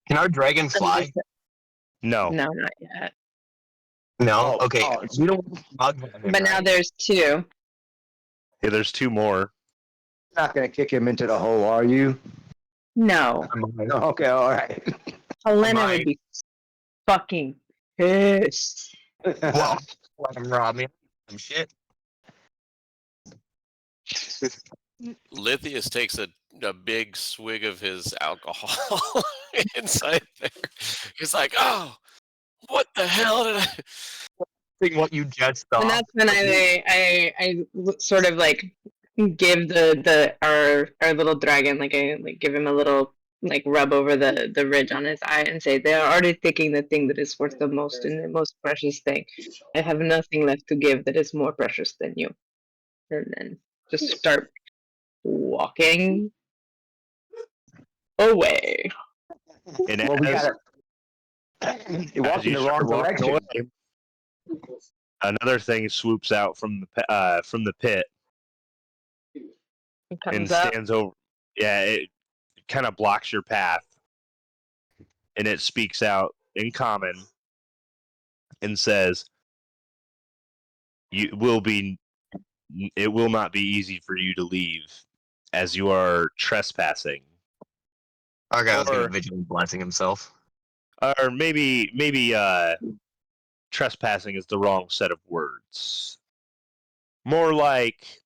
Can our dragon fly? No. No, not yet. No. Oh, Okay. oh, We don't. Bug him, But now right? there's two. Yeah, there's two more. Not gonna kick him into the hole, are you? No. Okay, all right. Helena Mine. would be fucking pissed. Well, let him rob me. Some shit. Lithius takes a big swig of his alcohol inside there. He's like, "Oh, what the hell did I?" Think what you just saw. And that's when I sort of like give our little dragon like I like give him a little like rub over the ridge on his eye and say, they are already taking the thing that is worth the most and the most precious thing. I have nothing left to give that is more precious than you. And then just start walking away. And Well, we as, gotta. You walk as in you the start wrong walking direction. away, another thing swoops out from the pit It and comes up. stands over. Yeah, it kind of blocks your path, and it speaks out in common and says, it will not be easy for you to leave, as you are trespassing." Our guy was gonna Or- be vigilant blessing himself. Or maybe trespassing is the wrong set of words. More like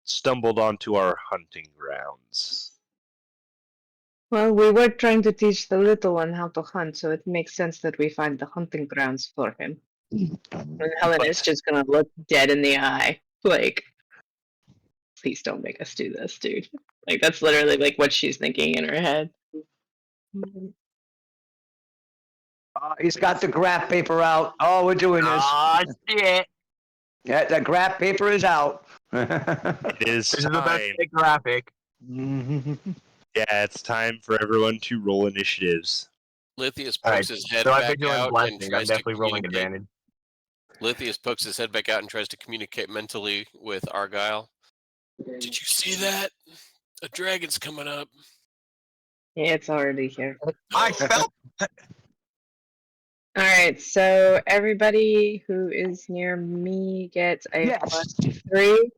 stumbled onto our hunting grounds. Well, we were trying to teach the little one how to hunt, so it makes sense that we find the hunting grounds for him. And Helen is just gonna look dead in the eye, like, please don't make us do this, dude. Like, that's literally like what she's thinking in her head. He's got the graph paper out. Oh, we're doing this. Ah, shit! Yeah, the graph paper is out. It is This is the best time. graphic. Yeah, it's time for everyone to roll initiatives. Lithius All right, pokes his head so I back vigilant out and blessing. I'm tries to definitely rolling communicate. advantage. Lithius pokes his head back out and tries to communicate mentally with Argyle. Did you see that? A dragon's coming up. Yeah, it's already here. I felt. Alright, so everybody who is near me gets a Yes. +3.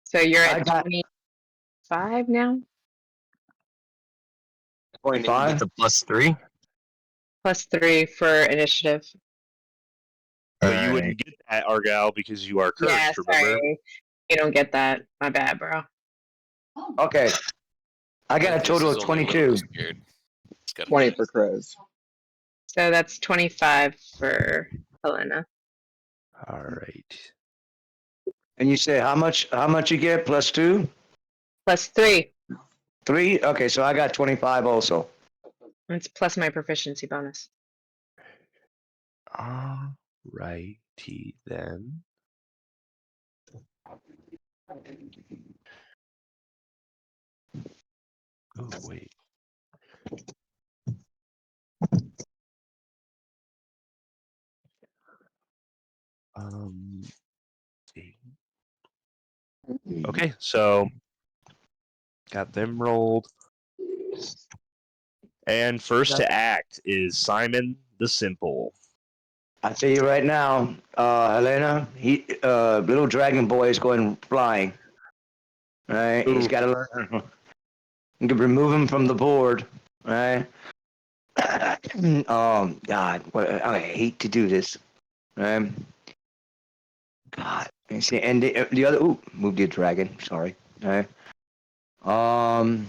So you're I at got- 20. 25 now, With 25? the +3. +3 for initiative. But you wouldn't get that, Argyle, because you are cursed, Yeah, remember? sorry. You don't get that. My bad, bro. Okay. I got a Arthas total is of only 22. level scared. It's got 20 for Crows. So that's 25 for Helena. All right. And you say how much you get? +2? +3. 3? Okay, so I got 25 also. It's plus my proficiency bonus. All righty then. Oh, wait. See. Okay, so got them rolled. And first to act is Simon the Simple. I tell you right now, Helena, little dragon boy is going flying. Right? He's Ooh. got to learn. You can remove him from the board. Right? Oh God, I hate to do this. God, and see, and the other. Ooh, moved the dragon. Sorry. Right? God,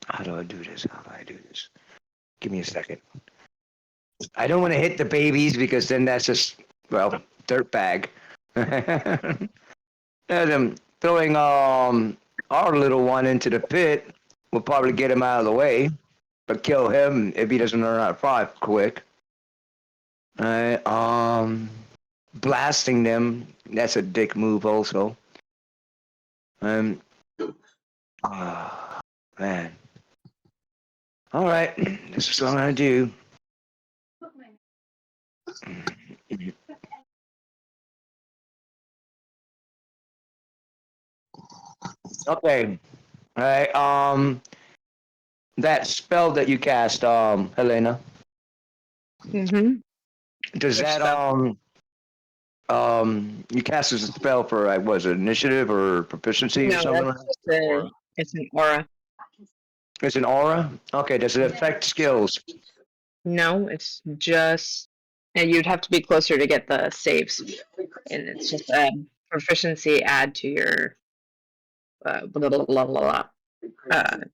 how do I do this? How do I do this? Give me a second. I don't want to hit the babies because then that's just, well, dirtbag. And I'm throwing our little one into the pit will probably get him out of the way, but kill him if he doesn't learn how to fly quick. Blasting them, that's a dick move also. Man. All right, this is what I'm gonna do. Okay. All right. That spell that you cast, Helena, Mm-hmm. does Which that spell? you cast as a spell for was it initiative or proficiency or No, something? that's just Aura. it's an aura. It's an aura. Okay. Does it affect skills? No, it's just, and you'd have to be closer to get the saves, and it's just a proficiency add to your blah, blah, blah, blah,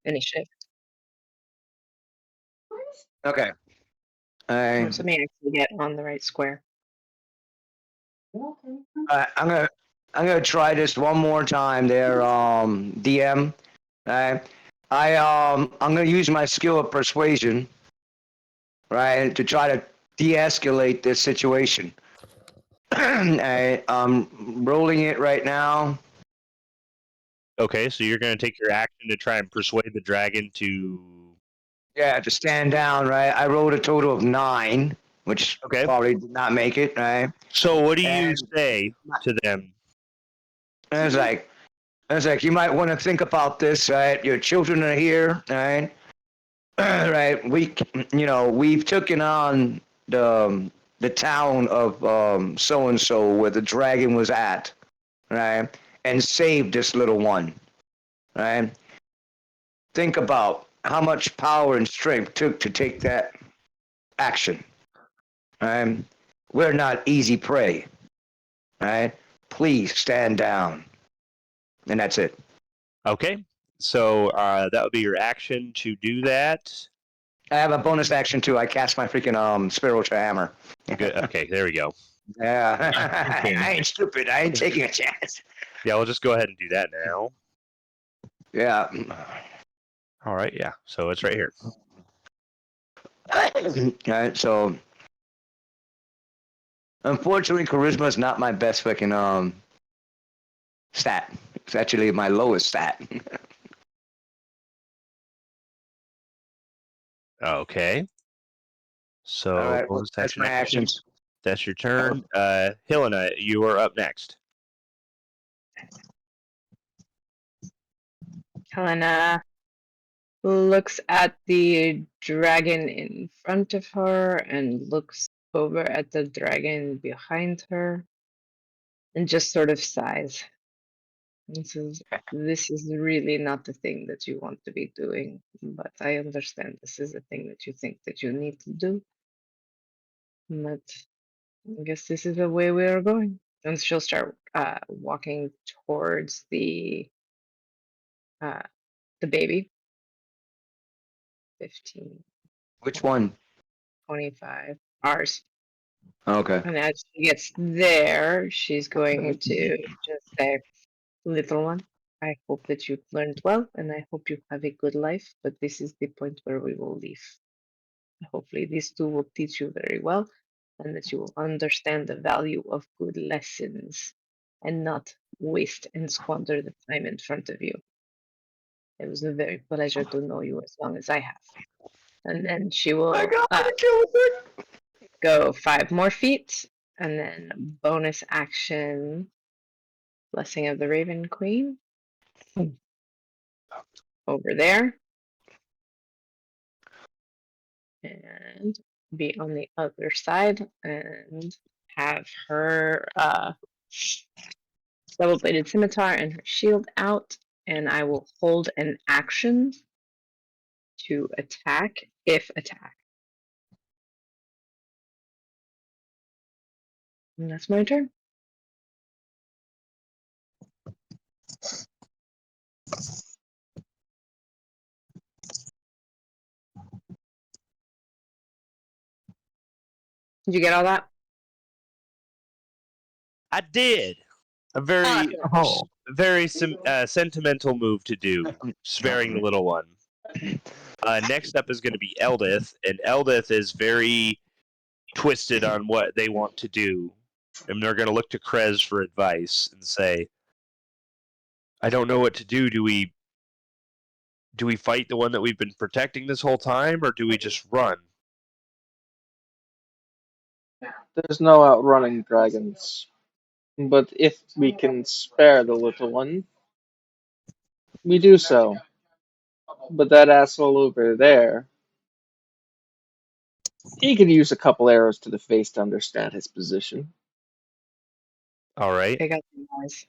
initiative. Okay. So I'm let me actually get on the right square. gonna try this one more time there, DM. Right. I'm gonna use my skill of persuasion, right, to try to de-escalate this situation. I'm rolling it right now. Okay, so you're going to take your action to try and persuade the dragon to. Yeah, to stand down, right? I rolled a total of 9, which Okay. probably did not make it, right? So what do you And- say to them? And it's like, you might want to think about this, right? Your children are here, right? Right. We've taken on the town of so and so where the dragon was at, right? And saved this little one, right? Think about how much power and strength took to take that action. Right? We're not easy prey. Right? Please stand down. And that's it. Okay, so that would be your action to do that. I have a bonus action too. I cast my freaking spiritual hammer. Good. Okay, there we go. Yeah. Okay. I ain't stupid. I ain't taking a chance. Yeah, we'll just go ahead and do that now. Yeah. All right, yeah. So it's right here. Alright, so unfortunately charisma is not my best fucking stat. It's actually my lowest stat. Okay. So Alright, bonus that's action my action. actions. That's your turn. Helena, you are up next. Helena looks at the dragon in front of her and looks over at the dragon behind her and just sort of sighs. This is really not the thing that you want to be doing, but I understand this is the thing that you think that you need to do. But I guess this is the way we are going. And she'll start walking towards the baby. 15, Which one? 25, ours. Okay. And as she gets there, she's going to just say, little one, I hope that you've learned well, and I hope you have a good life, but this is the point where we will leave. Hopefully these two will teach you very well, and that you will understand the value of good lessons and not waste and squander the time in front of you. It was a very pleasure to know you as long as I have. And then she will go 5 more feet, and then bonus action, Blessing of the Raven Queen, over there, and be on the other side, and have her double-bladed scimitar and her shield out, and I will hold an action to attack if attack. And that's my turn. Did you get all that? I did. A very, Oh. very sentimental move to do, sparing the little one. Next up is going to be Eldith, and Eldith is very twisted on what they want to do. And they're going to look to Krez for advice and say, I don't know what to do. Do we fight the one that we've been protecting this whole time, or do we just run? There's no outrunning dragons. But if we can spare the little one, we do so. But that asshole over there, he could use a couple arrows to the face to understand his position. All right. I got you guys.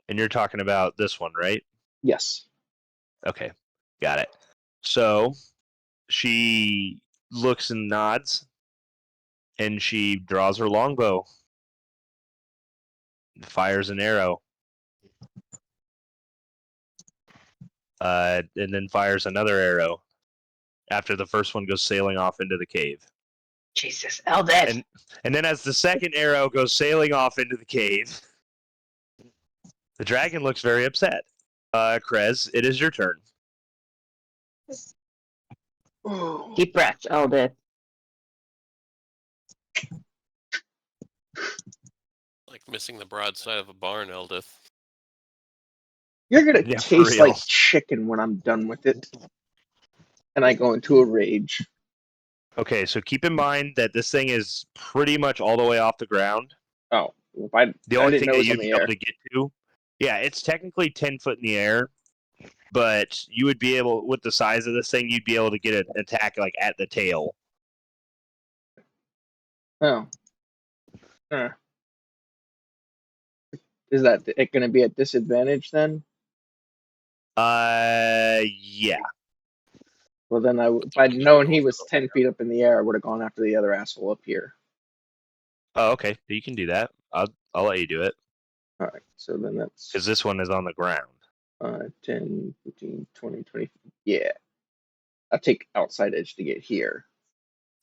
And you're talking about this one, right? Yes. Okay. Got it. So she looks and nods, and she draws her longbow, fires an arrow, and then fires another arrow after the first one goes sailing off into the cave. Jesus, Eldith. And then as the second arrow goes sailing off into the cave, the dragon looks very upset. Krez, it is your turn. Deep breath, Eldith. Like missing the broadside of a barn, Eldith. You're gonna Yeah, for taste real. like chicken when I'm done with it. And I go into a rage. Okay, so keep in mind that this thing is pretty much all the way off the ground. Oh, I The only didn't thing know it that was you'd on be the able air. to get to, yeah, it's technically 10 foot in the air, but you would be able, with the size of this thing, you'd be able to get an attack like at the tail. Oh. Huh. Is that it going to be at disadvantage then? Yeah. Well, then if I'd known he was 10 feet up in the air, I would have gone after the other asshole up here. Oh, okay. You can do that. I'll let you do it All right, so then that's because this one is on the ground. 10, 15, 20, 20. Yeah. I'll take outside edge to get here.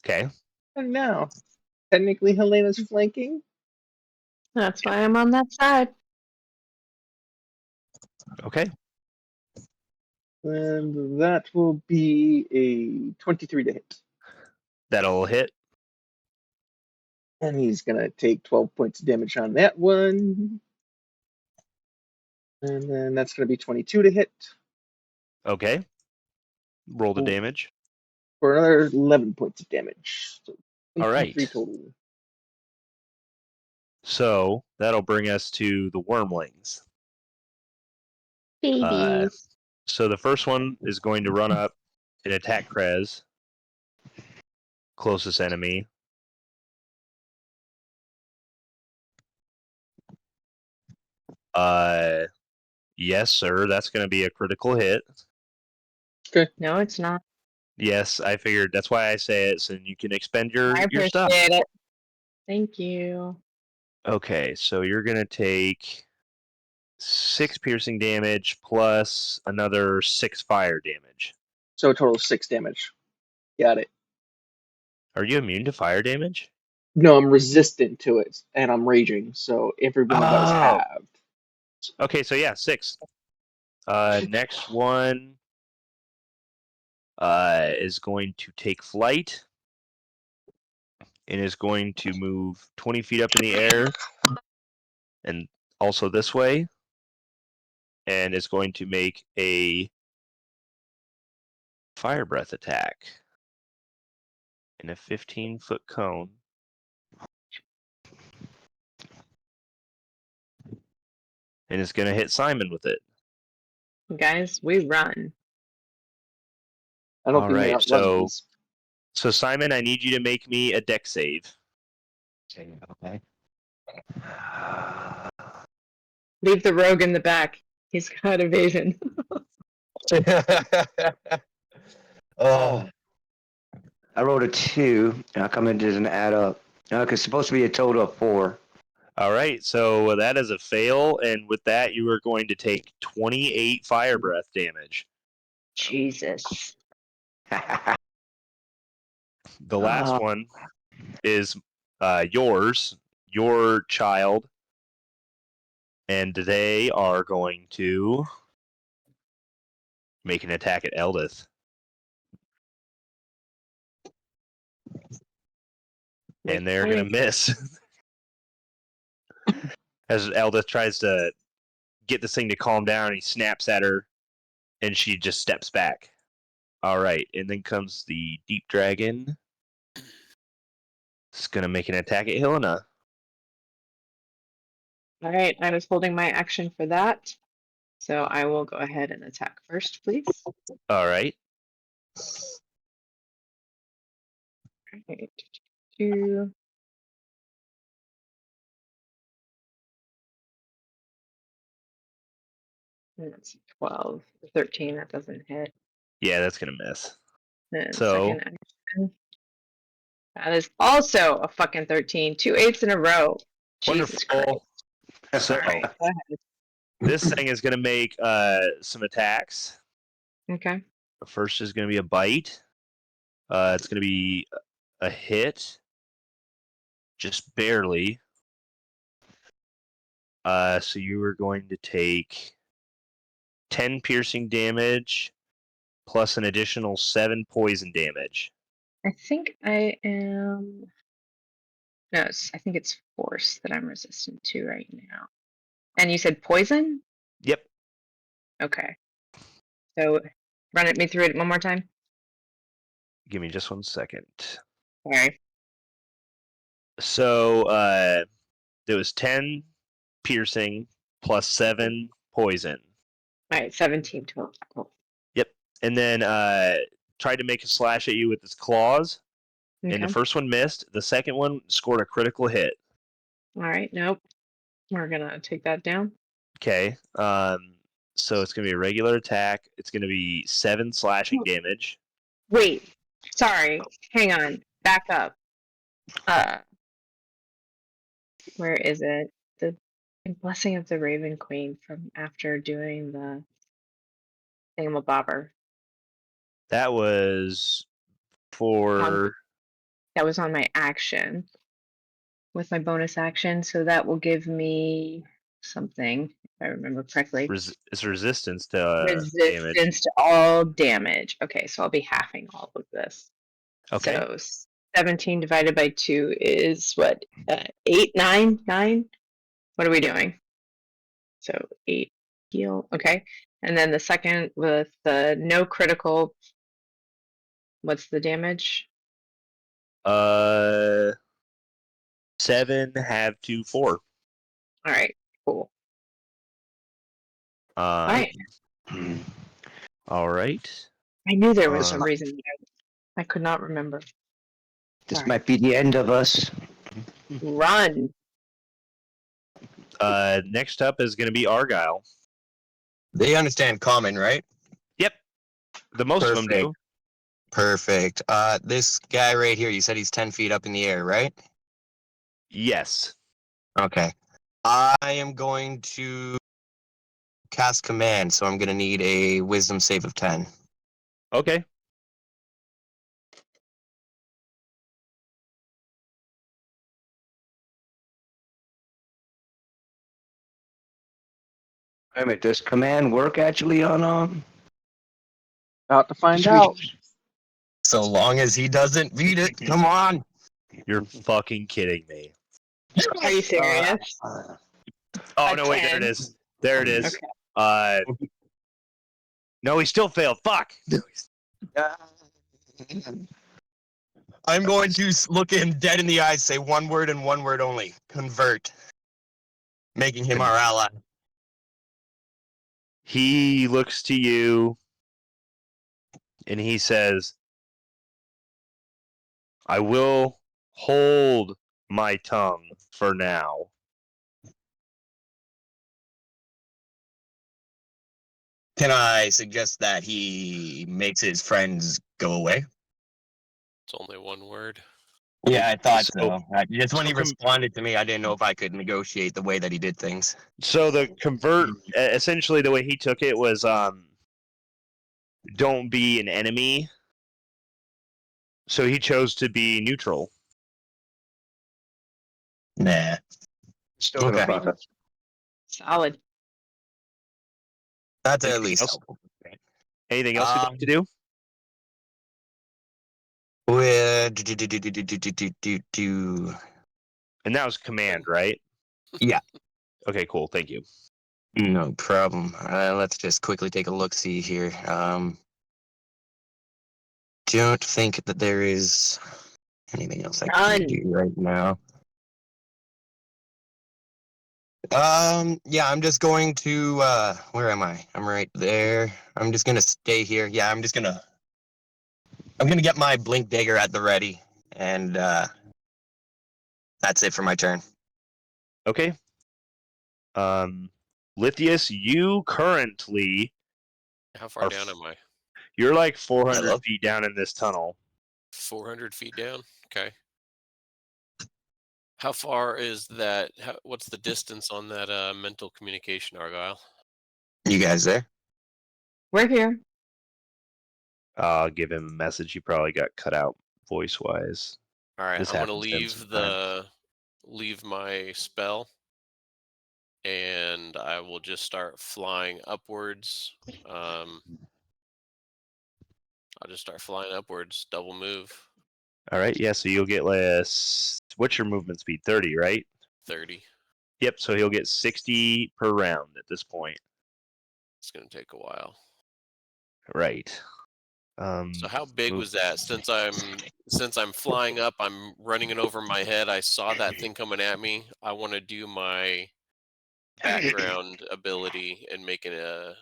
Okay. And now, technically, Helena's flanking. That's why I'm on that side. Okay. And that will be a 23 to hit. That'll hit. And he's going to take 12 points of damage on that one. And then that's going to be 22 to hit. Okay. Roll the Ooh. damage. For another 11 points of damage. So All right. 23 total. So that'll bring us to the wormlings. Babies. So the first one is going to run up and attack Krez, closest enemy. Yes, sir. That's going to be a critical hit. No, it's not. Yes, I figured. That's why I say it, so you can expend your I stuff. appreciate it. Thank you. Okay, so you're going to take 6 piercing damage plus another 6 fire damage. So a total of 6 damage. Got it. Are you immune to fire damage? No, I'm resistant to it, and I'm raging, so every one of those Oh. halved. Okay, so yeah, 6. Next one is going to take flight and is going to move 20 feet up in the air and also this way, and is going to make a fire breath attack in a 15-foot cone. And is going to hit Simon with it. Guys, we run. I don't All think they right, outrun these. So Simon, I need you to make me a deck save. Okay. Leave the rogue in the back. He's got evasion. Oh. I rolled a 2, and I come in as an add up. It's supposed to be a total of 4. All right, so that is a fail, and with that, you are going to take 28 fire breath damage. Jesus. The last one is yours, your child, and they are going to make an attack at Eldith. And they're going to miss. As Eldith tries to get this thing to calm down, he snaps at her, and she just steps back. All right, and then comes the Deep Dragon. It's going to make an attack at Helena. All right, I was holding my action for that. So I will go ahead and attack first, please. All right. Right. 2. And that's 12. 13, that doesn't hit. Yeah, that's going to miss. Then So- second action. That is also a fucking 13. 2 8s in a row. Jesus Christ. Wonderful. So All right, go ahead. this thing is going to make some attacks. Okay. The first is going to be a bite. It's going to be a hit. Just barely. So you are going to take 10 piercing damage plus an additional 7 poison damage. I think I am. No, I think it's force that I'm resistant to right now. And you said poison? Yep. Okay. So run me through it one more time. Give me just 1 second. All right. So there was 10 piercing plus 7 poison. All right, 17 total. Cool. And then tried to make a slash at you with his claws. Okay. And the first one missed. The second one scored a critical hit. All right, nope. We're gonna take that down. Okay. So it's gonna be a regular attack. It's gonna be 7 slashing damage. Wait, sorry. Hang on. Back up. Where is it? The Blessing of the Raven Queen from after doing the thingamabobber. That was for That was on my action with my bonus action, so that will give me something, if I remember correctly. it's resistance to damage. Resistance to all damage. Okay, so I'll be halving all of this. Okay. So 17 divided by 2 is what? 8, 9, 9? What are we doing? So 8 heal. Okay. And then the second with the no critical. What's the damage? 7 have to 4. All right. Cool. All right. All right. I knew there was a reason. I could not remember. This Sorry. might be the end of us. Run. Next up is going to be Argyle. They understand common, right? Yep. The most of them do. Perfect. This guy right here, you said he's 10 feet up in the air, right? Yes. Okay. I am going to cast command, so I'm going to need a wisdom save of 10. Okay. Wait a minute, does command work actually on About to find Should we- out. So long as he doesn't beat it, come on. You're fucking kidding me. Are you serious? Oh A no, wait, there it 10? is. There it is. Okay. No, he still failed. Fuck. I'm going to look him dead in the eyes, say one word and one word only. Convert. Making him our ally. He looks to you and he says, I will hold my tongue for now. Can I suggest that he makes his friends go away? It's only one word. Yeah, I thought So- so. Just when he so responded to me, I didn't know if I could negotiate the way that he did things. So the convert, essentially the way he took it was, don't be an enemy. So he chose to be neutral. Nah. still gonna Okay. fuck us? Solid. That's at Anything least else? helpful. Anything else you'd like to do? Do. And that was command, right? Yeah. Okay, cool. Thank you. No problem. Let's just quickly take a look-see here. Don't think that there is anything else I can None. do right now. Yeah, I'm just going to, where am I? I'm right there. I'm just gonna stay here. Yeah, I'm gonna get my blink dagger at the ready, and, that's it for my turn. Okay. Lithius, you currently, How far Are down f- am I? you're like 400 Hello? feet down in this tunnel. 400 feet down? Okay. How far is that? What's the distance on that mental communication, Argyle? You guys there? We're here. I'll give him a message. He probably got cut out voice-wise. All right, This I'm gonna happens to him sometimes. leave my spell, and I will just start flying upwards. I'll just start flying upwards, double move, All right, yeah, so you'll get what's your movement speed? 30, right? 30. Yep, so he'll get 60 per round at this point. It's gonna take a while. Right. So how big move- was that? Since I'm flying up, I'm running it over my head. I saw that thing coming at me. I want to do my background ability and make it a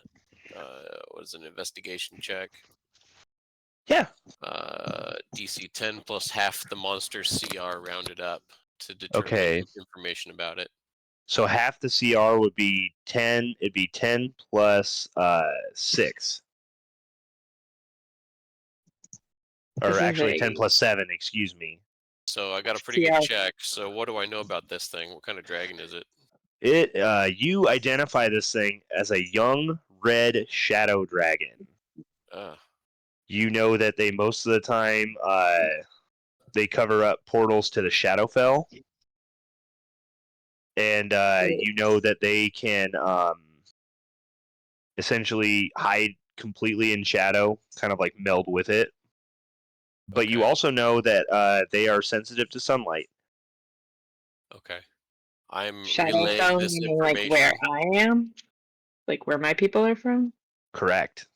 what is an investigation check? Yeah. DC 10 plus half the monster's CR rounded up to determine Okay. information about it. So half the CR would be 10. It'd be 10 plus 6. Or This is actually 10 a- plus 7, excuse me. So I got a pretty CR. good check. So what do I know about this thing? What kind of dragon is it? You identify this thing as a young red shadow dragon. You know that they most of the time they cover up portals to the Shadowfell, and you know that they can essentially hide completely in shadow, kind of like meld with it. But you Okay. also know that they are sensitive to sunlight. Okay. I'm Shadow relaying phone, this meaning like information. where I am? Like where my people are from? Correct.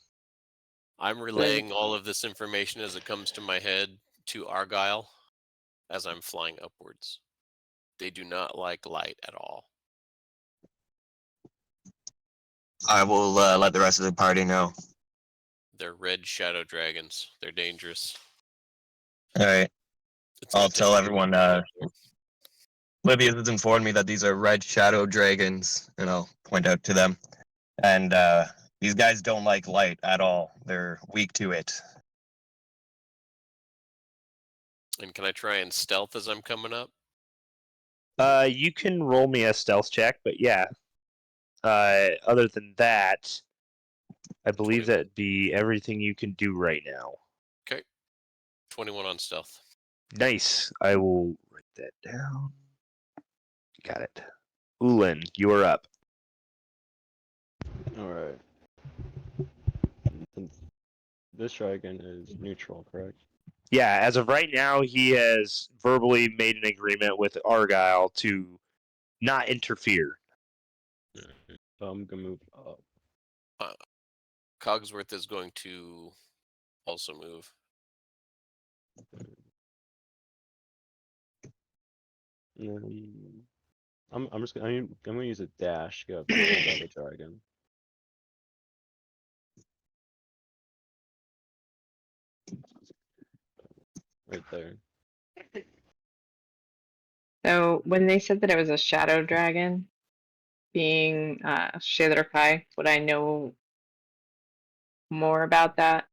I'm relaying all of this information as it comes to my head to Argyle as I'm flying upwards. They do not like light at all. I will let the rest of the party know. They're red shadow dragons. They're dangerous. All right. It's gonna I'll take tell me a everyone, while to get there. Libya has informed me that these are red shadow dragons, and I'll point out to them. And These guys don't like light at all. They're weak to it. And can I try and stealth as I'm coming up? You can roll me a stealth check, but yeah. Other than that, I believe 21. that'd be everything you can do right now. Okay. 21 on stealth. Nice. I will write that down. Got it. Ulan, you are up. Alright. This dragon is neutral, correct? Yeah, as of right now, he has verbally made an agreement with Argyle to not interfere. So I'm gonna move up. Cogsworth is going to also move. And then I'm gonna use a dash to get up to the other dragon. Right there. So when they said that it was a shadow dragon, being Shadar-kai, would I know more about that?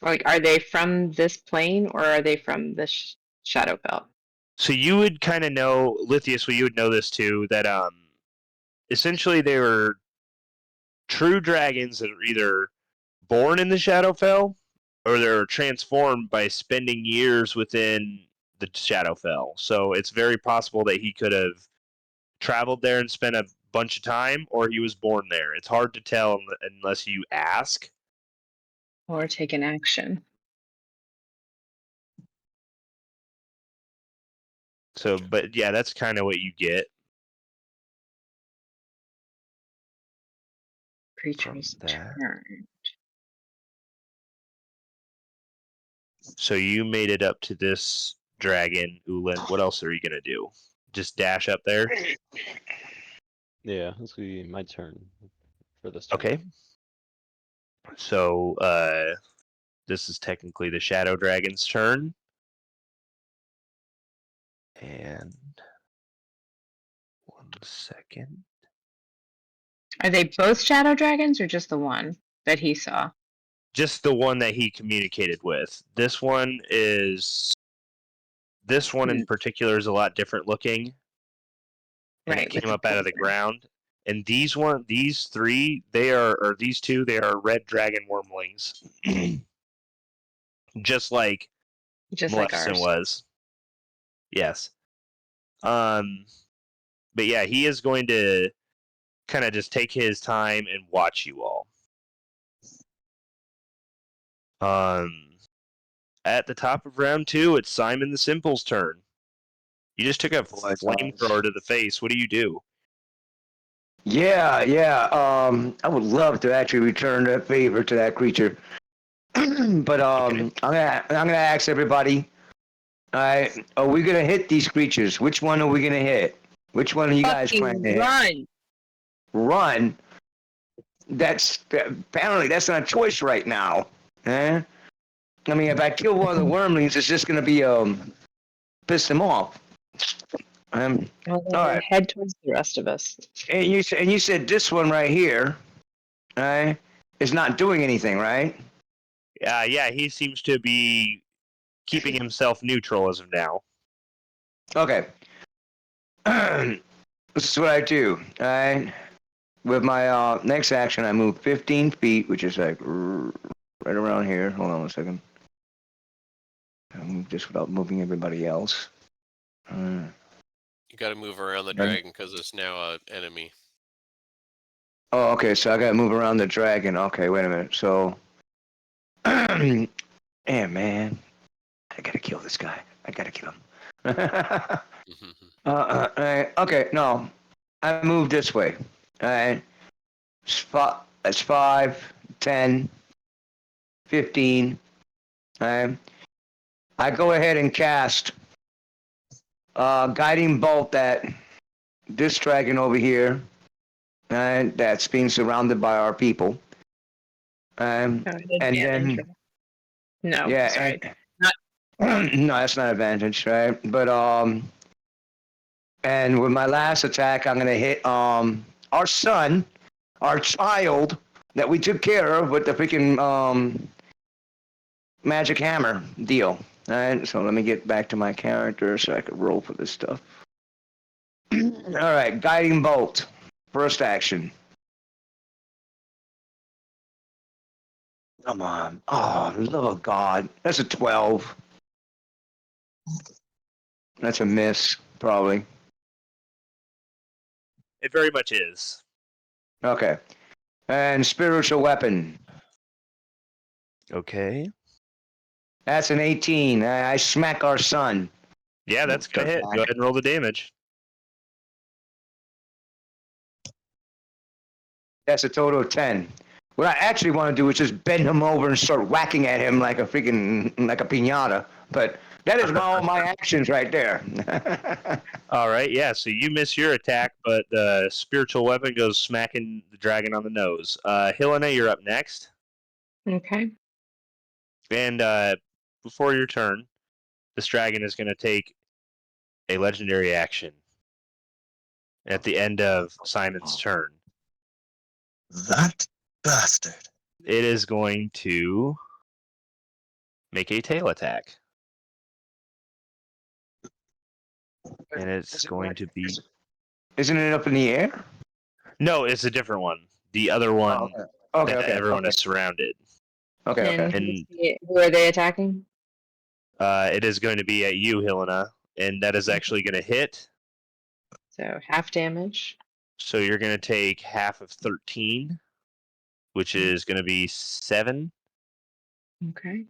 Like, are they from this plane or are they from the Shadowfell? So you would kind of know, Lithius, well, you would know this too, that essentially they were true dragons that are either born in the Shadowfell or they're transformed by spending years within the Shadowfell. So it's very possible that he could have traveled there and spent a bunch of time, or he was born there. It's hard to tell unless you ask. Or take an action? So, but yeah, that's kind of what you get. Creatures that. turn. So you made it up to this dragon, Ulan. What else are you gonna do? Just dash up there? Yeah, this will be my turn for this turn. Okay. So this is technically the Shadow Dragon's turn. And 1 second. Are they both shadow dragons or just the one that he saw? Just the one that he communicated with. This one in particular is a lot different looking. And Right, it with came the up out of the poison. ground. And these two, they are red dragon wormlings. Just like Just like Maleficent ours. was. Yes. But yeah, he is going to kind of just take his time and watch you all. At the top of round 2, it's Simon the Simple's turn. You just took a flamethrower to the face. What do you do? Yeah. I would love to actually return that favor to that creature. But Okay. I'm gonna ask everybody. Alright, are we gonna hit these creatures? Which one are we gonna hit? Which one are you guys planning to hit? Run! Run? Apparently that's not a choice right now. Eh? I mean, if I kill one of the wormlings, it's just gonna be piss them off. Well, all right. head towards the rest of us. And you said this one right here, right, is not doing anything, right? Yeah, he seems to be keeping himself neutral as of now. Okay. This is what I do. Alright. With my next action, I move 15 feet, which is like right around here. Hold on 1 second. I move this without moving everybody else. You got to move around the dragon because it's now an enemy. Oh, okay. So I gotta move around the dragon. Okay, wait a minute. So, man, I gotta kill this guy. I gotta kill him. Okay, no. I move this way. Alright. That's 5, 10, 15. Alright. I go ahead and cast guiding bolt at this dragon over here. And that's being surrounded by our people. And then No, yeah, sorry. no, that's not advantage, right? But And with my last attack, I'm gonna hit our son, our child that we took care of with the freaking magic hammer deal. All right, so let me get back to my character so I can roll for this stuff. All right, guiding bolt, first action. Come on. Oh, love of God. That's a 12. That's a miss, probably. It very much is. Okay. And spiritual weapon. Okay. That's an 18. I smack our son. Yeah, that's gonna hit. Go ahead and roll the damage. That's a total of 10. What I actually want to do is just bend him over and start whacking at him like a freaking, like a piñata. But that is all my actions right there. All right, yeah. So you miss your attack, but the spiritual weapon goes smacking the dragon on the nose. Helena, you're up next. Okay. And before your turn, this dragon is going to take a legendary action at the end of Simon's turn. That bastard. It is going to make a tail attack. And it's going to be... Isn't it up in the air? No, it's a different one. The other one Okay, that okay. everyone is surrounded. And And who are they attacking? it is going to be at you, Helena, and that is actually going to hit. So half damage. So you're going to take half of 13, which is going to be 7. Okay.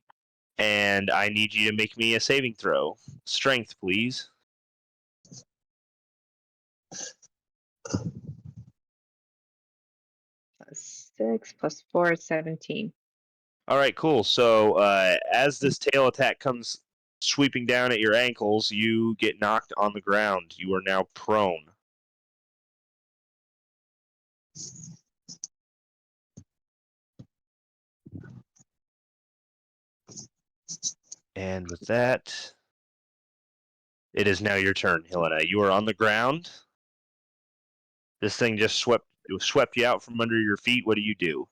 And I need you to make me a saving throw. Strength, please. +6 + 4 is 17. All right, cool. So as this tail attack comes sweeping down at your ankles, you get knocked on the ground. You are now prone. And with that, it is now your turn, Helena. You are on the ground. This thing just swept you out from under your feet. What do you do?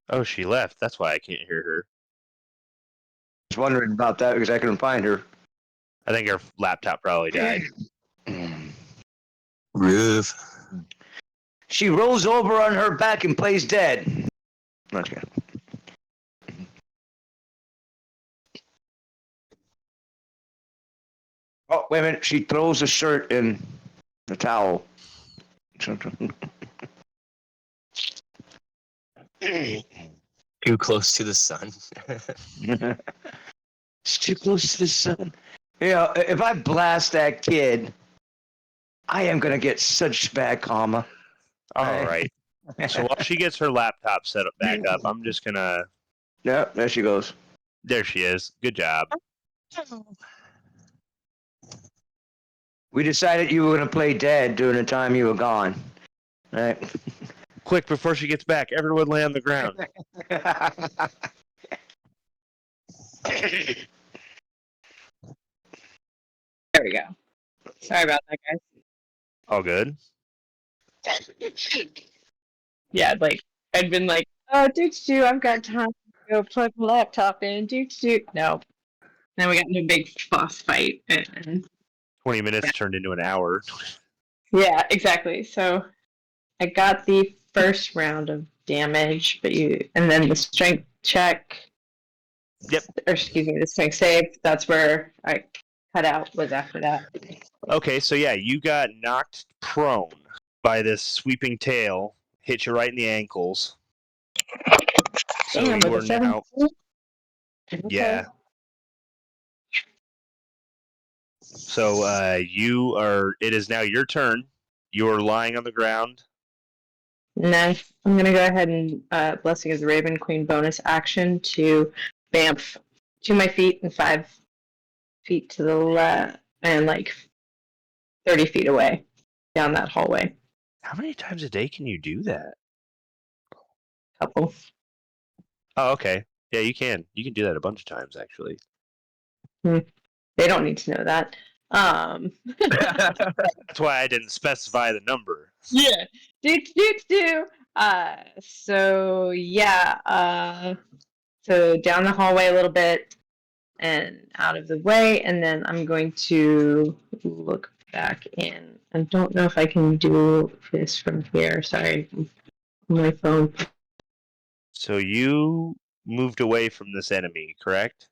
Oh, she left. That's why I can't hear her. I was wondering about that because I couldn't find her. I think her laptop probably died. Roof. She rolls over on her back and plays dead. Okay. Oh, wait a minute. She throws the shirt in the towel. Too close to the sun. It's too close to the sun. You know, if I blast that kid, I am going to get such bad karma. All right. So while she gets her laptop set up back up, I'm just going to... Yeah, there she goes. There she is. Good job. We decided you were going to play dead during the time you were gone. Right? Quick, before she gets back, everyone lay on the ground. There we go. Sorry about that, guys. All good. Yeah, like I'd been like, oh, doo-doo, I've got time to go plug my laptop in. Doo-doo. No. Then we got into a big boss fight. And 20 minutes turned into an hour. yeah, exactly. So I got the first round of damage, and then the strength check. Yep. Or excuse me, the strength save. That's where I cut out, was after that. Okay, so yeah, you got knocked prone by this sweeping tail, hit you right in the ankles. So Damn, you with are a now... 17? Yeah. So it is now your turn. You are lying on the ground. No, I'm going to go ahead and Blessing of the Raven Queen bonus action to bamf to my feet and 5 feet to the left and like 30 feet away down that hallway. How many times a day can you do that? Couple. Oh, okay. Yeah, you can. You can do that a bunch of times, actually. They don't need to know that. That's why I didn't specify the number. Yeah. Do. So yeah. So down the hallway a little bit and out of the way, and then I'm going to look back in. I don't know if I can do this from here. Sorry, my phone. So you moved away from this enemy, correct?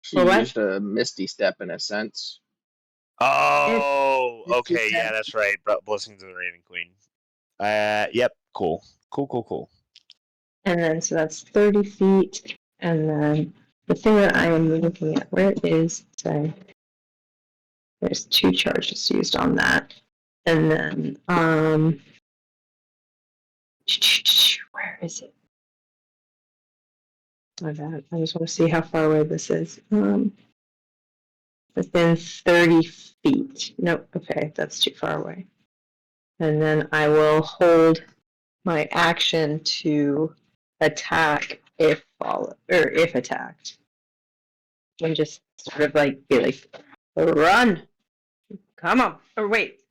She Well, what? used a Misty Step in a sense. Oh, It's okay. just Yeah, that- that's right. Blessings of the Raven Queen. Yep. Cool. Cool. And then so that's 30 feet, and then the thing that I am looking at, where it is, sorry. There's 2 charges used on that. And then, where is it? My bad. I just want to see how far away this is. Within 30 feet. Nope. Okay, that's too far away. And then I will hold my action to attack if attacked. And just sort of like be like, run! Come on! Or wait.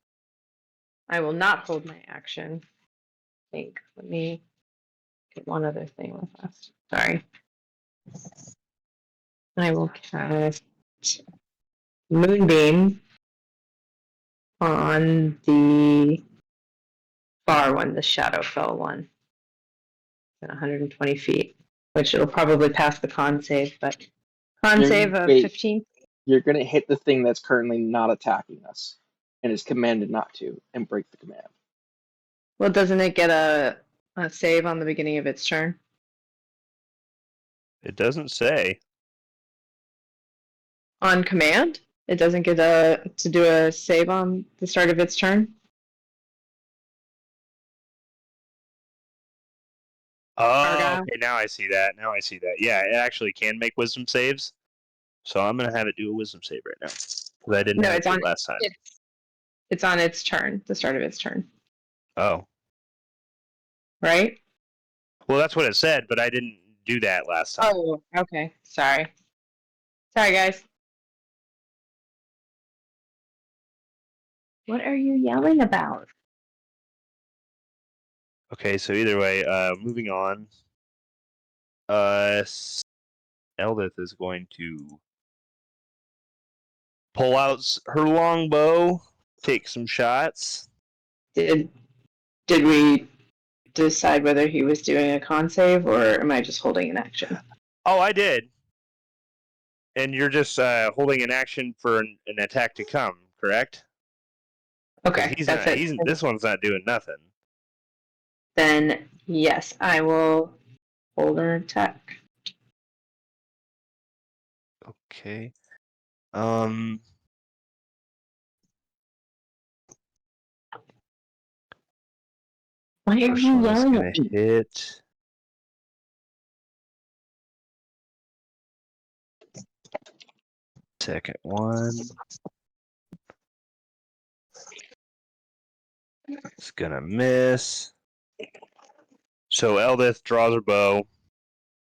I will not hold my action. I think. Let me get one other thing real fast. Sorry. I will cast Moonbeam on the far one, the Shadowfell one. At 120 feet, which it'll probably pass the con save, but con save of Wait. 15. You're gonna hit the thing that's currently not attacking us, and is commanded not to, and break the command. Well, doesn't it get a save on the beginning of its turn? It doesn't say. On command? It doesn't get to do a save on the start of its turn? Oh, Argyle? okay. Now I see that. Yeah, it actually can make wisdom saves. So I'm gonna have it do a wisdom save right now because I didn't No, have it's it on last time. It's on its turn, the start of its turn, Oh, right? well, that's what it said, but I didn't do that last time. Oh, okay. Sorry, guys. What are you yelling about? Okay, so either way, moving on. Eldith is going to pull out her longbow, take some shots. Did we decide whether he was doing a con save or am I just holding an action? Oh, I did. And you're just holding an action for an attack to come, correct? 'Cause Okay, he's that's not. it. This one's not doing nothing. Then yes, I will hold an attack. Okay. Why are First you one is yelling gonna at me? hit. Second one. It's gonna miss. So Eldith draws her bow,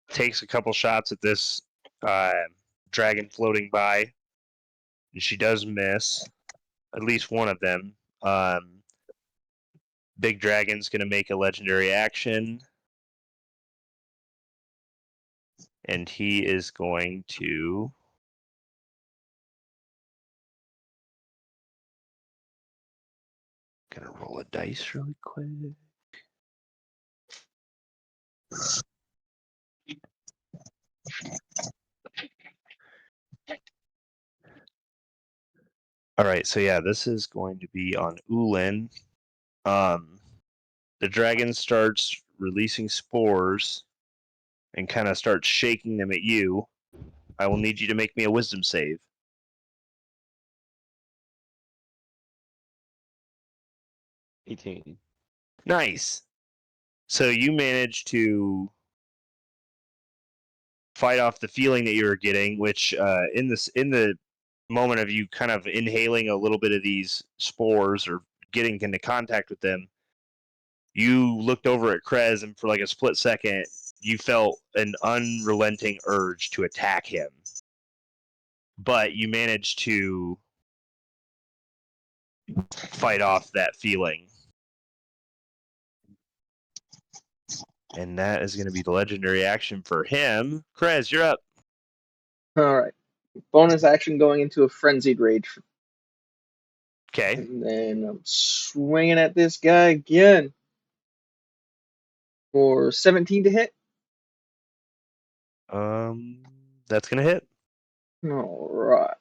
takes a couple shots at this dragon floating by, and she does miss at least one of them. Big Dragon's gonna make a legendary action, and he is going to. Gonna roll a dice really quick. All right, so yeah, this is going to be on Ulin. The dragon starts releasing spores and kind of starts shaking them at you. I will need you to make me a wisdom save. 18. Nice. So you manage to fight off the feeling that you were getting, which in the moment of you kind of inhaling a little bit of these spores or getting into contact with them, you looked over at Krez, and for like a split second, you felt an unrelenting urge to attack him. But you managed to fight off that feeling. And that is going to be the legendary action for him. Krez, you're up. All right. Bonus action going into a frenzied rage. Okay. And then I'm swinging at this guy again for 17 to hit. That's going to hit. All right.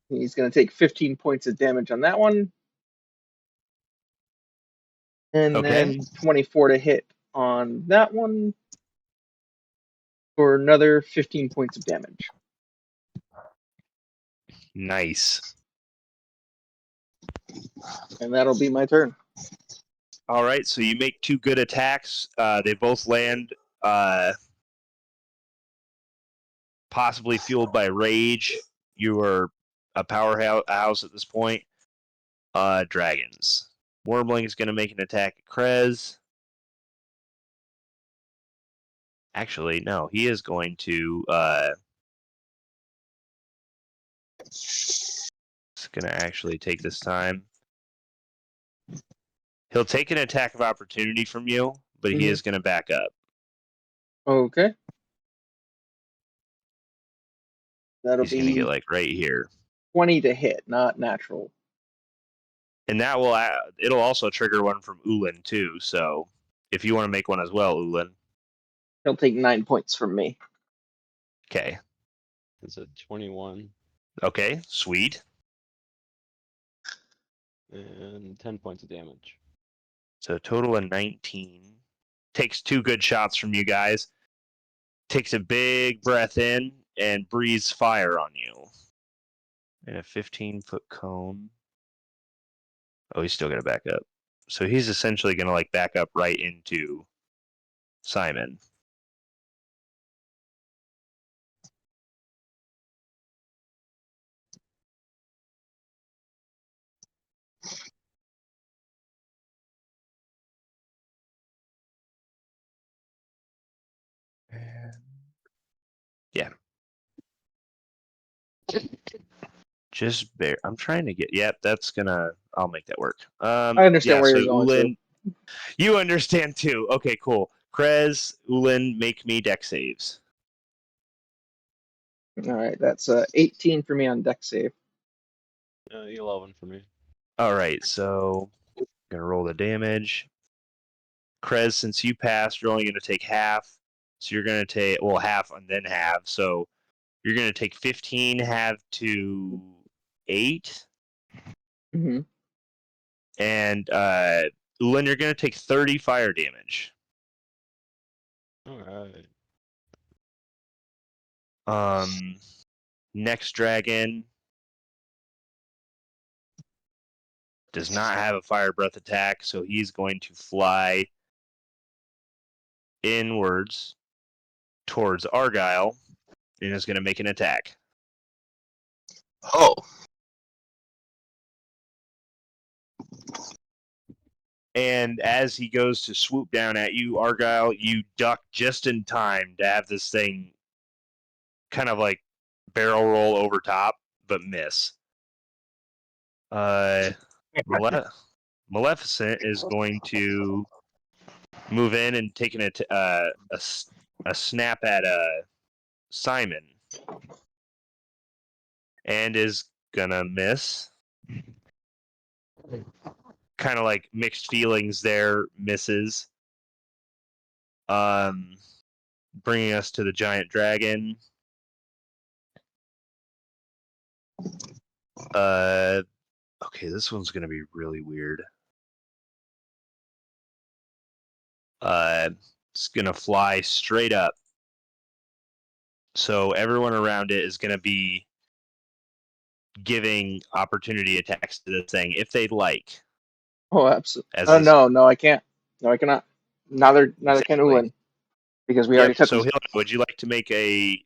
He's going to take 15 points of damage on that one. And Okay. then 24 to hit on that one for another 15 points of damage. Nice. And that'll be my turn. All right, so you make 2 good attacks. They both land, possibly fueled by rage. You are a powerhouse at this point. Dragons. Wormling is going to make an attack at Krez. Actually, no, he is going to. It's going to actually take this time. He'll take an attack of opportunity from you, but he is going to back up. Okay. That'll He's going to be get like right here. 20 to hit, not natural. And that will it'll also trigger one from Ulin too. So if you want to make one as well, Ulin. He'll take 9 points from me. Okay. It's a 21 Okay. Sweet. and 10 points of damage. So a total of 19. Takes 2 good shots from you guys. Takes a big breath in and breathes fire on you. In a 15-foot cone. Oh, he's still going to back up. So he's essentially going to like back up right into Simon. Yeah. Just bear. I'm trying to get. Yep, that's gonna. I'll make that work. I understand where so you're going Ulin, you understand too. Okay, cool. Krez, Ulin, make me deck saves. All right, that's 18 for me on deck save. 11 for me. All right, so I'm gonna roll the damage. Krez, since you passed, you're only gonna take half. So you're gonna take half and then half. So you're gonna take 15 half to 8. Mm-hmm. And Ulin, you're gonna take 30 fire damage. Alright. Next dragon does not have a fire breath attack, so he's going to fly inwards towards Argyle and is going to make an attack. Oh, And as he goes to swoop down at you, Argyle, you duck just in time to have this thing kind of like barrel roll over top, but miss. Maleficent is going to move in and take a snap at Simon, and is gonna miss. Kind of like mixed feelings there, misses. Bringing us to the giant dragon. Okay, this one's gonna be really weird. It's gonna fly straight up. So everyone around it is gonna be giving opportunity attacks to this thing if they'd like. Oh, absolutely. As Oh, this- no, I can't. No, I cannot. Neither can Exactly. Ulin. Because we already took So this. Hilda, would you like to make a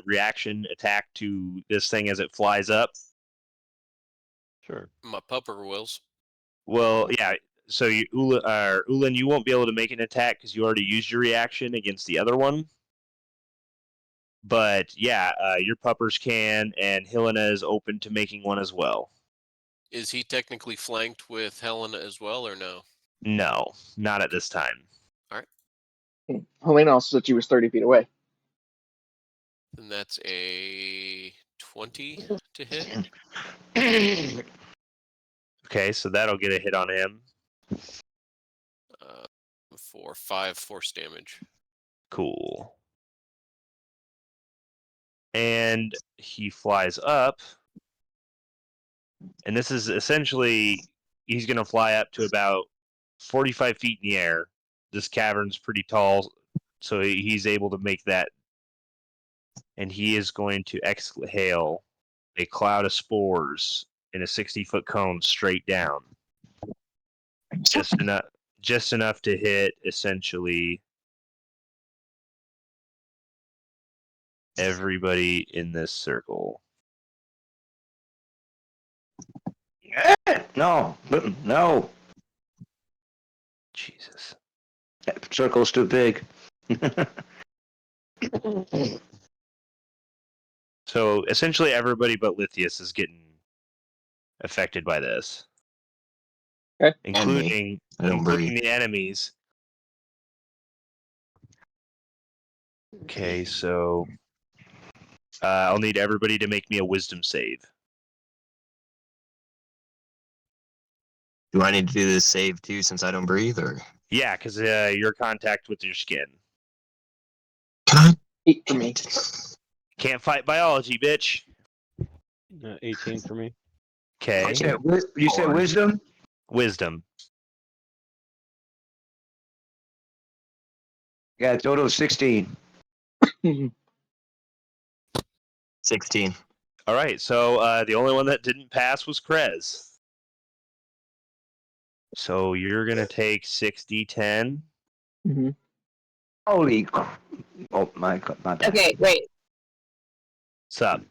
reaction attack to this thing as it flies up? Sure. My pupper wills. Well, yeah. So Ulan, you won't be able to make an attack because you already used your reaction against the other one. But yeah, your puppers can, and Helena is open to making one as well. Is he technically flanked with Helena as well, or no? No, not at this time. Helena also said she was 30 feet away. Then that's a 20 to hit. Okay, so that'll get a hit on him. For 5 force damage. Cool. And he flies up. And this is essentially, he's going to fly up to about 45 feet in the air. This cavern's pretty tall, so he's able to make that. And he is going to exhale a cloud of spores in a 60-foot cone straight down. Just enough to hit, essentially, everybody in this circle. No, no. Jesus. That circle's too big. So essentially everybody but Lithius is getting affected by this. Okay. Including I don't breathe. the enemies. Okay, so I'll need everybody to make me a wisdom save. Do I need to do this save too since I don't breathe, or Yeah, because you're contact with your skin. can I? 8 for me. Can't fight biology, bitch. 18 for me. Okay, You said wisdom? wisdom. Yeah, total of 16. 16. All right, so the only one that didn't pass was Krez. So you're going to take 6d10. Mm-hmm. Holy oh my god, my bad. Okay, wait. What's up?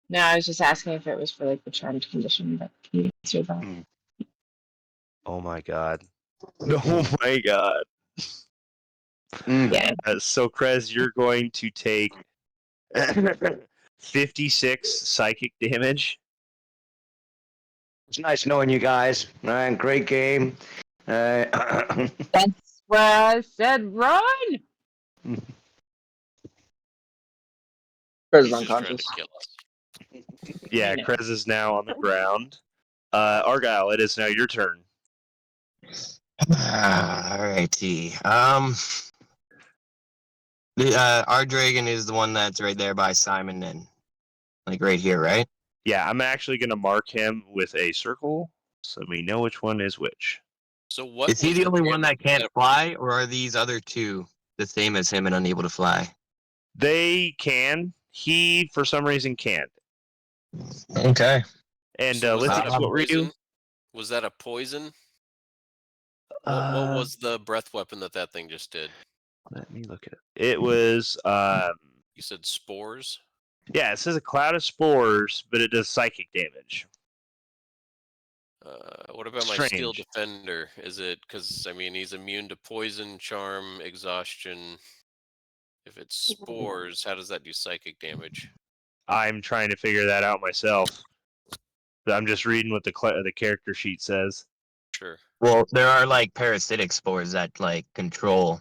No, I was just asking if it was for like the charmed condition, but you answered that. Oh my god. Oh my god. Yeah. So Krez, you're going to take 56 psychic damage. It's nice knowing you guys. Great game. That's where I said run. Krez is He's just trying to unconscious. kill us. Yeah, I know. Krez is now on the ground. Argyle, it is now your turn. Alrighty. Our dragon is the one that's right there by Simon and like right here, right? Yeah, I'm actually going to mark him with a circle so we know which one is which. So what Is he was the only one damage that can't fly, or are these other two the same as him and unable to fly? They can. He, for some reason, can't. Okay. And So was that Lithius, a what were you? poison? Was that a poison? What was the breath weapon that thing just did? Let me look at it. It was, You said spores? yeah, it says a cloud of spores, but it does psychic damage. What about my steel Strange. defender? Is it because I mean he's immune to poison, charm, exhaustion? If it's spores, how does that do psychic damage? I'm trying to figure that out myself. I'm just reading what the character sheet says. Sure. Well, there are like parasitic spores that like control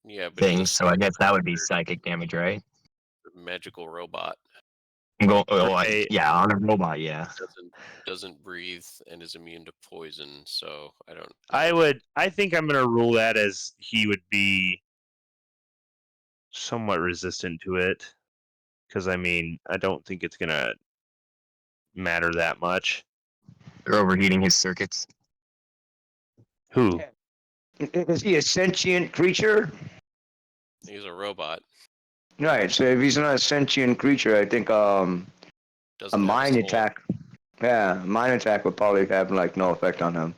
Yeah, but things, so I guess that would be psychic damage, right? magical robot Right. Yeah, on a robot, yeah. doesn't breathe and is immune to poison. So I don't. I think I'm gonna rule that as he would be somewhat resistant to it, because I mean I don't think it's gonna matter that much. They're overheating his circuits. Who? Is he a sentient creature? He's a robot. Right, so if he's not a sentient creature, I think a Doesn't have a mind soul. attack. Yeah, a mind attack would probably have like no effect on him.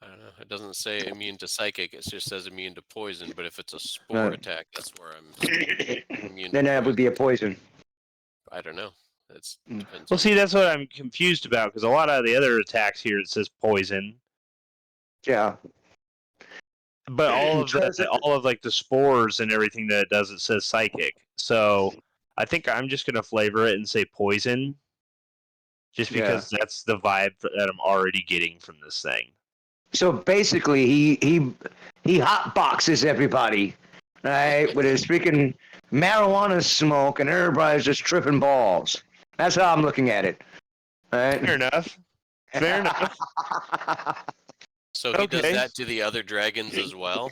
I don't know. It doesn't say immune to psychic. It just says immune to poison. But if it's a spore Right. attack, that's where I'm immune. Then to that would be a poison. I don't know. That's Mm. depends. Well, on see, that's what I'm confused about because a lot of the other attacks here it says poison, Yeah. but all of Trez- like the spores and everything that it does, it says psychic. So I think I'm just gonna flavor it and say poison, just because that's the vibe that I'm already getting from this thing. So basically, he hotboxes everybody, right, with his freaking marijuana smoke, and everybody's just tripping balls. That's how I'm looking at it. Right? Fair enough. Fair enough. So he does Okay. that to the other dragons as well.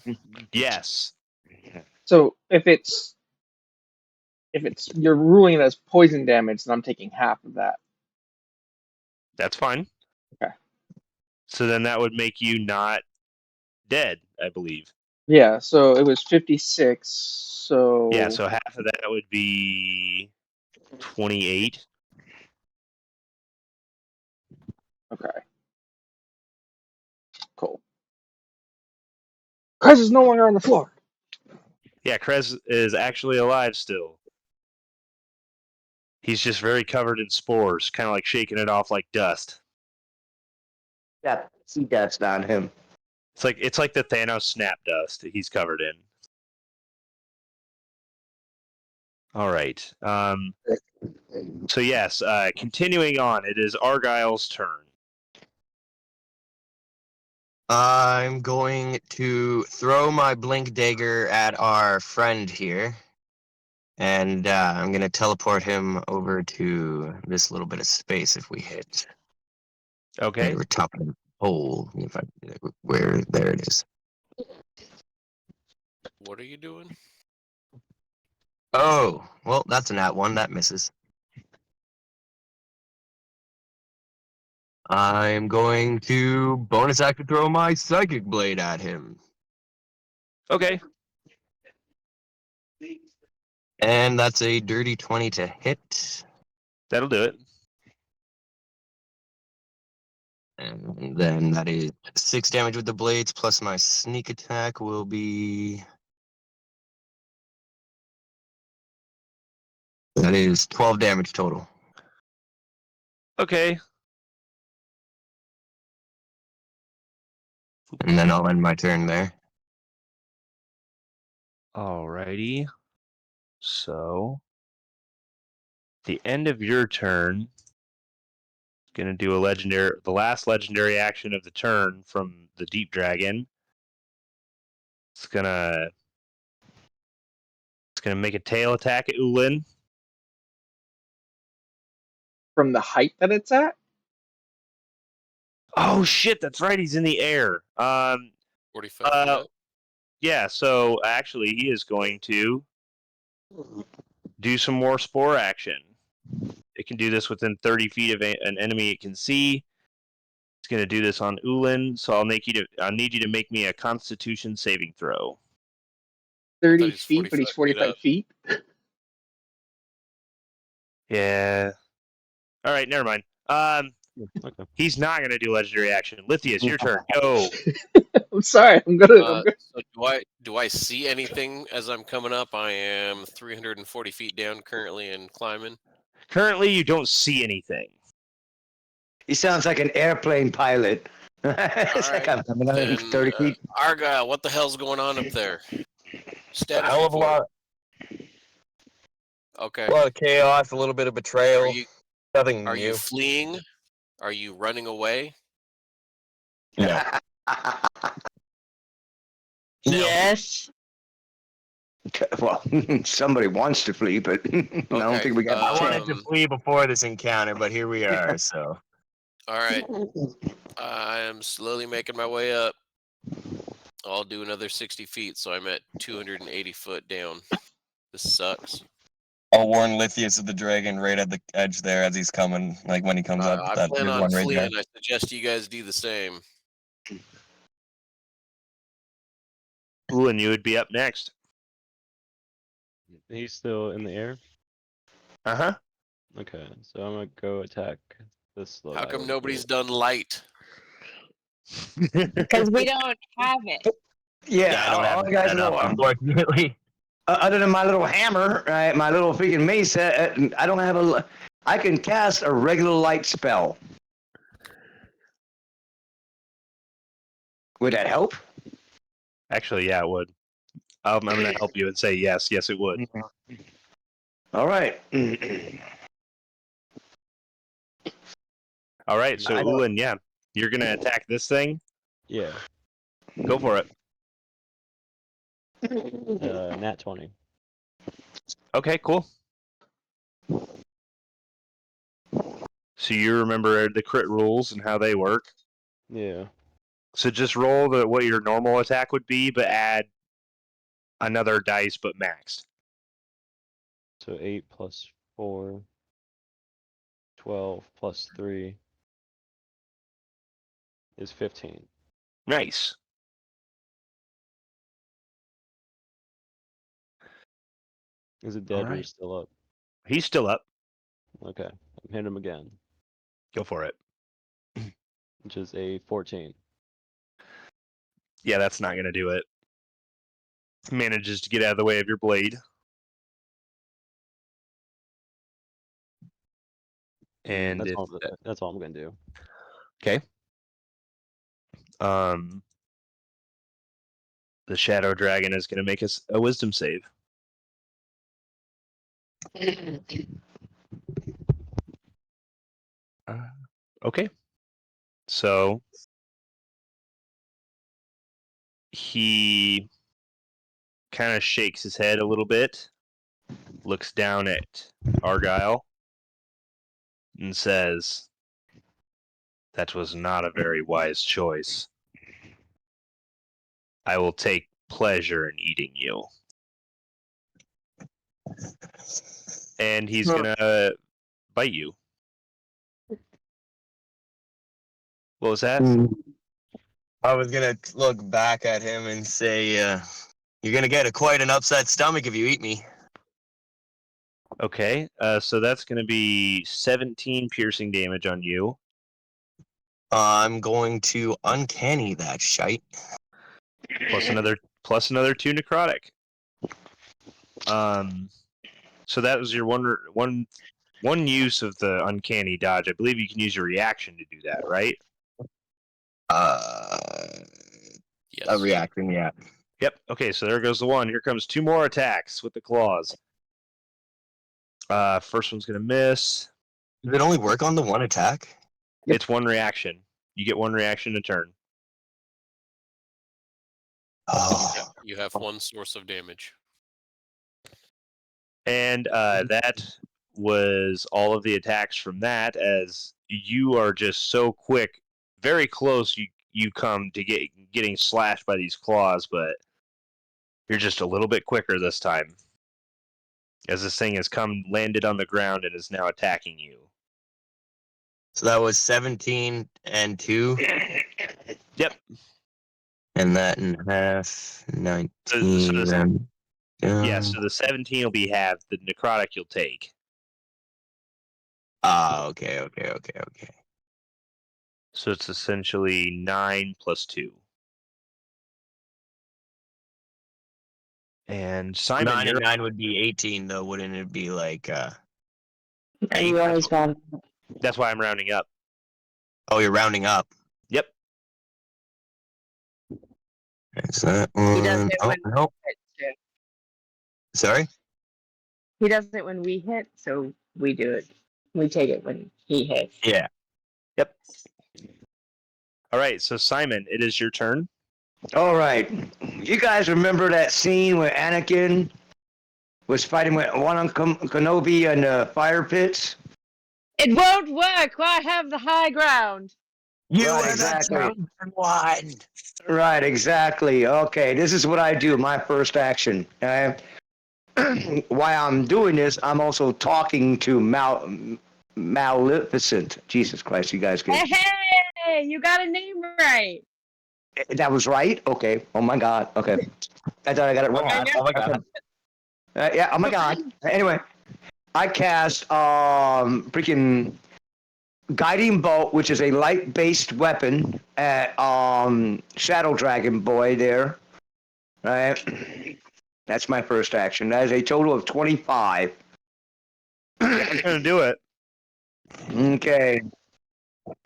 Yes. So if it's you're ruling it as poison damage, then I'm taking half of that. That's fine. Okay. So then that would make you not dead, I believe. Yeah. So it was 56. So Yeah, so half of that would be 28. okay. Cool. Krez is no longer on the floor. Yeah, Krez is actually alive still. He's just very covered in spores, kind of like shaking it off like dust. Got sea dust on him. It's like the Thanos snap dust that he's covered in. All right. So yes, continuing on, it is Argyle's turn. I'm going to throw my blink dagger at our friend here, and I'm gonna teleport him over to this little bit of space if we hit. Okay. Over top of the hole. If I where there it is. What are you doing? Oh, well, that's a nat one. That misses. I'm going to bonus action throw my psychic blade at him. Okay. And that's a dirty 20 to hit. That'll do it. And then that is 6 damage with the blades, plus my sneak attack will be... That is 12 damage total. Okay. And then I'll end my turn there. Alrighty. So, the end of your turn, gonna do the last legendary action of the turn from the Deep Dragon. It's gonna make a tail attack at Ulin. From the height that it's at? Oh shit, that's right, he's in the air. 45 feet up? Yeah, so actually he is going to do some more spore action. It can do this within 30 feet of an enemy it can see. It's going to do this on Ulin, so I'll need you to make me a Constitution saving throw. 30 he's feet, but he's 45 45 feet. Yeah. All right, never mind. Okay. He's not going to do legendary action. Lithius, your turn. Go. I'm sorry. I'm gonna. So do I see anything as I'm coming up? I am 340 feet down currently and climbing. Currently, you don't see anything. He sounds like an airplane pilot. It's like I'm coming out of 30 feet. Argyle, what the hell's going on up there? Status hell of a report. lot. Okay. A lot of chaos, a little bit of betrayal. Nothing Are new. you fleeing? Are you running away? No. Yes. Well, somebody wants to flee, but I don't Okay, think we got I the wanted chance. to flee before this encounter, but here we are, so. All right. I am slowly making my way up. I'll do another 60 feet, so I'm at 280 foot down. This sucks. I'll warn Lithius of the dragon right at the edge there as he's coming, like when he comes up. I That plan there's on one right fleeing. there. I suggest you guys do the same. Ulin, you would be up next. He's still in the air. Uh-huh. Okay, so I'm gonna go attack this little How guy come over nobody's here. done light? Because we don't have it. Yeah, I don't have all the it guys set know. up, unfortunately. Other than my little hammer, right? My little freaking mace. I don't have I can cast a regular light spell. Would that help? Actually, yeah, it would. I'm going to help you and say yes. Yes, it would. All right. All right, so I don't- Ulan, yeah, you're going to attack this thing. Yeah. Go for it. Nat 20. Okay, cool. So you remember the crit rules and how they work. Yeah. So just roll what your normal attack would be, but add another dice, but maxed. So 8 plus 4. 12 plus 3 is 15. Nice. Is it dead or Alright. still up? He's still up. Okay. I'm hitting him again, Go for it. which is a 14. Yeah, that's not going to do it. Manages to get out of the way of your blade. And That's if, all I'm gonna do. okay. The Shadow Dragon is going to make us a Wisdom save. Okay. So he kind of shakes his head a little bit, looks down at Argyle, and says, "That was not a very wise choice. I will take pleasure in eating you." And he's gonna bite you. What was that? I was gonna look back at him and say, "You're gonna get quite an upset stomach if you eat me." Okay, so that's gonna be 17 piercing damage on you. I'm going to uncanny that shite. plus another 2 necrotic. So that was your one use of the uncanny dodge. I believe you can use your reaction to do that, right? Yes. A reaction, yeah. Yep. Okay, so there goes the one. Here comes 2 more attacks with the claws. First one's gonna miss. Does it only work on the one attack? Yep. It's 1 reaction. You get 1 reaction a turn. Oh, You have one source of damage. And that was all of the attacks from that, as you are just so quick, very close you come to getting slashed by these claws, but you're just a little bit quicker this time. As this thing has landed on the ground and is now attacking you. so that was 17 and 2, Yep. and that in half, 19. Yeah, so the 17 will be halved. The necrotic you'll take. Okay. So it's essentially 9 plus 2. And Simon, 9 and 9 would be 18, though, wouldn't it be like, You always got that's why I'm rounding up. oh, you're rounding up. Yep. Is that He does one? it Oh, when no. we hit too. Sorry? He does it when we hit, so we do it. We take it when he hits. Yeah. Yep. All right, so Simon, it is your turn. All right. You guys remember that scene where Anakin was fighting with Obi-Wan Kenobi in the fire pits? It won't work! I have the high ground! You Right, are exactly. the one. Right, exactly. Okay, this is what I do, my first action. While I'm doing this, I'm also talking to Maleficent. Jesus Christ, you guys get Hey! You got a name right! that was right? Okay. Oh my god. Okay. I thought I got it wrong. Oh my god. Yeah, oh my god. Anyway, I cast freaking Guiding Bolt, which is a light-based weapon at Shadow Dragon Boy there. Right? That's my first action. That is a total of 25. That's gonna do it. Okay.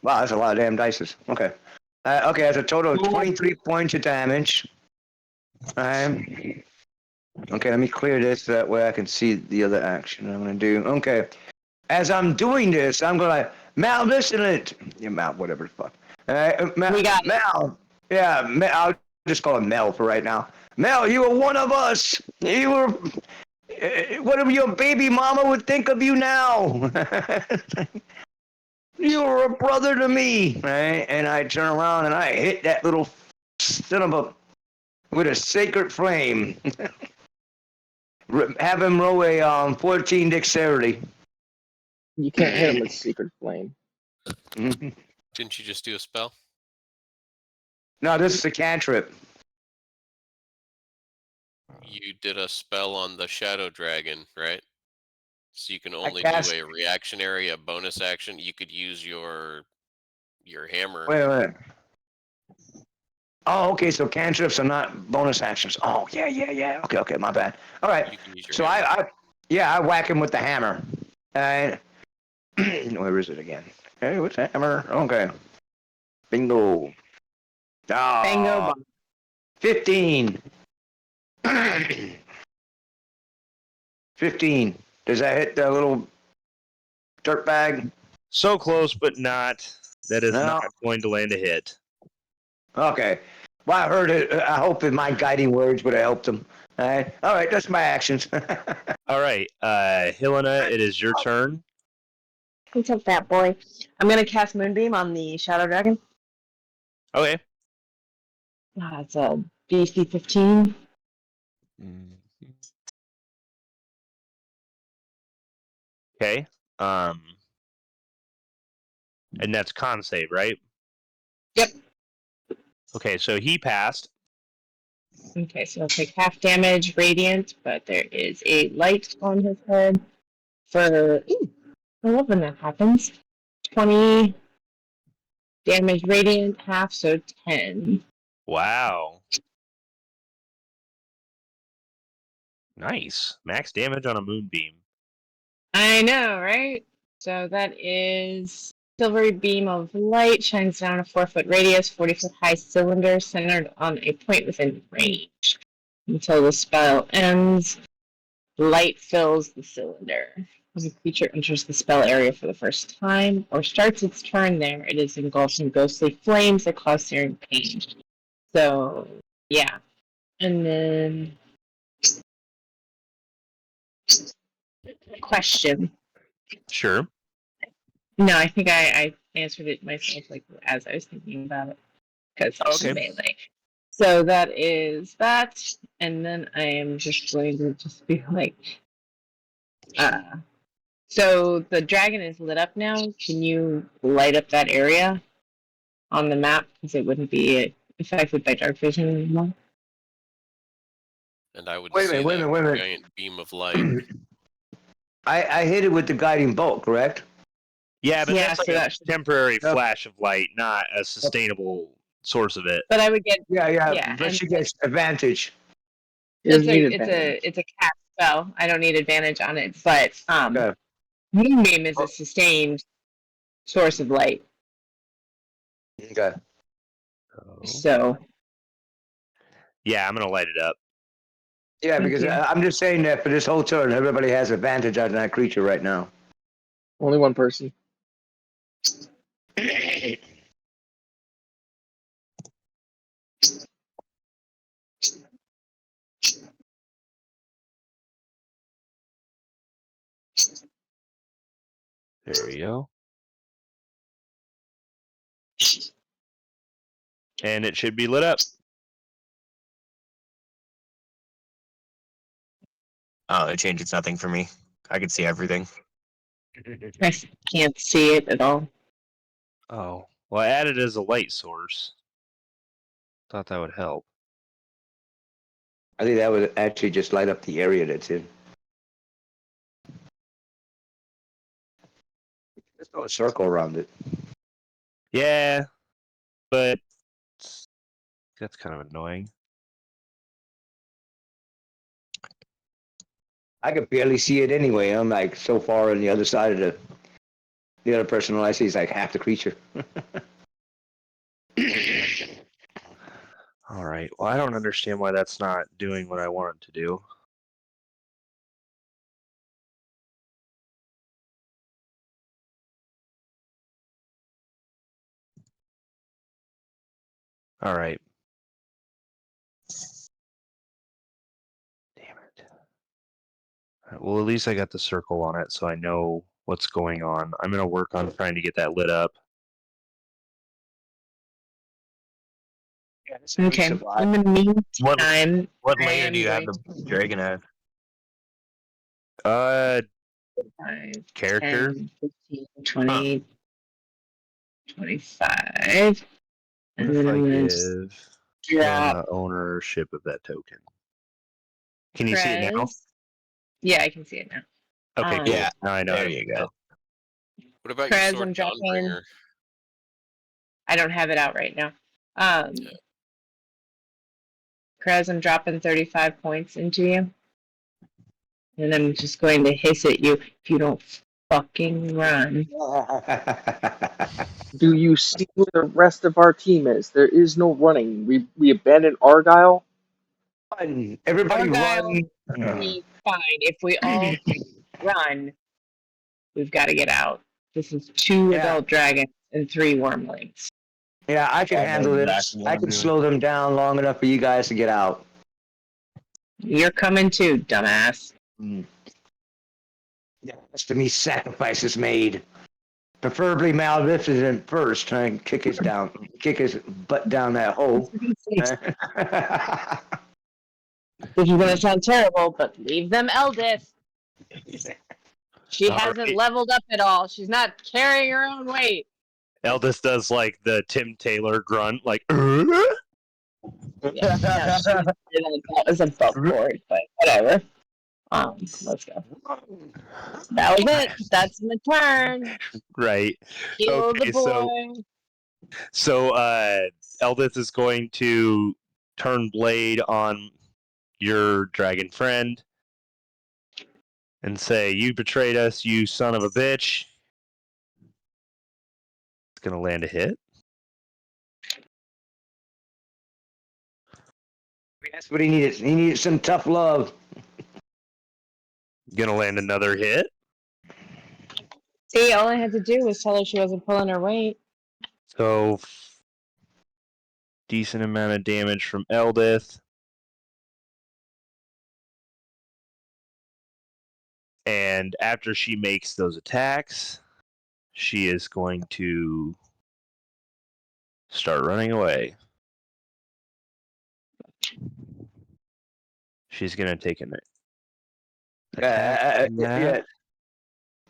Wow, that's a lot of damn dices. Okay. Okay, that's a total of 23 points of damage. Okay, let me clear this that way I can see the other action I'm gonna do. Okay. As I'm doing this, I'm gonna Maleficent. Yeah, Mal, whatever the fuck. We got it. Mal. Yeah, I'll just call him Mel for right now. Mel, you were one of us. You were. What your baby mama would think of you now? You were a brother to me, right? And I turn around and I hit that little son of a with a sacred flame. Have him roll a 14 dexterity. You can't hit him with Secret Flame. Didn't you just do a spell? No, this is a cantrip. You did a spell on the Shadow Dragon, right? So you can only cast- do a reactionary, a bonus action. You could use your hammer. Wait a minute. Oh, okay. So cantrips are not bonus actions. Oh, yeah. Okay, my bad. All right. You can use your So hammer. I whack him with the hammer. Where is it again? Hey, what's the hammer? Okay. Bingo. Ah, Bango bomb. 15. 15. Does that hit the little dirt bag? So close, but not. That is No. not going to land a hit. Okay. Well, I heard it. I hope that my guiding words would have helped him. All right, that's my actions. All right, Helena, it is your turn. What's up, fat boy? I'm gonna cast Moonbeam on the Shadow Dragon. Okay. It's a DC 15. Okay. And that's con save, right? Yep. Okay, so he passed. Okay, so he'll take half damage, radiant, but there is a light on his head for. Ooh, I love when that happens. 20 damage, radiant, half, so 10. Wow. Nice. Max damage on a moonbeam. I know, right? So that is silvery beam of light shines down a 4-foot radius, 40-foot high cylinder centered on a point within range. Until the spell ends, light fills the cylinder. When a creature enters the spell area for the first time or starts its turn there, it is engulfed in ghostly flames that cause searing pain. So, yeah. And then. Question. Sure. No, I think I answered it myself, like as I was thinking about it, because it's Okay. melee. So that is that, and then I am just going to just be like, so the dragon is lit up now. Can you light up that area on the map because it wouldn't be affected by dark vision anymore? And I would Wait a see minute, that wait a minute. giant beam of light. I hit it with the guiding bolt, correct? Yeah, but Yeah, that's like so a that should- temporary Yep. flash of light, not a sustainable source of it. But I would get Yeah, but and she gets advantage. He doesn't need it's advantage. a cast spell. I don't need advantage on it, but Okay. Moonbeam is a sustained source of light. Okay. So Yeah, I'm gonna light it up. Yeah, Thank because you. I'm just saying that for this whole turn, everybody has advantage on that creature right now. Only one person. There we go. And it should be lit up. Oh, it changes nothing for me. I can see everything. I can't see it at all. Oh. Well, I added it as a light source. Thought that would help. I think that would actually just light up the area that's in. Just go a circle around it. Yeah, but that's kind of annoying. I can barely see it anyway. I'm like so far on the other side of the The other person I see is like half the creature. All right. Well, I don't understand why that's not doing what I want it to do. All right. Damn it. All right, well, at least I got the circle on it, so I know what's going on. I'm going to work on trying to get that lit up. Okay. In the meantime, What I layer am do you have going the dragon at? Uh, 5, character. 10, 15, 20, 25. What And if then I I'm going to give drop ownership of that token? Can you see it now? Prez. Yeah, I can see it now. Okay, cool. Yeah, Now I know. there how to you do go. it. What about Prez, your sword, I'm dropping. Dawnbringer? I don't have it out right now. Yeah. Prez, I'm dropping 35 points into you. And I'm just going to hiss at you if you don't fucking run. Do you see where the rest of our team is? There is no running. We abandoned Argyle. Run. Everybody Argyle run. be fine. If we all run, we've got to get out. This is 2 Yeah. adult dragons and 3 wormlings. Yeah, I can I know handle this. exactly what I I'm can doing. slow them down long enough for you guys to get out. You're coming too, dumbass. Yeah, that's to me sacrifices made. Preferably Maledificent first, trying to kick his butt down that hole. This is gonna sound terrible, but leave them Eldith. She All hasn't right. leveled up at all. She's not carrying her own weight. Eldest does like the Tim Taylor grunt, like. Yeah, no, that was above board, but whatever. Let's go. That was it. That's my turn. Right. Kill Okay, the boy. So Eldith is going to turn blade on your dragon friend and say, "You betrayed us, you son of a bitch." It's gonna land a hit. That's what he needed. He needed some tough love. Gonna land another hit. See, all I had to do was tell her she wasn't pulling her weight. So decent amount of damage from Eldith. And after she makes those attacks, she is going to start running away. She's going to take an attack from that. Yeah.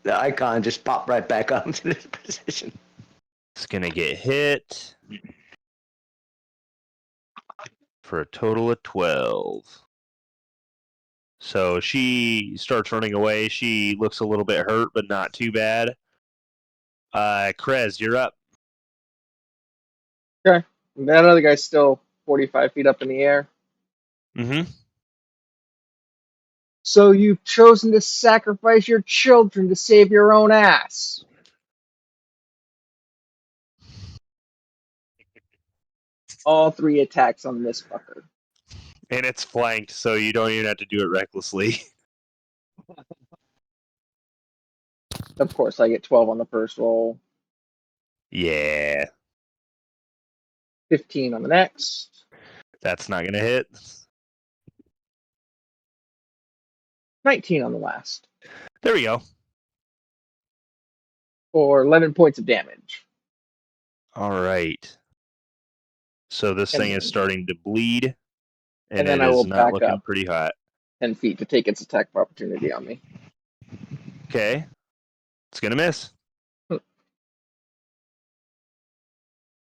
The icon just popped right back up into this position. It's going to get hit for a total of 12. So she starts running away. She looks a little bit hurt, but not too bad. Krez, you're up. Okay. That other guy's still 45 feet up in the air. Mm-hmm. So you've chosen to sacrifice your children to save your own ass. All 3 attacks on this fucker. And it's flanked, so you don't even have to do it recklessly. Of course, I get 12 on the first roll, Yeah, 15 on the next, that's not going to hit. 19 on the last, There we go. for 11 points of damage. All right. So this thing is starting to bleed, and then it I will is not back looking up. pretty hot. 10 feet to take its attack of opportunity on me. Okay. It's going to miss.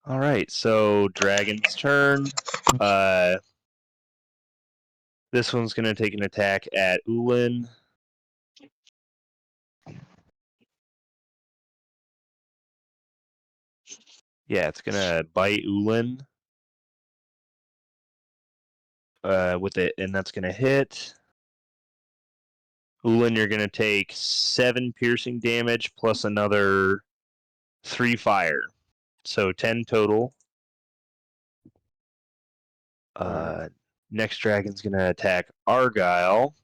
All right. So Dragon's turn. This one's going to take an attack at Ulin. Yeah, it's going to bite Ulin. With it, and that's going to hit. Ulan, you're gonna take 7 piercing damage plus another 3 fire, so 10 total. Next dragon's gonna attack Argyle.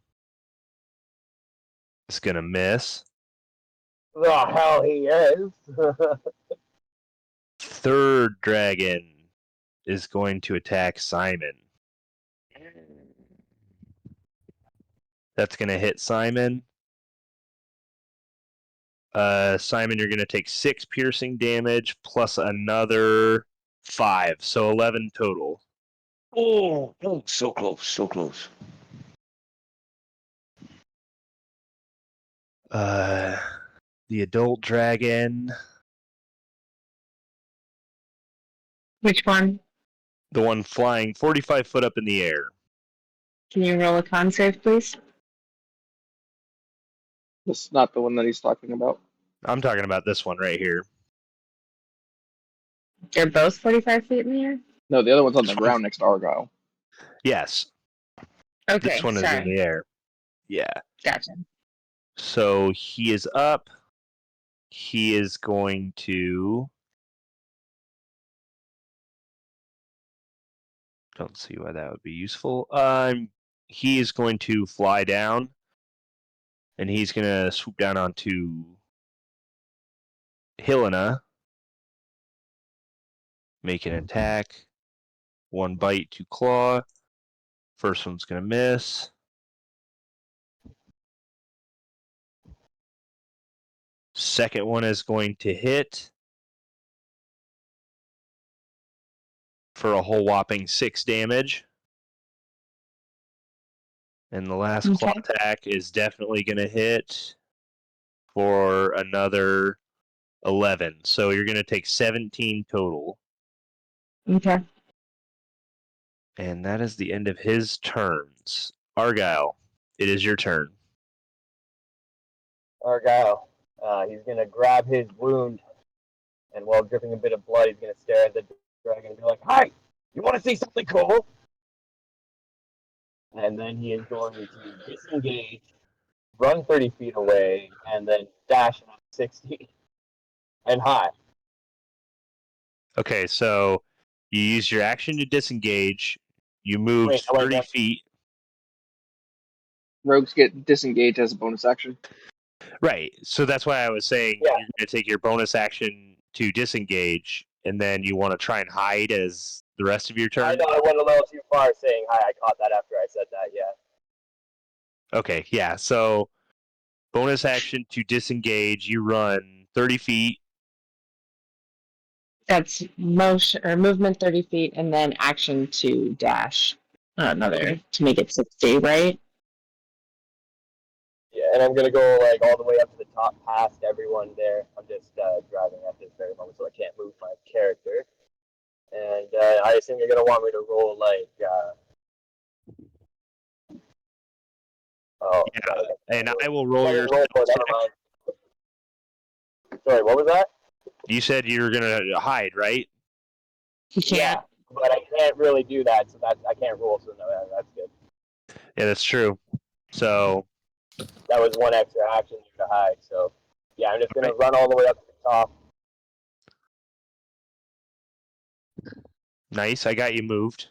It's gonna miss. The hell he is. Third dragon is going to attack Simon. That's gonna hit Simon. Simon, you're gonna take 6 piercing damage plus another 5, so 11 total. Oh, so close, so close. The adult dragon, Which one? the one flying 45 foot up in the air. Can you roll a con save, please? This is not the one that he's talking about. I'm talking about this one right here. They're both 45 feet in the air? No, the other one's on This the one- ground next to Argyle. Yes, Okay, this one is sorry. in the air. Yeah. Gotcha. So he is up. He is going to. Don't see why that would be useful. He is going to fly down, and he's going to swoop down onto Helena. Make an attack. 1 bite to claw. First one's going to miss. Second one is going to hit for a whole whopping 6 damage. And the last claw Okay. attack is definitely going to hit for another 11. So you're going to take 17 total. Okay. And that is the end of his turns. Argyle, it is your turn. Argyle, he's gonna grab his wound, and while dripping a bit of blood, he's gonna stare at the dragon and be like, "Hi, you want to see something cool?" And then he is going to disengage, run 30 feet away, and then dash another 60 and hide. Okay, so you use your action to disengage. You moved Wait, 30 no. feet. Rogues get disengaged as a bonus action. Right. So that's why I was saying Yeah. you're going to take your bonus action to disengage, and then you want to try and hide as the rest of your I turn. know I went a little too far saying hi. I caught that after I said that. Yeah. Okay, yeah. So bonus action to disengage, you run 30 feet. That's motion or movement 30 feet and then action to dash another to make it 60, right? Yeah, and I'm gonna go like all the way up to the top, past everyone there. I'm just driving at this very moment, so I can't move my character. And I assume you're gonna want me to roll like. Oh. Yeah, okay. and I will roll I your didn't roll for it, stealth never check. mind. Sorry, what was that? You said you were going to hide, right? You can't. Yeah, but I can't really do that, so that I can't roll. So no, that's good. Yeah, that's true. So, That was one extra action to hide. So yeah, I'm just gonna run all the way up to the top. nice. I got you moved.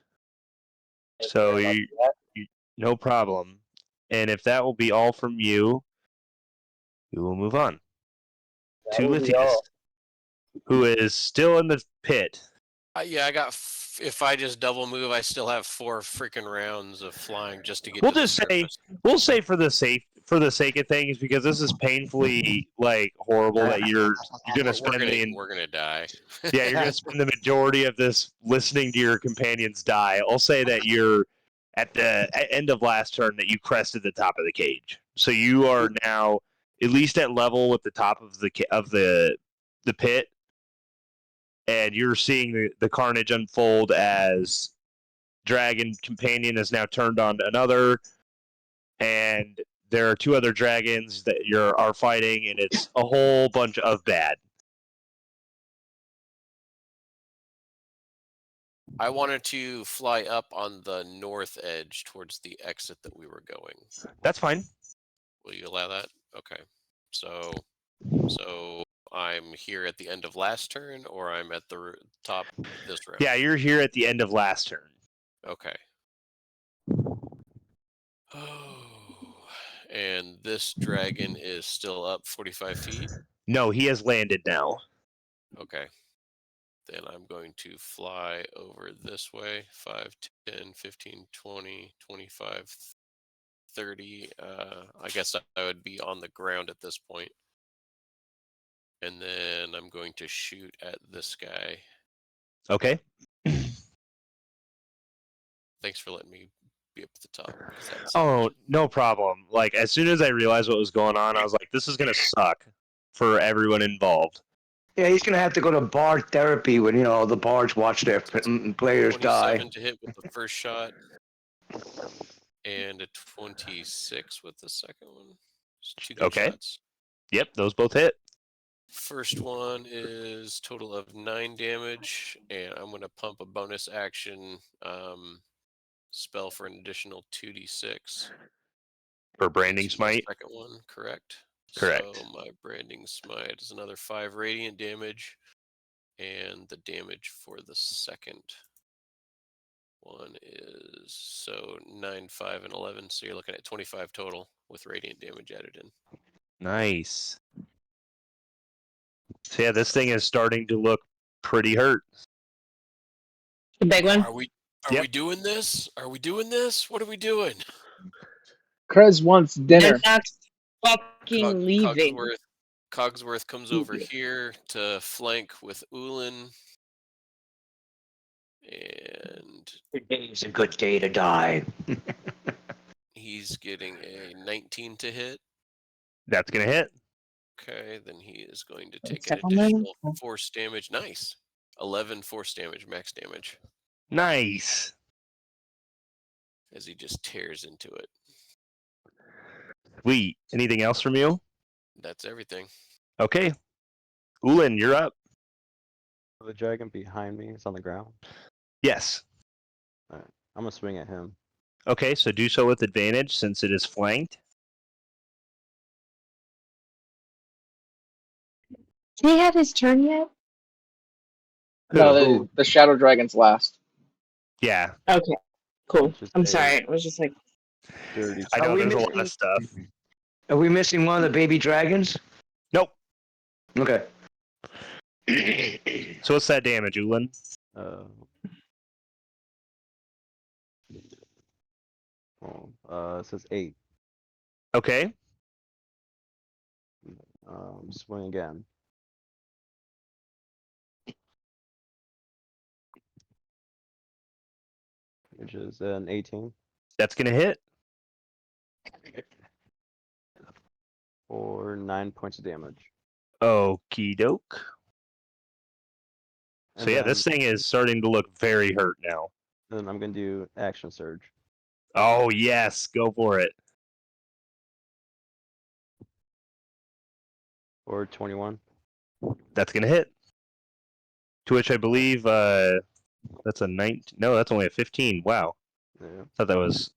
Thank So very much you, for that. no problem. And if that will be all from you, we will move on That to will be Lithius, all. who is still in the pit. Yeah, I got. If I just double move, I still have 4 freaking rounds of flying just to get. We'll to just the say surface. we'll say for the sake of things, because this is painfully like horrible that you're gonna spend We're gonna die. yeah, you're gonna spend the majority of this listening to your companions die. I'll say that you're at the end of last turn that you crested the top of the cage, so you are now at least at level with the top of the pit, and you're seeing the carnage unfold as dragon companion is now turned on to another, and there are 2 other dragons that are fighting, and it's a whole bunch of bad. I wanted to fly up on the north edge towards the exit that we were going. That's fine. Will you allow that? Okay. So I'm here at the end of last turn, or I'm at the top this round. Yeah, you're here at the end of last turn. Okay. Oh, and this dragon is still up 45 feet. No, he has landed now. Okay. Then I'm going to fly over this way. 5, 10, 15, 20, 25, 30. I guess I would be on the ground at this point. And then I'm going to shoot at this guy. Okay. Thanks for letting me be up at the top. 'cause that's- Oh, no problem. Like, as soon as I realized what was going on, I was like, this is going to suck for everyone involved. Yeah, he's gonna have to go to bard therapy when the bards watch their players 27 die. to hit with the first shot. And a 26 with the second one. Just 2 good Okay. shots. Yep, those both hit. First one is total of 9 damage, and I'm going to pump a bonus action spell for an additional 2d6. For Branding To the Smite. second one, correct? Correct. So my Branding Smite is another 5 radiant damage, and the damage for the second one is 9, 5, and 11. So you're looking at 25 total with radiant damage added in. Nice. So yeah, this thing is starting to look pretty hurt. The big one. Are we Yep. doing this? Are we doing this? What are we doing? Krez wants dinner. I'm not fucking leaving. Cogsworth comes over here to flank with Ulan. And Today's a good day to die. he's getting a 19 to hit. That's going to hit. Okay, then he is going to take Step an on that. additional force damage. Nice. 11 force damage, max damage, Nice. as he just tears into it. Sweet. Anything else from you? That's everything. Okay. Ulan, you're up. The dragon behind me is on the ground. Yes. I'm gonna swing at him. Okay, so do so with advantage since it is flanked. Did he have his turn yet? No, the Shadow Dragon's last. Yeah, Okay, cool. Just I'm a- sorry. It was just like, Dirty. I know we there's a lot missing- of stuff. Are we missing one of the baby dragons? Nope. Okay. So what's that damage, Ulan? It says 8. Okay. Swing again. Which is an 18 That's going to hit. for 9 points of damage. Okie doke. So And yeah, this thing is starting to look very hurt now. Then I'm gonna do action surge. Oh yes, go for it. For 21. That's going to hit. To which I believe that's a 19. No, that's only a 15. Wow. Yeah. Thought that was.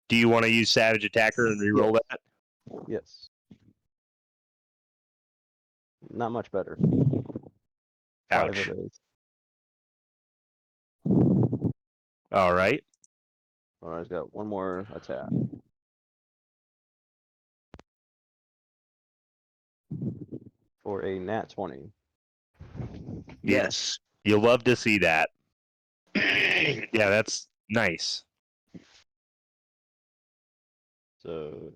Do you want to use Savage Attacker and reroll that? Yes. Not much better. 5 Ouch. it is. All right. Alright, I've got one more attack. For a nat 20. Yes. You'll love to see that. Yeah, that's nice. So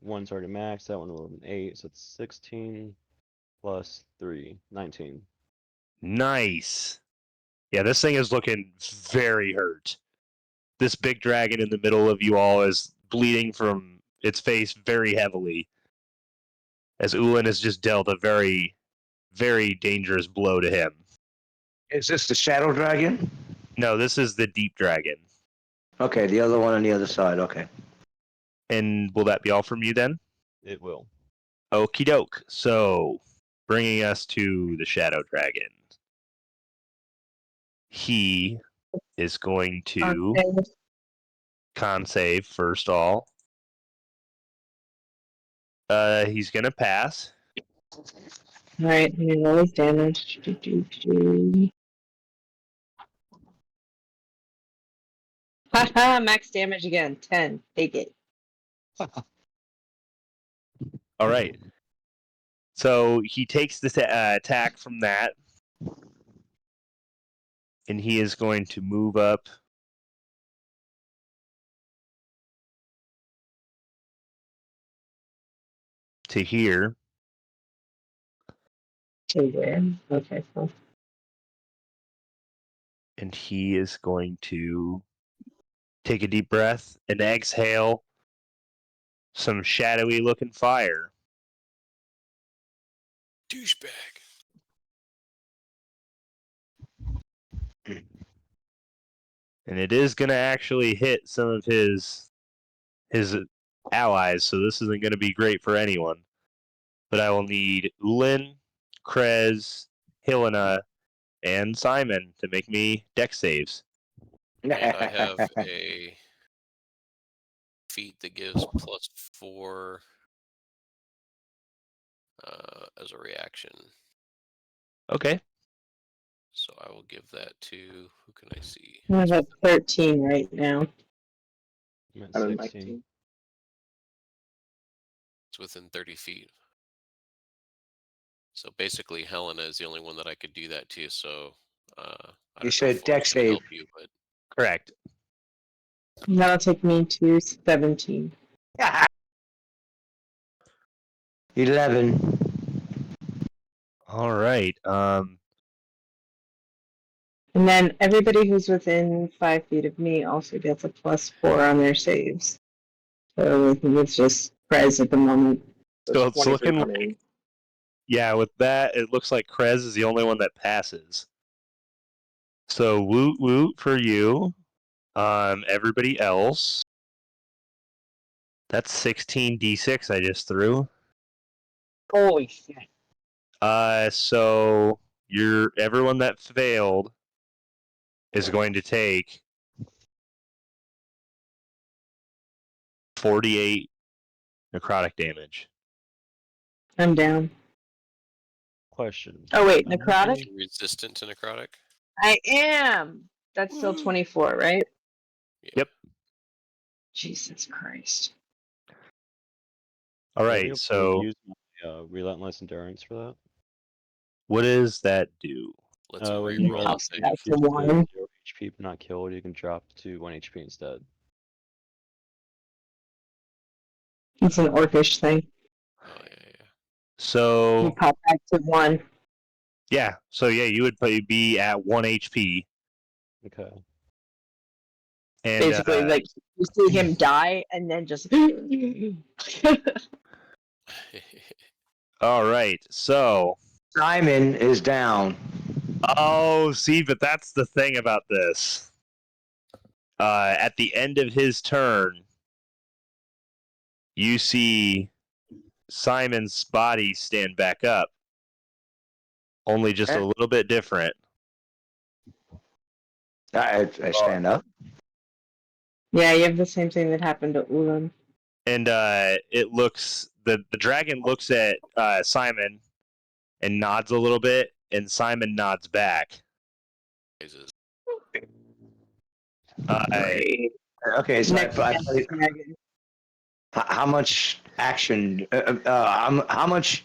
one's already maxed, that one will have an 8, so it's 16 plus 3, 19. Nice. Yeah, this thing is looking very hurt. This big dragon in the middle of you all is bleeding from its face very heavily. As Ulan has just dealt a very, very dangerous blow to him. Is this the Shadow Dragon? No, this is the deep dragon. Okay, the other one on the other side. Okay. And will that be all from you then? It will. Okie doke. So, bringing us to the Shadow Dragon. He is going to con save first all. He's gonna pass. Alright, let me roll his damage. Haha, max damage again. 10. Take it. All right. So he takes the attack from that, and he is going to move up to here. To where? Okay, cool. And he is going to take a deep breath and exhale some shadowy looking fire. Douchebag. And it is going to actually hit some of his allies, so this isn't going to be great for anyone. But I will need Ulin, Krez, Helena, and Simon to make me dex saves. And I have a feat that gives +4 as a reaction. Okay. So I will give that to, who can I see? I'm at 13 right now. I'm at Out of 16. 19. It's within 30 feet. So basically, Helena is the only one that I could do that to. So I don't know said if dex Forrest can save. help you, but Correct. That'll take me to 17. 11. All right. And then everybody who's within 5 feet of me also gets a +4 on their saves. So I think it's just Prez at the moment. So it's 20 for looking coming. like, yeah, with that, it looks like Krez is the only one that passes. So woot woot for you. Everybody else. That's 16d6 I just threw. Holy shit. So everyone that failed is going to take 48 necrotic damage. I'm down. Question. Oh wait, How necrotic? many- resistant to necrotic. I am! That's still 24, right? Yep. Jesus Christ. All will I be right, able to so use my, relentless endurance for that. what does that do? Let's When re-roll you the Pop thing. that if to you're 1. 0 HP but not killed, you can drop to 1 HP instead. It's an orcish thing. Oh yeah. You So pop back to 1. yeah, you would be at 1 HP, Okay. and Basically, like, you see him die, and then just... all right, so Simon is down. see, but that's the thing about this. At the end of his turn, you see Simon's body stand back up, only just a little bit different. I stand up. Yeah, you have the same thing that happened to Ulan. And it looks the dragon looks at Simon and nods a little bit, and Simon nods back. Jesus. Okay, so Next dragon. how much action? How much?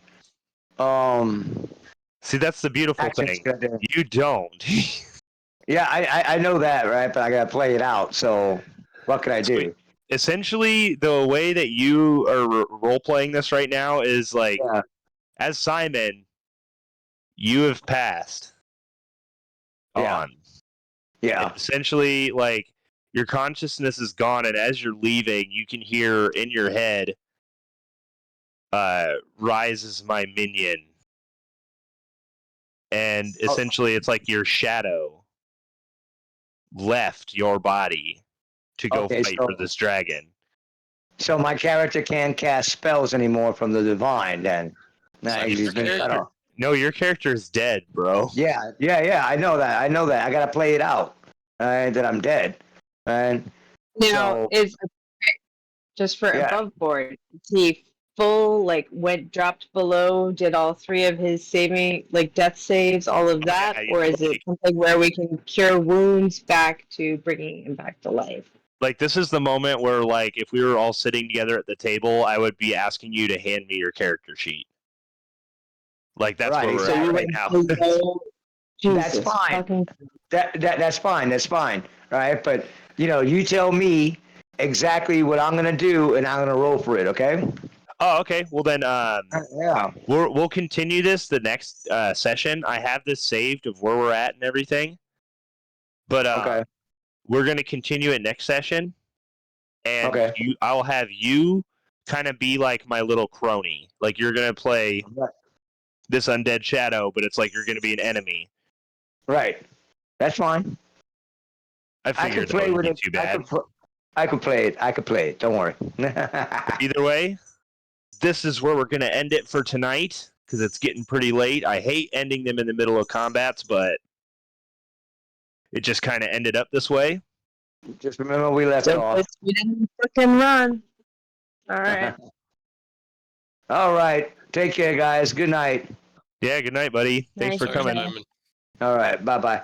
See, that's the beautiful Action thing. should I do? You don't. Yeah, I know that, right? But I gotta play it out. So what can I do? Essentially, the way that you are role playing this right now is like, Yeah. as Simon, you have passed Yeah. on. Yeah. And essentially, like, your consciousness is gone, and as you're leaving, you can hear in your head, "Rise is my minion," and essentially, it's like your shadow left your body to go Okay, fight so- for this dragon. So my character can't cast spells anymore from the divine. Then, nah, So he's your been cut character- off. No, your character is dead, bro. Yeah. I know that. I gotta play it out. That I'm dead. And Now, So- is just for Yeah. above board, is he full, like dropped below, did all 3 of his saving, like death saves, all of that, yeah, or is it something where we can cure wounds back to bringing him back to life? Like, this is the moment where, like, if we were all sitting together at the table, I would be asking you to hand me your character sheet. Like, that's Right, where we're so at you right now. That's Jesus fine. fucking- That's fine. That's fine. Right? But you tell me exactly what I'm gonna do, and I'm gonna roll for it. Okay? Oh, okay. Well, then, Yeah. we'll continue this the next session. I have this saved of where we're at and everything. But Okay. we're going to continue it next session. And Okay. I'll have you kind of be like my little crony. Like, you're going to play this undead shadow, but it's like you're going to be an enemy. Right. That's fine. I figured that wouldn't be too bad. I could play it. I could play it. Don't worry. Either way, this is where we're going to end it for tonight because it's getting pretty late. I hate ending them in the middle of combats, but it just kind of ended up this way. Just remember we left off. We didn't fucking run. All right. All right. Take care, guys. Good night. Yeah, good night, buddy. Thanks Night, for good coming. night. Simon. All right. Bye-bye.